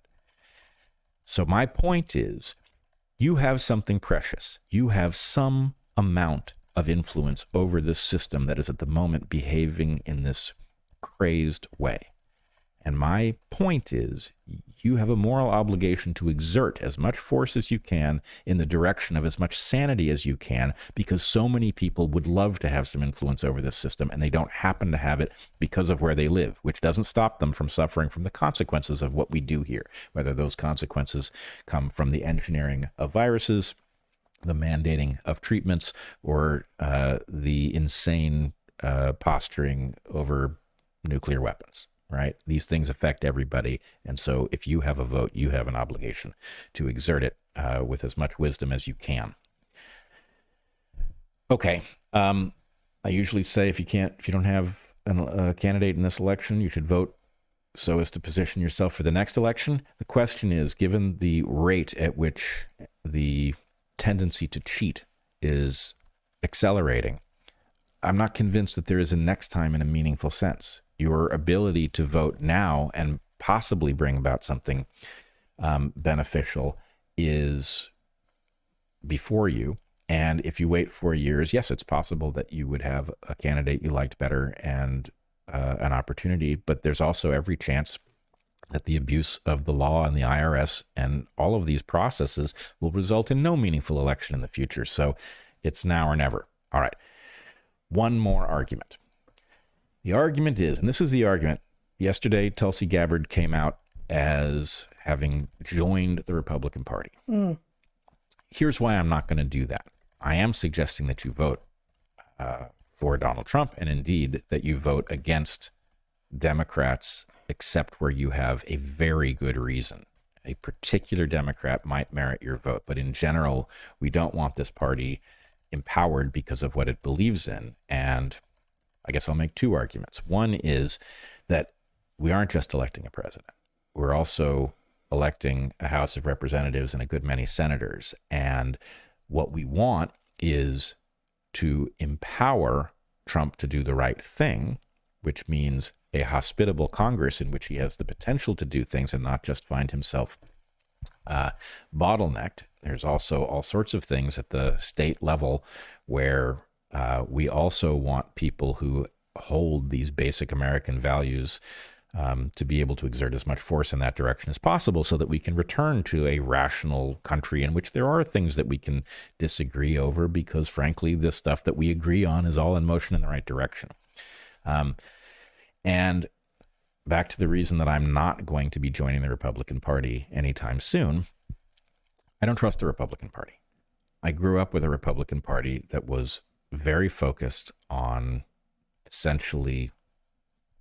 So my point is, you have something precious. You have some amount of influence over this system that is at the moment behaving in this crazed way. And my point is, you have a moral obligation to exert as much force as you can in the direction of as much sanity as you can, because so many people would love to have some influence over this system, and they don't happen to have it because of where they live, which doesn't stop them from suffering from the consequences of what we do here, whether those consequences come from the engineering of viruses, the mandating of treatments, or the insane posturing over nuclear weapons. Right? These things affect everybody. And so if you have a vote, you have an obligation to exert it with as much wisdom as you can. Okay. I usually say if you don't have a candidate in this election, you should vote so as to position yourself for the next election. The question is, given the rate at which the tendency to cheat is accelerating, I'm not convinced that there is a next time in a meaningful sense. Your ability to vote now and possibly bring about something beneficial is before you. And if you wait 4 years, yes, it's possible that you would have a candidate you liked better and an opportunity, but there's also every chance that the abuse of the law and the IRS and all of these processes will result in no meaningful election in the future. So it's now or never. All right. One more argument. The argument is, and this is the argument, yesterday Tulsi Gabbard came out as having joined the Republican Party. Here's why I'm not going to do that. I am suggesting that you vote for Donald Trump, and indeed that you vote against Democrats, except where you have a very good reason. A particular Democrat might merit your vote, but in general, we don't want this party empowered because of what it believes in. And I guess I'll make two arguments. One is that we aren't just electing a president. We're also electing a House of Representatives and a good many senators. And what we want is to empower Trump to do the right thing, which means a hospitable Congress in which he has the potential to do things and not just find himself bottlenecked. There's also all sorts of things at the state level where we also want people who hold these basic American values to be able to exert as much force in that direction as possible so that we can return to a rational country in which there are things that we can disagree over because, frankly, the stuff that we agree on is all in motion in the right direction. And back to the reason that I'm not going to be joining the Republican Party anytime soon, I don't trust the Republican Party. I grew up with a Republican Party that was very focused on essentially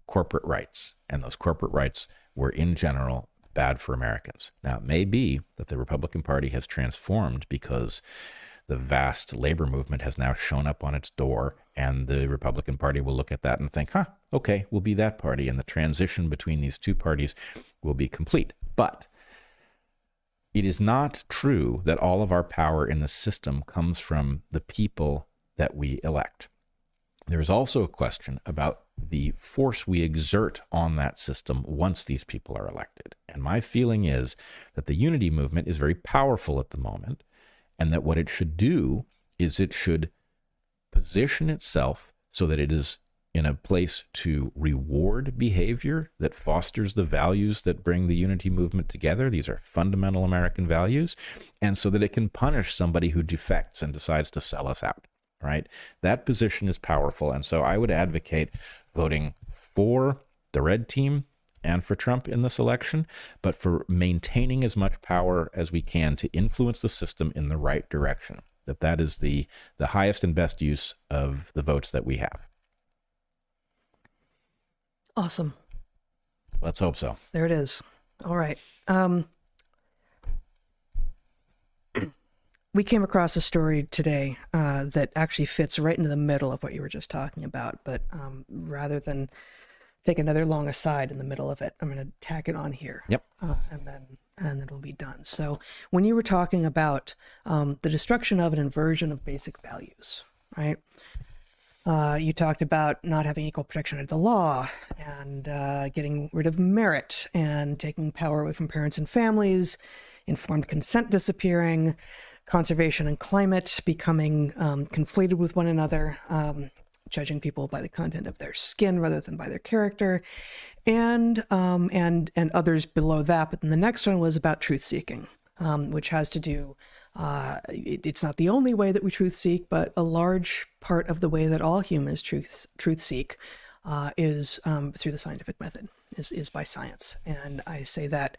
corporate rights, and those corporate rights were in general bad for Americans. Now, it may be that the Republican Party has transformed because the vast labor movement has now shown up on its door, and the Republican Party will look at that and think, okay, we'll be that party, and the transition between these two parties will be complete. But it is not true that all of our power in the system comes from the people that we elect. There is also a question about the force we exert on that system once these people are elected. And my feeling is that the unity movement is very powerful at the moment, and that what it should do is it should position itself so that it is in a place to reward behavior that fosters the values that bring the unity movement together. These are fundamental American values. And so that it can punish somebody who defects and decides to sell us out, right? That position is powerful. And so I would advocate voting for the red team and for Trump in this election, but for maintaining as much power as we can to influence the system in the right direction. That is the highest and best use of the votes that we have. Awesome. Let's hope so. There it is. All right. We came across a story today that actually fits right into the middle of what you were just talking about. But rather than take another long aside in the middle of it, I'm going to tack it on here. Yep. And then it'll be done. So when you were talking about the destruction of an inversion of basic values, right? You talked about not having equal protection under the law and getting rid of merit and taking power away from parents and families, informed consent disappearing, conservation and climate becoming conflated with one another, judging people by the content of their skin rather than by their character, and others below that. But then the next one was about truth seeking, which has to do. It's not the only way that we truth seek, but a large part of the way that all humans truth seek is through the scientific method, is by science. And I say that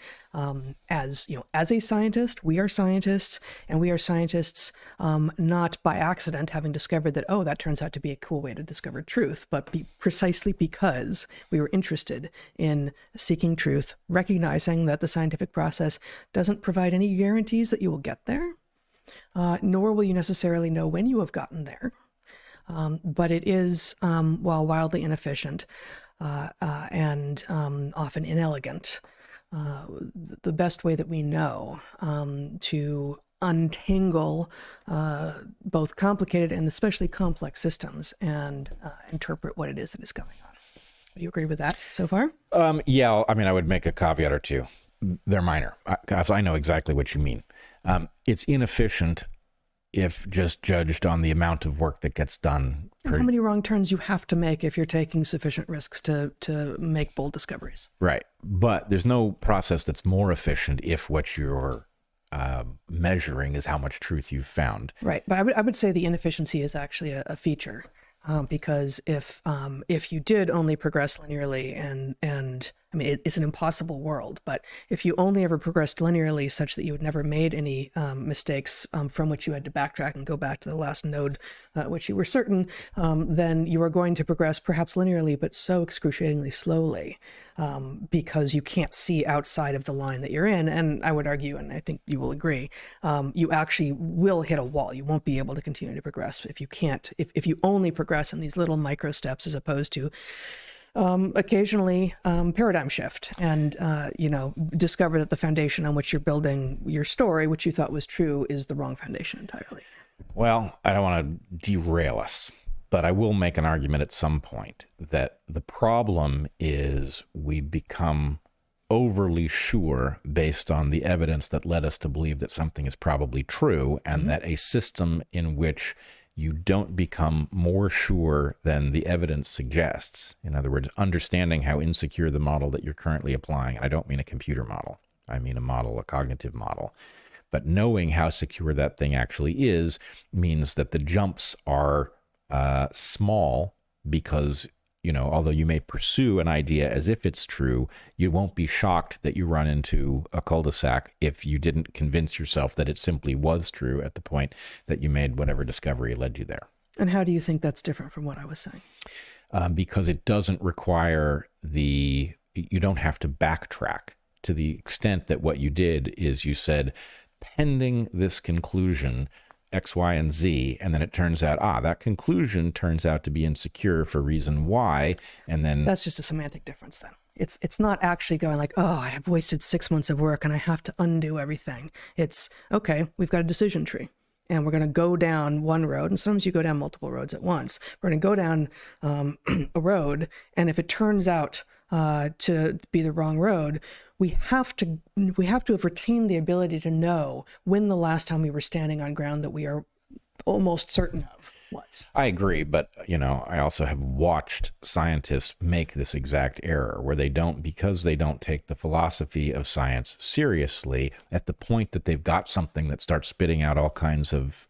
as a scientist, we are scientists, and we are scientists not by accident, having discovered that, oh, that turns out to be a cool way to discover truth, but precisely because we were interested in seeking truth, recognizing that the scientific process doesn't provide any guarantees that you will get there, nor will you necessarily know when you have gotten there. But it is, while wildly inefficient and often inelegant, the best way that we know to untangle both complicated and especially complex systems and interpret what it is that is going on. Do you agree with that so far? Yeah, I mean, I would make a caveat or two. They're minor, because I know exactly what you mean. It's inefficient if just judged on the amount of work that gets done. How many wrong turns you have to make if you're taking sufficient risks to make bold discoveries. Right. But there's no process that's more efficient if what you're measuring is how much truth you've found. Right. But I would say the inefficiency is actually a feature. Because if you did only progress linearly and I mean, it's an impossible world, but if you only ever progressed linearly such that you had never made any mistakes from which you had to backtrack and go back to the last node, which you were certain, then you are going to progress perhaps linearly, but so excruciatingly slowly because you can't see outside of the line that you're in. And I would argue, and I think you will agree, you actually will hit a wall. You won't be able to continue to progress if you can't, if you only progress in these little micro steps as opposed to occasionally paradigm shift and, discover that the foundation on which you're building your story, which you thought was true, is the wrong foundation entirely. Well, I don't want to derail us, but I will make an argument at some point that the problem is we become overly sure based on the evidence that led us to believe that something is probably true, and that a system in which you don't become more sure than the evidence suggests. In other words, understanding how insecure the model that you're currently applying. I don't mean a computer model. I mean a cognitive model. But knowing how secure that thing actually is means that the jumps are small because, although you may pursue an idea as if it's true, you won't be shocked that you run into a cul-de-sac if you didn't convince yourself that it simply was true at the point that you made whatever discovery led you there. And how do you think that's different from what I was saying? Because it doesn't require you don't have to backtrack to the extent that what you did is you said, pending this conclusion, X, Y, and Z, and then it turns out, that conclusion turns out to be insecure for reason Y, and then... That's just a semantic difference then. It's not actually going like, oh, I have wasted 6 months of work and I have to undo everything. It's, okay, we've got a decision tree and we're going to go down one road. And sometimes you go down multiple roads at once. We're going to go down a road. And if it turns out to be the wrong road, we have to have retained the ability to know when the last time we were standing on ground that we are almost certain of was. I agree, but I also have watched scientists make this exact error where because they don't take the philosophy of science seriously, at the point that they've got something that starts spitting out all kinds of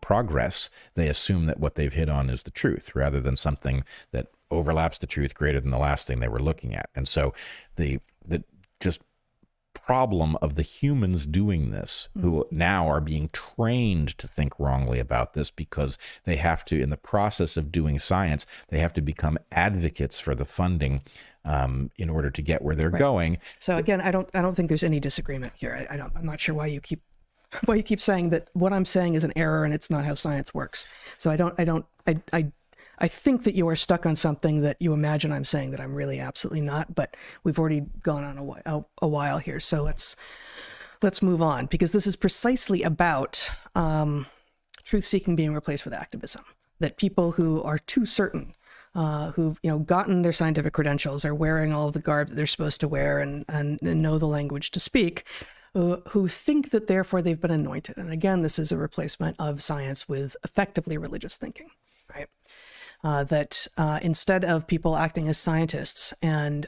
progress, they assume that what they've hit on is the truth rather than something that overlaps the truth greater than the last thing they were looking at. And so the just problem of the humans doing this, who now are being trained to think wrongly about this because they have to, in the process of doing science, they have to become advocates for the funding in order to get where they're going. So again, I don't think there's any disagreement here. I'm not sure why you keep saying that what I'm saying is an error and it's not how science works. So I think that you are stuck on something that you imagine I'm saying that I'm really absolutely not, but we've already gone on a while here. So let's move on, because this is precisely about truth-seeking being replaced with activism. That people who are too certain, who've gotten their scientific credentials, are wearing all of the garb that they're supposed to wear and know the language to speak, who think that therefore they've been anointed. And again, this is a replacement of science with effectively religious thinking, right? That instead of people acting as scientists and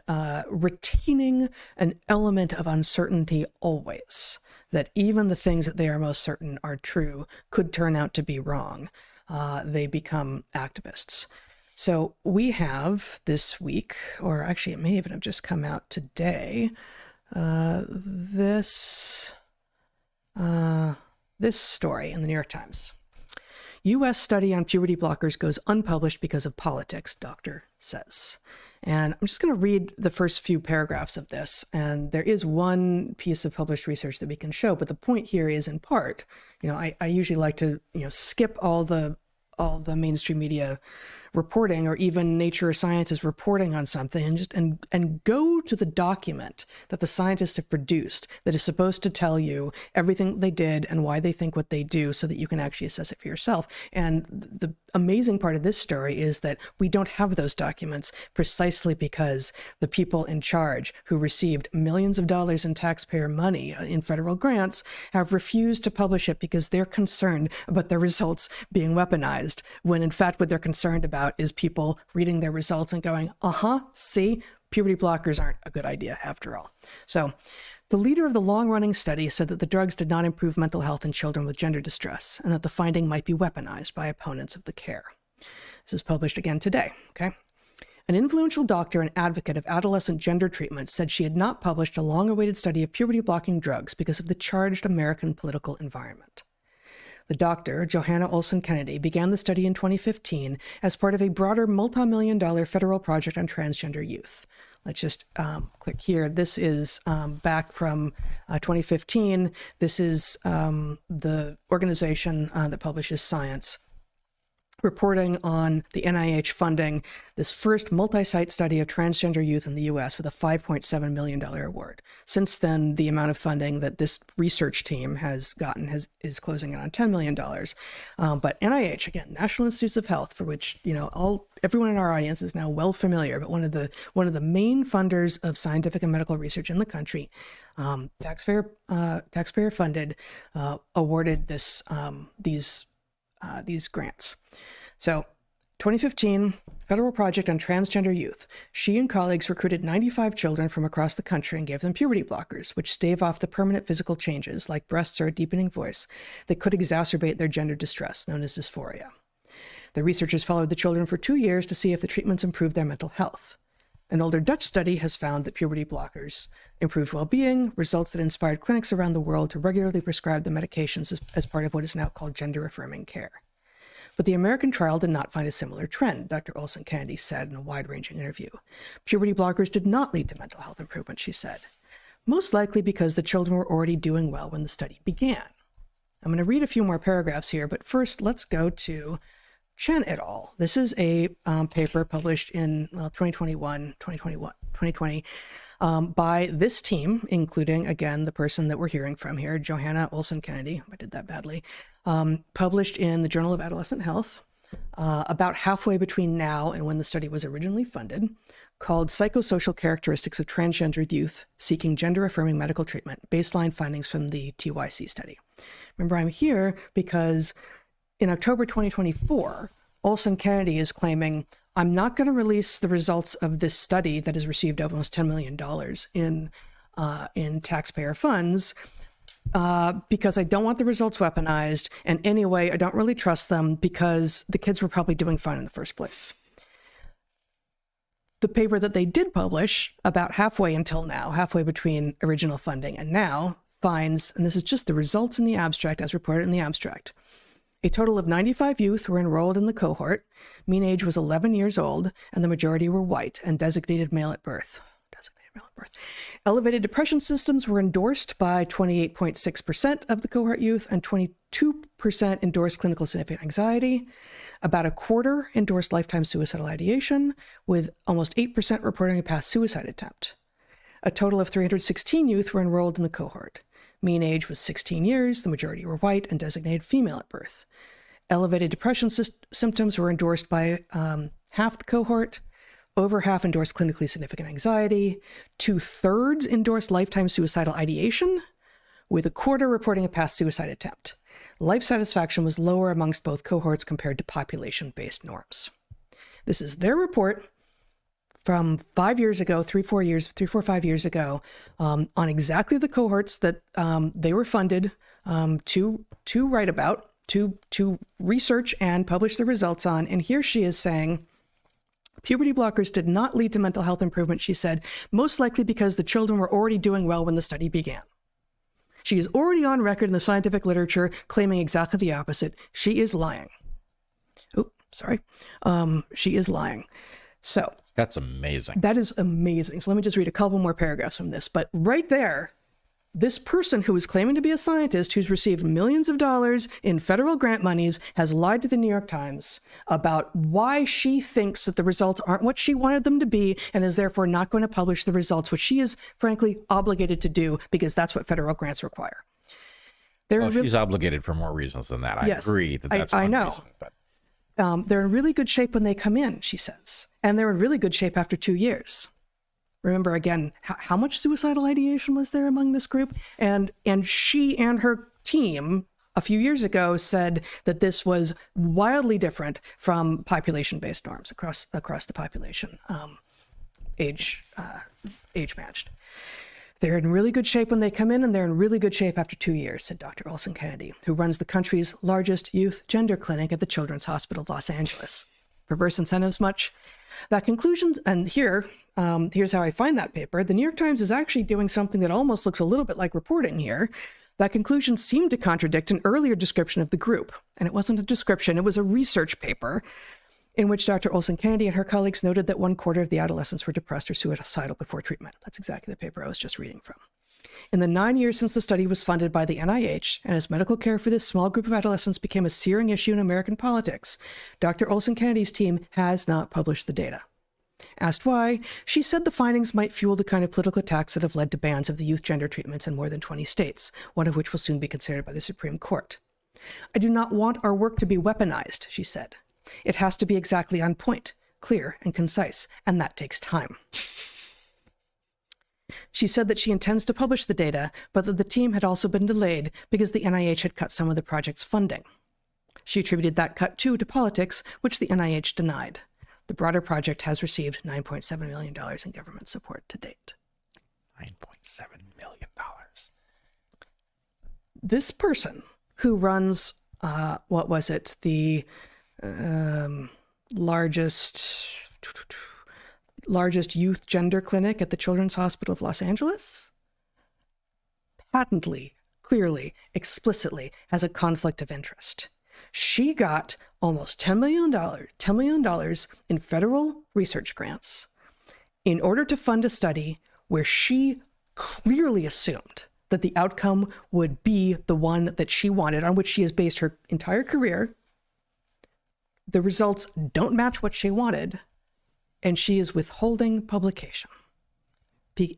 retaining an element of uncertainty always, that even the things that they are most certain are true could turn out to be wrong, they become activists. So we have this week, or actually it may even have just come out today, this story in the New York Times. U.S. study on puberty blockers goes unpublished because of politics, doctor says. And I'm just going to read the first few paragraphs of this. And there is one piece of published research that we can show, but the point here is, in part, I usually like to, skip all the mainstream media reporting, or even Nature or Science's reporting on something, and go to the document that the scientists have produced that is supposed to tell you everything they did and why they think what they do, so that you can actually assess it for yourself. And the amazing part of this story is that we don't have those documents precisely because the people in charge, who received millions of dollars in taxpayer money in federal grants, have refused to publish it because they're concerned about their results being weaponized, when in fact what they're concerned about is people reading their results and going, see, puberty blockers aren't a good idea after all. So the leader of the long-running study said that the drugs did not improve mental health in children with gender distress, and that the finding might be weaponized by opponents of the care. This is published again today, okay? An influential doctor and advocate of adolescent gender treatment said she had not published a long-awaited study of puberty-blocking drugs because of the charged American political environment. The doctor, Johanna Olson Kennedy, began the study in 2015 as part of a broader multi-million-dollar federal project on transgender youth. Let's just click here. This is back from 2015. This is the organization that publishes Science, reporting on the NIH funding this first multi-site study of transgender youth in the U.S. with a $5.7 million award. Since then, the amount of funding that this research team has gotten is closing in on $10 million. But NIH, again, National Institutes of Health, for which everyone in our audience is now well familiar, but one of the main funders of scientific and medical research in the country, taxpayer funded, awarded these grants. So 2015, federal project on transgender youth. She and colleagues recruited 95 children from across the country and gave them puberty blockers, which stave off the permanent physical changes, like breasts or a deepening voice, that could exacerbate their gender distress, known as dysphoria. The researchers followed the children for 2 years to see if the treatments improved their mental health. An older Dutch study has found that puberty blockers improved well-being, results that inspired clinics around the world to regularly prescribe the medications as part of what is now called gender-affirming care. But the American trial did not find a similar trend, Dr. Olson Kennedy said in a wide-ranging interview. Puberty blockers did not lead to mental health improvement, she said, most likely because the children were already doing well when the study began. I'm going to read a few more paragraphs here, but first let's go to Chen et al. This is a paper published in 2021. 2020, by this team, including, again, the person that we're hearing from here, Johanna Olson-Kennedy, I did that badly, published in the Journal of Adolescent Health about halfway between now and when the study was originally funded, called Psychosocial Characteristics of Transgendered Youth Seeking Gender-Affirming Medical Treatment, Baseline Findings from the TYC Study. Remember, I'm here because in October 2024, Olson-Kennedy is claiming, I'm not going to release the results of this study that has received almost $10 million in taxpayer funds because I don't want the results weaponized. And anyway, I don't really trust them because the kids were probably doing fine in the first place. The paper that they did publish about halfway until now, halfway between original funding and now, finds, and this is just the results in the abstract as reported in the abstract, a total of 95 youth were enrolled in the cohort. Mean age was 11 years old, and the majority were white and designated male at birth. Elevated depression systems were endorsed by 28.6% of the cohort youth, and 22% endorsed clinical significant anxiety. About a quarter endorsed lifetime suicidal ideation, with almost 8% reporting a past suicide attempt. A total of 316 youth were enrolled in the cohort. Mean age was 16 years, the majority were white and designated female at birth. Elevated depression symptoms were endorsed by half the cohort. Over half endorsed clinically significant anxiety. 2/3 endorsed lifetime suicidal ideation, with a quarter reporting a past suicide attempt. Life satisfaction was lower amongst both cohorts compared to population-based norms. This is their report from 5 years ago, 5 years ago, on exactly the cohorts that they were funded to write about, to research and publish the results on. And here she is saying, puberty blockers did not lead to mental health improvement, she said, most likely because the children were already doing well when the study began. She is already on record in the scientific literature claiming exactly the opposite. She is lying. She is lying. So that's amazing. That is amazing. So let me just read a couple more paragraphs from this. But right there, this person who is claiming to be a scientist who's received millions of dollars in federal grant monies has lied to the New York Times about why she thinks that the results aren't what she wanted them to be and is therefore not going to publish the results, which she is frankly obligated to do because that's what federal grants require. She's obligated for more reasons than that. Yes, I agree that's one reason. But they're in really good shape when they come in, she says, and they're in really good shape after 2 years. Remember, again, how much suicidal ideation was there among this group? And she and her team a few years ago said that this was wildly different from population-based norms across the population, age matched. They're in really good shape when they come in, and they're in really good shape after 2 years, said Dr. Olson-Kennedy, who runs the country's largest youth gender clinic at the Children's Hospital of Los Angeles. Perverse incentives much? That conclusion, and here's how I find that paper. The New York Times is actually doing something that almost looks a little bit like reporting here. That conclusion seemed to contradict an earlier description of the group. And it wasn't a description, it was a research paper in which Dr. Olson-Kennedy and her colleagues noted that 1/4 of the adolescents were depressed or suicidal before treatment. That's exactly the paper I was just reading from. In the 9 years since the study was funded by the NIH, and as medical care for this small group of adolescents became a searing issue in American politics, Dr. Olson-Kennedy's team has not published the data. Asked why, she said the findings might fuel the kind of political attacks that have led to bans of the youth gender treatments in more than 20 states, one of which will soon be considered by the Supreme Court. I do not want our work to be weaponized, she said. It has to be exactly on point, clear and concise, and that takes time. She said that she intends to publish the data, but that the team had also been delayed because the NIH had cut some of the project's funding. She attributed that cut to politics, which the NIH denied. The broader project has received $9.7 million in government support to date. $9.7 million. This person who runs, the largest youth gender clinic at the Children's Hospital of Los Angeles, patently, clearly, explicitly has a conflict of interest. She got almost $10 million in federal research grants in order to fund a study where she clearly assumed that the outcome would be the one that she wanted, on which she has based her entire career. The results don't match what she wanted, and she is withholding publication.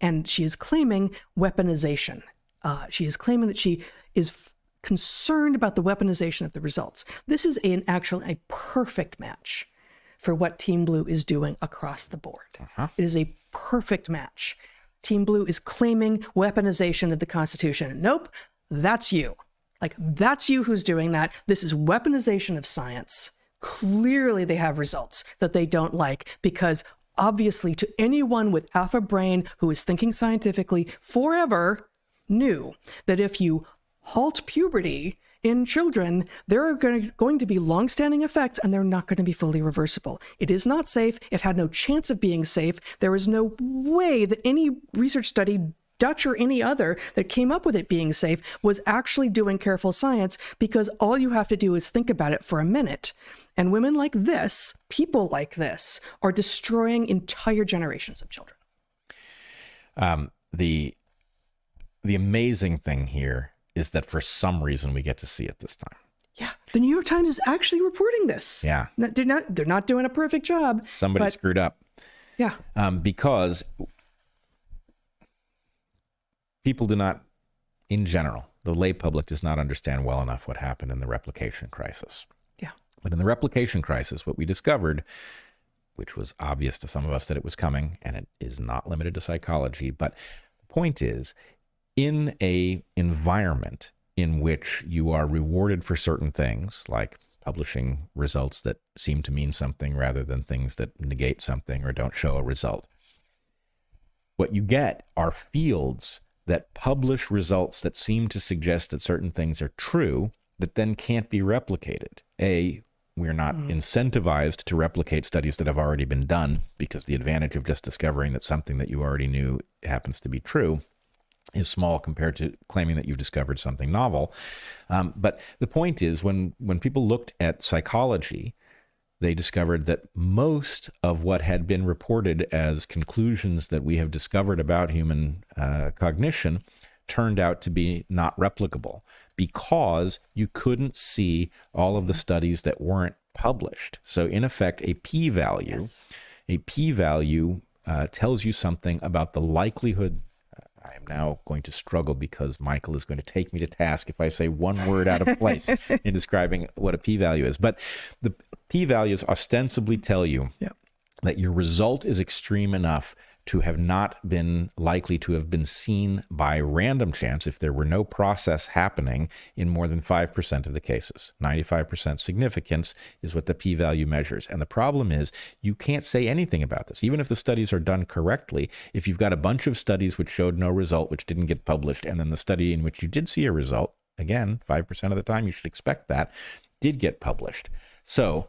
and she is claiming weaponization. She is claiming that she is concerned about the weaponization of the results. This is actually a perfect match for what Team Blue is doing across the board. It is a perfect match. Team Blue is claiming weaponization of the Constitution. Nope, that's you. Like, that's you who's doing that. This is weaponization of science. Clearly they have results that they don't like, because obviously to anyone with half a brain who is thinking scientifically forever knew that if you halt puberty in children, there are going to be long-standing effects, and they're not going to be fully reversible. It is not safe. It had no chance of being safe. There is no way that any research study, Dutch or any other, that came up with it being safe was actually doing careful science, because all you have to do is think about it for a minute. And women like this, people like this, are destroying entire generations of children. The amazing thing here is that for some reason we get to see it this time. Yeah, the New York Times is actually reporting this. Yeah, they're not doing a perfect job. Somebody screwed up. Yeah, because people do not, in general, the lay public does not understand well enough what happened in the replication crisis. Yeah, but in the replication crisis, what we discovered, which was obvious to some of us that it was coming, and it is not limited to psychology, but the point is, in a environment in which you are rewarded for certain things, like publishing results that seem to mean something rather than things that negate something or don't show a result, what you get are fields that publish results that seem to suggest that certain things are true that then can't be replicated. We're not incentivized to replicate studies that have already been done, because the advantage of just discovering that something that you already knew happens to be true is small compared to claiming that you've discovered something novel. But the point is, when people looked at psychology, they discovered that most of what had been reported as conclusions that we have discovered about human cognition turned out to be not replicable, because you couldn't see all of the studies that weren't published. So in effect, a p-value, tells you something about the likelihood. I am now going to struggle because Michael is going to take me to task if I say one word out of place in describing what a p-value is. But the p-values ostensibly tell you that your result is extreme enough to have not been likely to have been seen by random chance if there were no process happening in more than 5% of the cases. 95% significance is what the p-value measures. And the problem is, you can't say anything about this. Even if the studies are done correctly, if you've got a bunch of studies which showed no result, which didn't get published, and then the study in which you did see a result, again, 5% of the time, you should expect that, did get published. So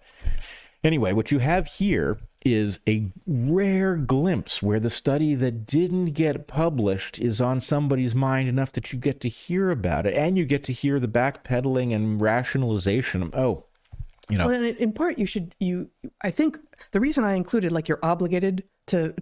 anyway, what you have here is a rare glimpse where the study that didn't get published is on somebody's mind enough that you get to hear about it, and you get to hear the backpedaling and rationalization. Well, in part, I think the reason I included, like, you're obligated to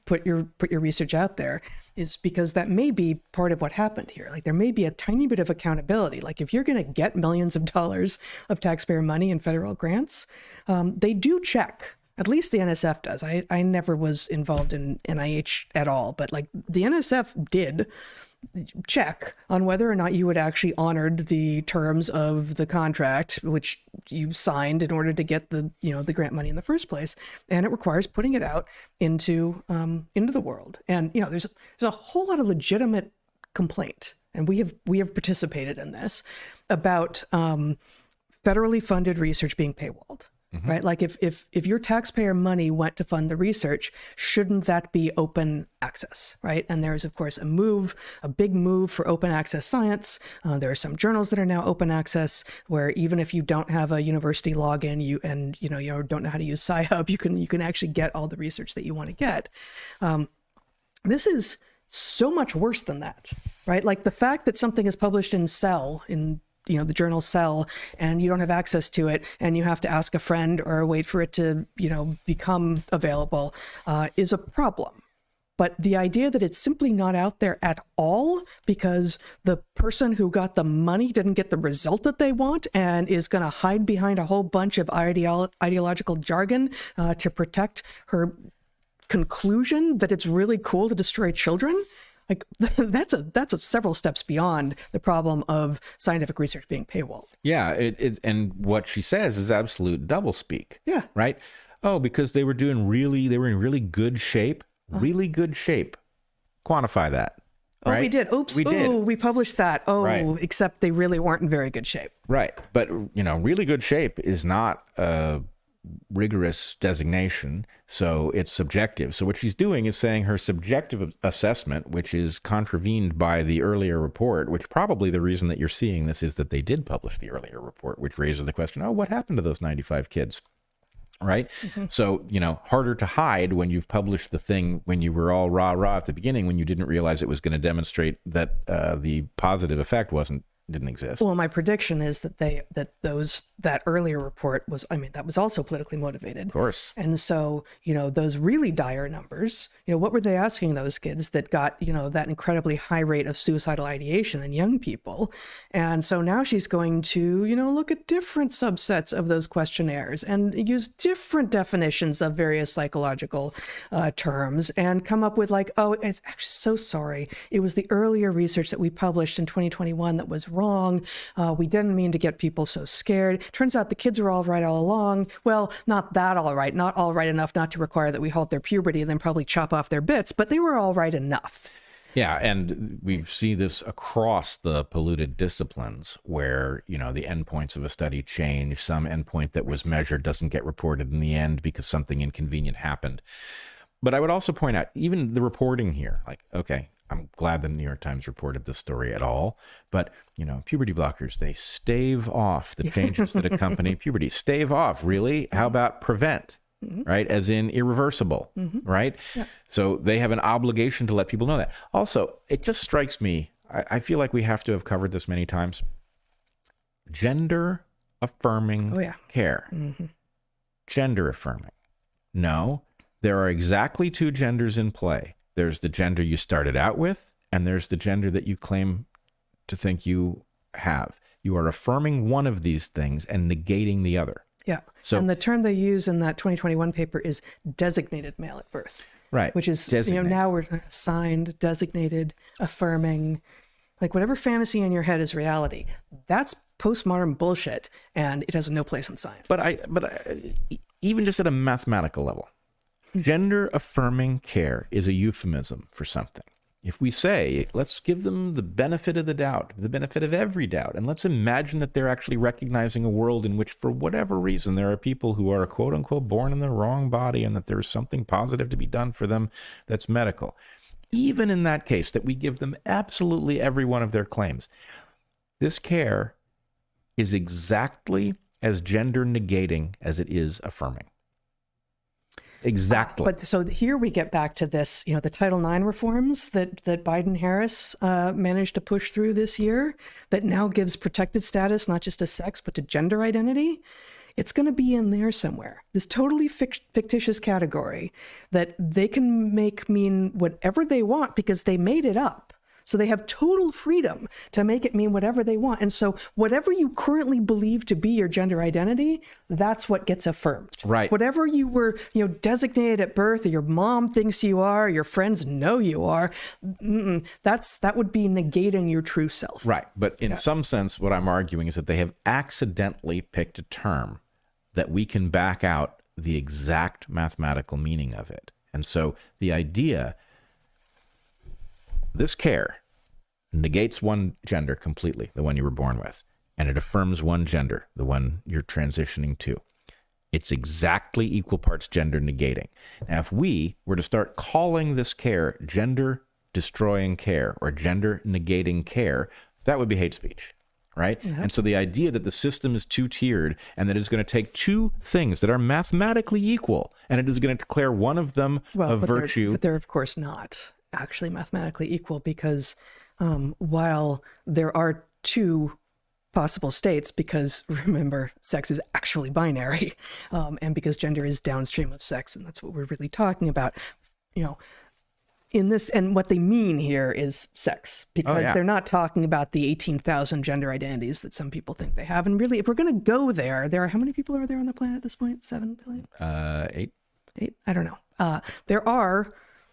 put your research out there is because that may be part of what happened here. Like, there may be a tiny bit of accountability. Like, if you're going to get millions of dollars of taxpayer money in federal grants, they do check. At least the NSF does. I never was involved in NIH at all, but like the NSF did check on whether or not you had actually honored the terms of the contract, which you signed in order to get the grant money in the first place. And it requires putting it out into the world. And, there's a whole lot of legitimate complaint, and we have participated in this, about federally funded research being paywalled. Right? Like, if your taxpayer money went to fund the research, shouldn't that be open access? Right? And there's, of course, a big move for open access science. There are some journals that are now open access, where even if you don't have a university login, you don't know how to use Sci-Hub, you can actually get all the research that you want to get. This is so much worse than that, right? Like, the fact that something is published in Cell, in the journal Cell, and you don't have access to it, and you have to ask a friend or wait for it to, become available, is a problem. But the idea that it's simply not out there at all because the person who got the money didn't get the result that they want and is going to hide behind a whole bunch of ideological jargon to protect her conclusion that it's really cool to destroy children, like that's several steps beyond the problem of scientific research being paywalled. Yeah, and what she says is absolute doublespeak. Yeah. Right? Oh, because they were in really good shape. Really good shape. Quantify that. Oh, right? we did. Oops. We did. Ooh, we published that. Oh, Right. Except they really weren't in very good shape. Right. But, really good shape is not a rigorous designation, so it's subjective. So what she's doing is saying her subjective assessment, which is contravened by the earlier report, which probably the reason that you're seeing this is that they did publish the earlier report, which raises the question, oh, what happened to those 95 kids? Right? Mm-hmm. So, harder to hide when you've published the thing when you were all rah-rah at the beginning, when you didn't realize it was going to demonstrate that the positive effect didn't exist. Well, my prediction is that that earlier report was, that was also politically motivated. Of course. And so, those really dire numbers, what were they asking those kids that got, that incredibly high rate of suicidal ideation in young people? And so now she's going to, look at different subsets of those questionnaires and use different definitions of various psychological terms and come up with it's actually so sorry. It was the earlier research that we published in 2021 that was wrong. We didn't mean to get people so scared. Turns out the kids were all right all along. Well, not that all right, not all right enough not to require that we halt their puberty and then probably chop off their bits, but they were all right enough. Yeah, and we see this across the polluted disciplines where, the endpoints of a study change. Some endpoint that was measured doesn't get reported in the end because something inconvenient happened. But I would also point out, even the reporting here, okay, I'm glad the New York Times reported this story at all, but, puberty blockers, they stave off the changes that accompany puberty. Stave off, really? How about prevent, right? As in irreversible, right? Yeah. So they have an obligation to let people know that. Also, it just strikes me, I feel like we have to have covered this many times, gender-affirming care. Mm-hmm. Gender-affirming. No, there are exactly two genders in play. There's the gender you started out with, and there's the gender that you claim to think you have. You are affirming one of these things and negating the other. Yeah. So, and the term they use in that 2021 paper is designated male at birth. Right. Which is, Designated. Now we're assigned, designated, affirming, whatever fantasy in your head is reality. That's postmodern bullshit, and it has no place in science. But even just at a mathematical level, gender affirming care is a euphemism for something. If we say, let's give them the benefit of the doubt, the benefit of every doubt, and let's imagine that they're actually recognizing a world in which, for whatever reason, there are people who are quote unquote born in the wrong body and that there's something positive to be done for them that's medical. Even in that case, that we give them absolutely every one of their claims, this care is exactly as gender negating as it is affirming. Exactly. But so here we get back to this, the Title IX reforms that Biden-Harris managed to push through this year that now gives protected status, not just to sex, but to gender identity. It's going to be in there somewhere. This totally fictitious category that they can make mean whatever they want because they made it up. So they have total freedom to make it mean whatever they want. And so whatever you currently believe to be your gender identity, that's what gets affirmed. Right. Whatever you were, designated at birth, or your mom thinks you are, or your friends know you are, that would be negating your true self. Right. But in some sense, what I'm arguing is that they have accidentally picked a term that we can back out the exact mathematical meaning of it. And so the idea, this care negates one gender completely, the one you were born with, and it affirms one gender, the one you're transitioning to. It's exactly equal parts gender negating. Now, if we were to start calling this care gender destroying care or gender negating care, that would be hate speech, right? Mm-hmm. And so the idea that the system is two-tiered and that it's going to take two things that are mathematically equal and it is going to declare one of them a virtue. But they're of course not actually mathematically equal because while there are two possible states, because remember, sex is actually binary, and because gender is downstream of sex, and that's what we're really talking about, in this, and what they mean here is sex, because they're not talking about the 18,000 gender identities that some people think they have. And really, if we're going to go there, how many people are there on the planet at this point? 7 billion? 8. 8? I don't know. There are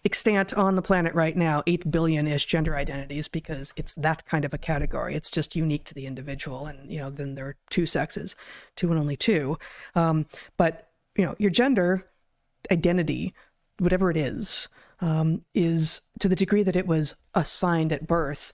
extant on the planet right now 8 billion-ish gender identities because it's that kind of a category. It's just unique to the individual, and then there are two sexes, two and only two. But your gender identity, whatever it is to the degree that it was assigned at birth.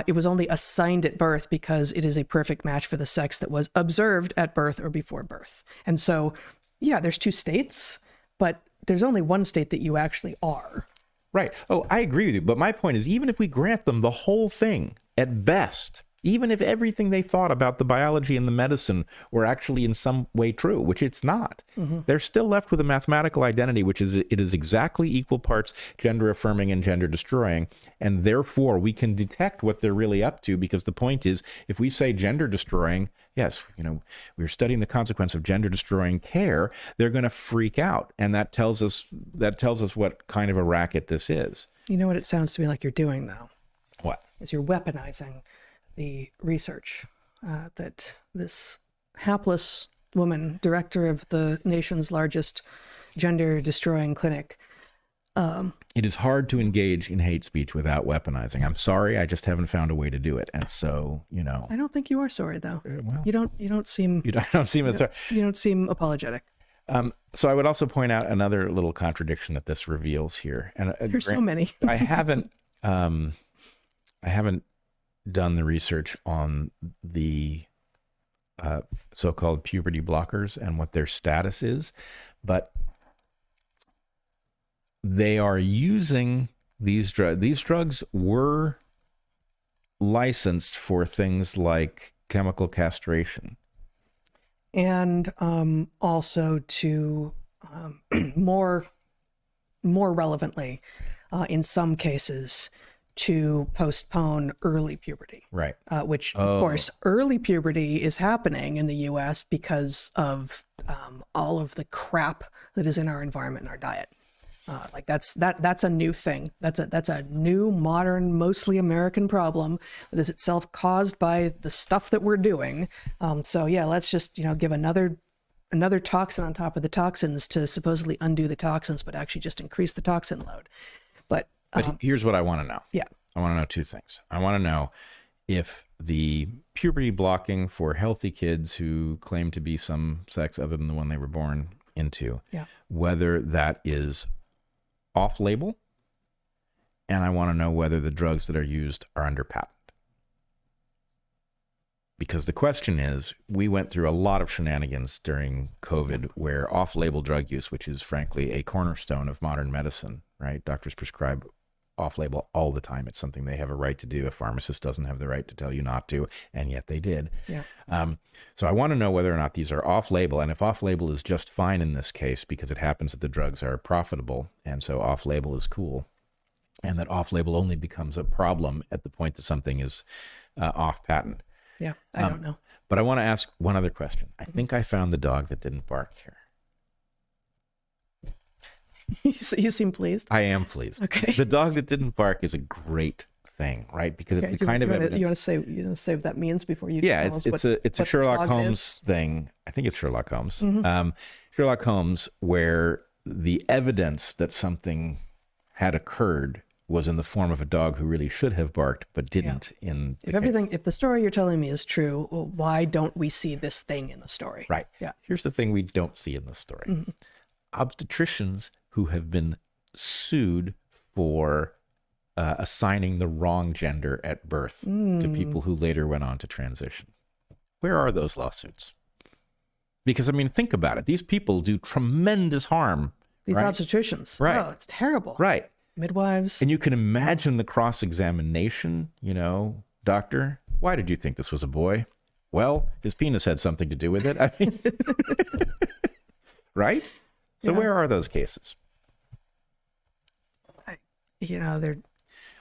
It was only assigned at birth because it is a perfect match for the sex that was observed at birth or before birth. And so, yeah, there's two states, but there's only one state that you actually are. Right. Oh, I agree with you. But my point is, even if we grant them the whole thing, at best, even if everything they thought about the biology and the medicine were actually in some way true, which it's not, they're still left with a mathematical identity, which is it is exactly equal parts gender affirming and gender destroying. And therefore, we can detect what they're really up to, because the point is, if we say gender destroying, yes, we're studying the consequence of gender destroying care, they're going to freak out. And that tells us what kind of a racket this is. You know what it sounds to me like you're doing, though? What? Is you're weaponizing the research that this hapless woman, director of the nation's largest gender-destroying clinic. It is hard to engage in hate speech without weaponizing. I'm sorry, I just haven't found a way to do it. And so, I don't think you are sorry, though. Well, you don't seem sorry. You don't seem apologetic. So I would also point out another little contradiction that this reveals here. And there's so many. I haven't done the research on the so-called puberty blockers and what their status is, but they are using these drugs. These drugs were licensed for things like chemical castration. And also to more relevantly, in some cases, to postpone early puberty. Right. Which, of course, early puberty is happening in the U.S. because of all of the crap that is in our environment and our diet. That's a new thing. That's a new, modern, mostly American problem that is itself caused by the stuff that we're doing. So yeah, let's just give another toxin on top of the toxins to supposedly undo the toxins, but actually just increase the toxin load. But here's what I want to know. Yeah, I want to know two things. I want to know if the puberty blocking for healthy kids who claim to be some sex other than the one they were born into, whether that is off-label, and I want to know whether the drugs that are used are under patent. Because the question is, we went through a lot of shenanigans during COVID where off-label drug use, which is frankly a cornerstone of modern medicine, right? Doctors prescribe off-label all the time. It's something they have a right to do. A pharmacist doesn't have the right to tell you not to, and yet they did. Yeah. So I want to know whether or not these are off-label, and if off-label is just fine in this case because it happens that the drugs are profitable, and so off-label is cool, and that off-label only becomes a problem at the point that something is off-patent. Yeah, I don't know. But I want to ask one other question. I think I found the dog that didn't bark here. You seem pleased. I am pleased. Okay. The dog that didn't bark is a great thing, right? Because it's the kind of evidence. You want to say what that means before you? Yeah, tell us it's a Sherlock Holmes thing. I think it's Sherlock Holmes. Sherlock Holmes, where the evidence that something had occurred was in the form of a dog who really should have barked but didn't. If the story you're telling me is true, well, why don't we see this thing in the story? Right. Yeah. Here's the thing we don't see in the story. Obstetricians who have been sued for assigning the wrong gender at birth to people who later went on to transition. Where are those lawsuits? Because, I mean, think about it. These people do tremendous harm. These obstetricians. Right. Oh, it's terrible. Right. Midwives. And you can imagine the cross-examination, doctor, why did you think this was a boy? Well, his penis had something to do with it. I mean, right? So where are those cases? They're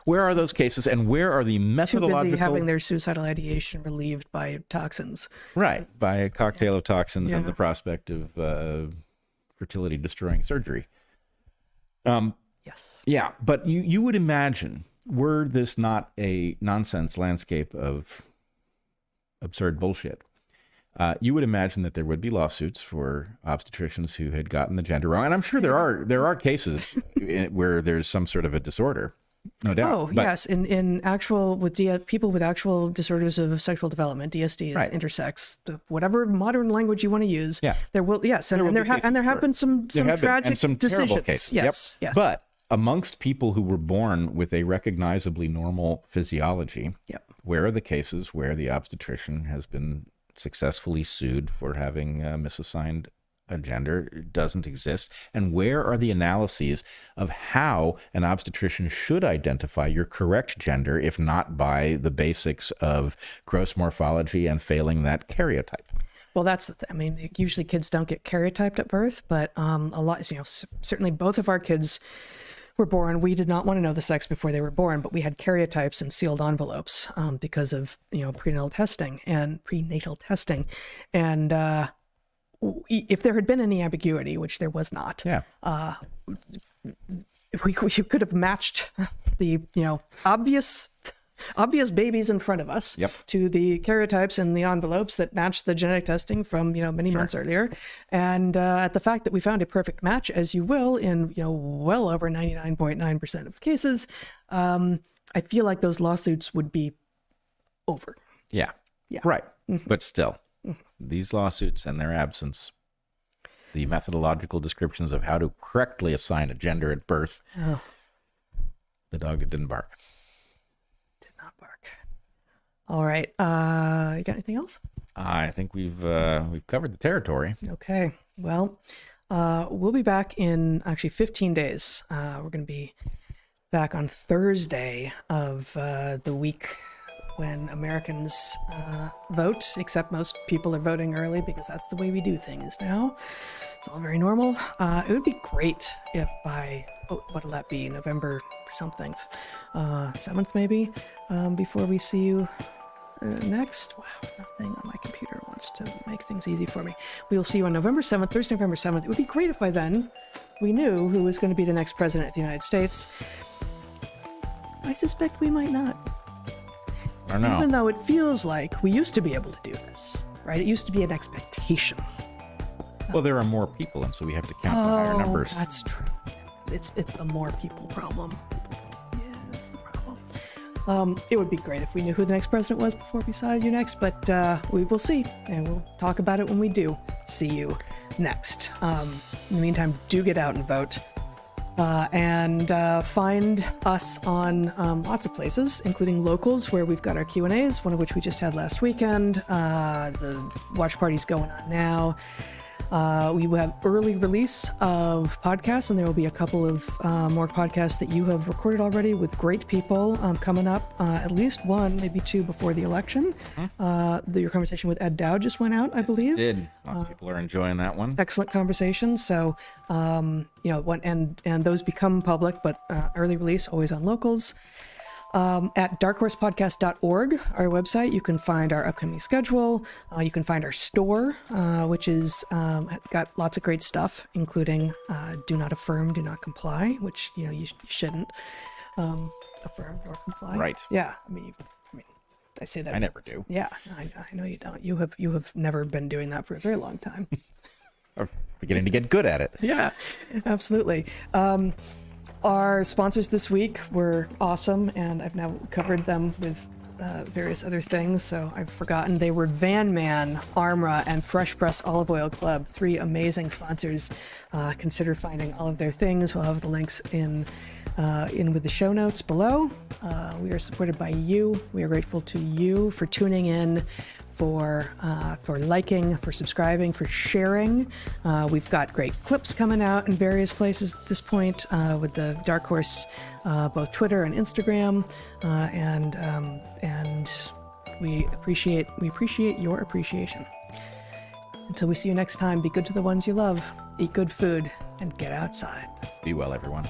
where are those cases, and where are the methodological... Too busy having their suicidal ideation relieved by toxins. Right, by a cocktail of toxins and the prospect of fertility-destroying surgery. Yes. Yeah, but you would imagine, were this not a nonsense landscape of absurd bullshit, you would imagine that there would be lawsuits for obstetricians who had gotten the gender wrong. And I'm sure there are cases where there's some sort of a disorder. No doubt. Oh, yes. In actual, people with actual disorders of sexual development, DSDs, Right. intersex, whatever modern language you want to use, Yeah. there will, yes. And there have been some tragic and some decisions. terrible cases. Yes, Yep. yes. But amongst people who were born with a recognizably normal physiology, Yep. where are the cases where the obstetrician has been successfully sued for having misassigned a gender? It doesn't exist. And where are the analyses of how an obstetrician should identify your correct gender, if not by the basics of gross morphology and failing that karyotype? Well, that's the thing. I mean, usually kids don't get karyotyped at birth, but a lot, certainly both of our kids were born. We did not want to know the sex before they were born, but we had karyotypes in sealed envelopes because of prenatal testing. And if there had been any ambiguity, which there was not, Yeah. we could have matched the obvious babies in front of us Yep. to the karyotypes in the envelopes that matched the genetic testing from many months earlier, and at the fact that we found a perfect match, as you will, in well over 99.9% of cases, I feel like those lawsuits would be over. Yeah. Right. But still, these lawsuits and their absence, the methodological descriptions of how to correctly assign a gender at birth, the dog that didn't bark. Did not bark. All right. You got anything else? I think we've covered the territory. Okay. Well, we'll be back in actually 15 days. We're going to be back on Thursday of the week when Americans vote, except most people are voting early because that's the way we do things now. It's all very normal. It would be great if by, what'll that be, November something, 7th maybe, before we see you next. Wow, nothing on my computer wants to make things easy for me. We'll see you on November 7th, Thursday, November 7th. It would be great if by then we knew who was going to be the next president of the United States. I suspect we might not. I don't know. Even though it feels like we used to be able to do this, right? It used to be an expectation. Well, there are more people, and so we have to count the higher numbers. That's true. It's the more people problem. Yeah, that's the problem. It would be great if we knew who the next president was before we saw you next, but we will see, and we'll talk about it when we do see you next. In the meantime, do get out and vote. And find us on lots of places, including Locals, where we've got our Q&As, one of which we just had last weekend. The watch party's going on now. We will have early release of podcasts, and there will be a couple of more podcasts that you have recorded already with great people coming up, at least one, maybe two before the election. Your conversation with Ed Dowd just went out, I believe. It did. Lots of people are enjoying that one. Excellent conversation. So, and those become public, but early release always on Locals. At darkhorsepodcast.org, our website, you can find our upcoming schedule. You can find our store, which is got lots of great stuff, including do not affirm, do not comply, which you shouldn't affirm or comply. Right. Yeah. I mean, I say that. I never do. Yeah, I know you don't. You have never been doing that for a very long time. I'm beginning to get good at it. Yeah, absolutely. Our sponsors this week were awesome, and I've now covered them with various other things, so I've forgotten. They were VanMan, ARMRA, and Fresh Press Olive Oil Club, 3 amazing sponsors. Consider finding all of their things. We'll have the links in with the show notes below. We are supported by you. We are grateful to you for tuning in, for liking, for subscribing, for sharing. We've got great clips coming out in various places at this point with the Dark Horse, both Twitter and Instagram, and we appreciate your appreciation. Until we see you next time, be good to the ones you love, eat good food, and get outside. Be well, everyone.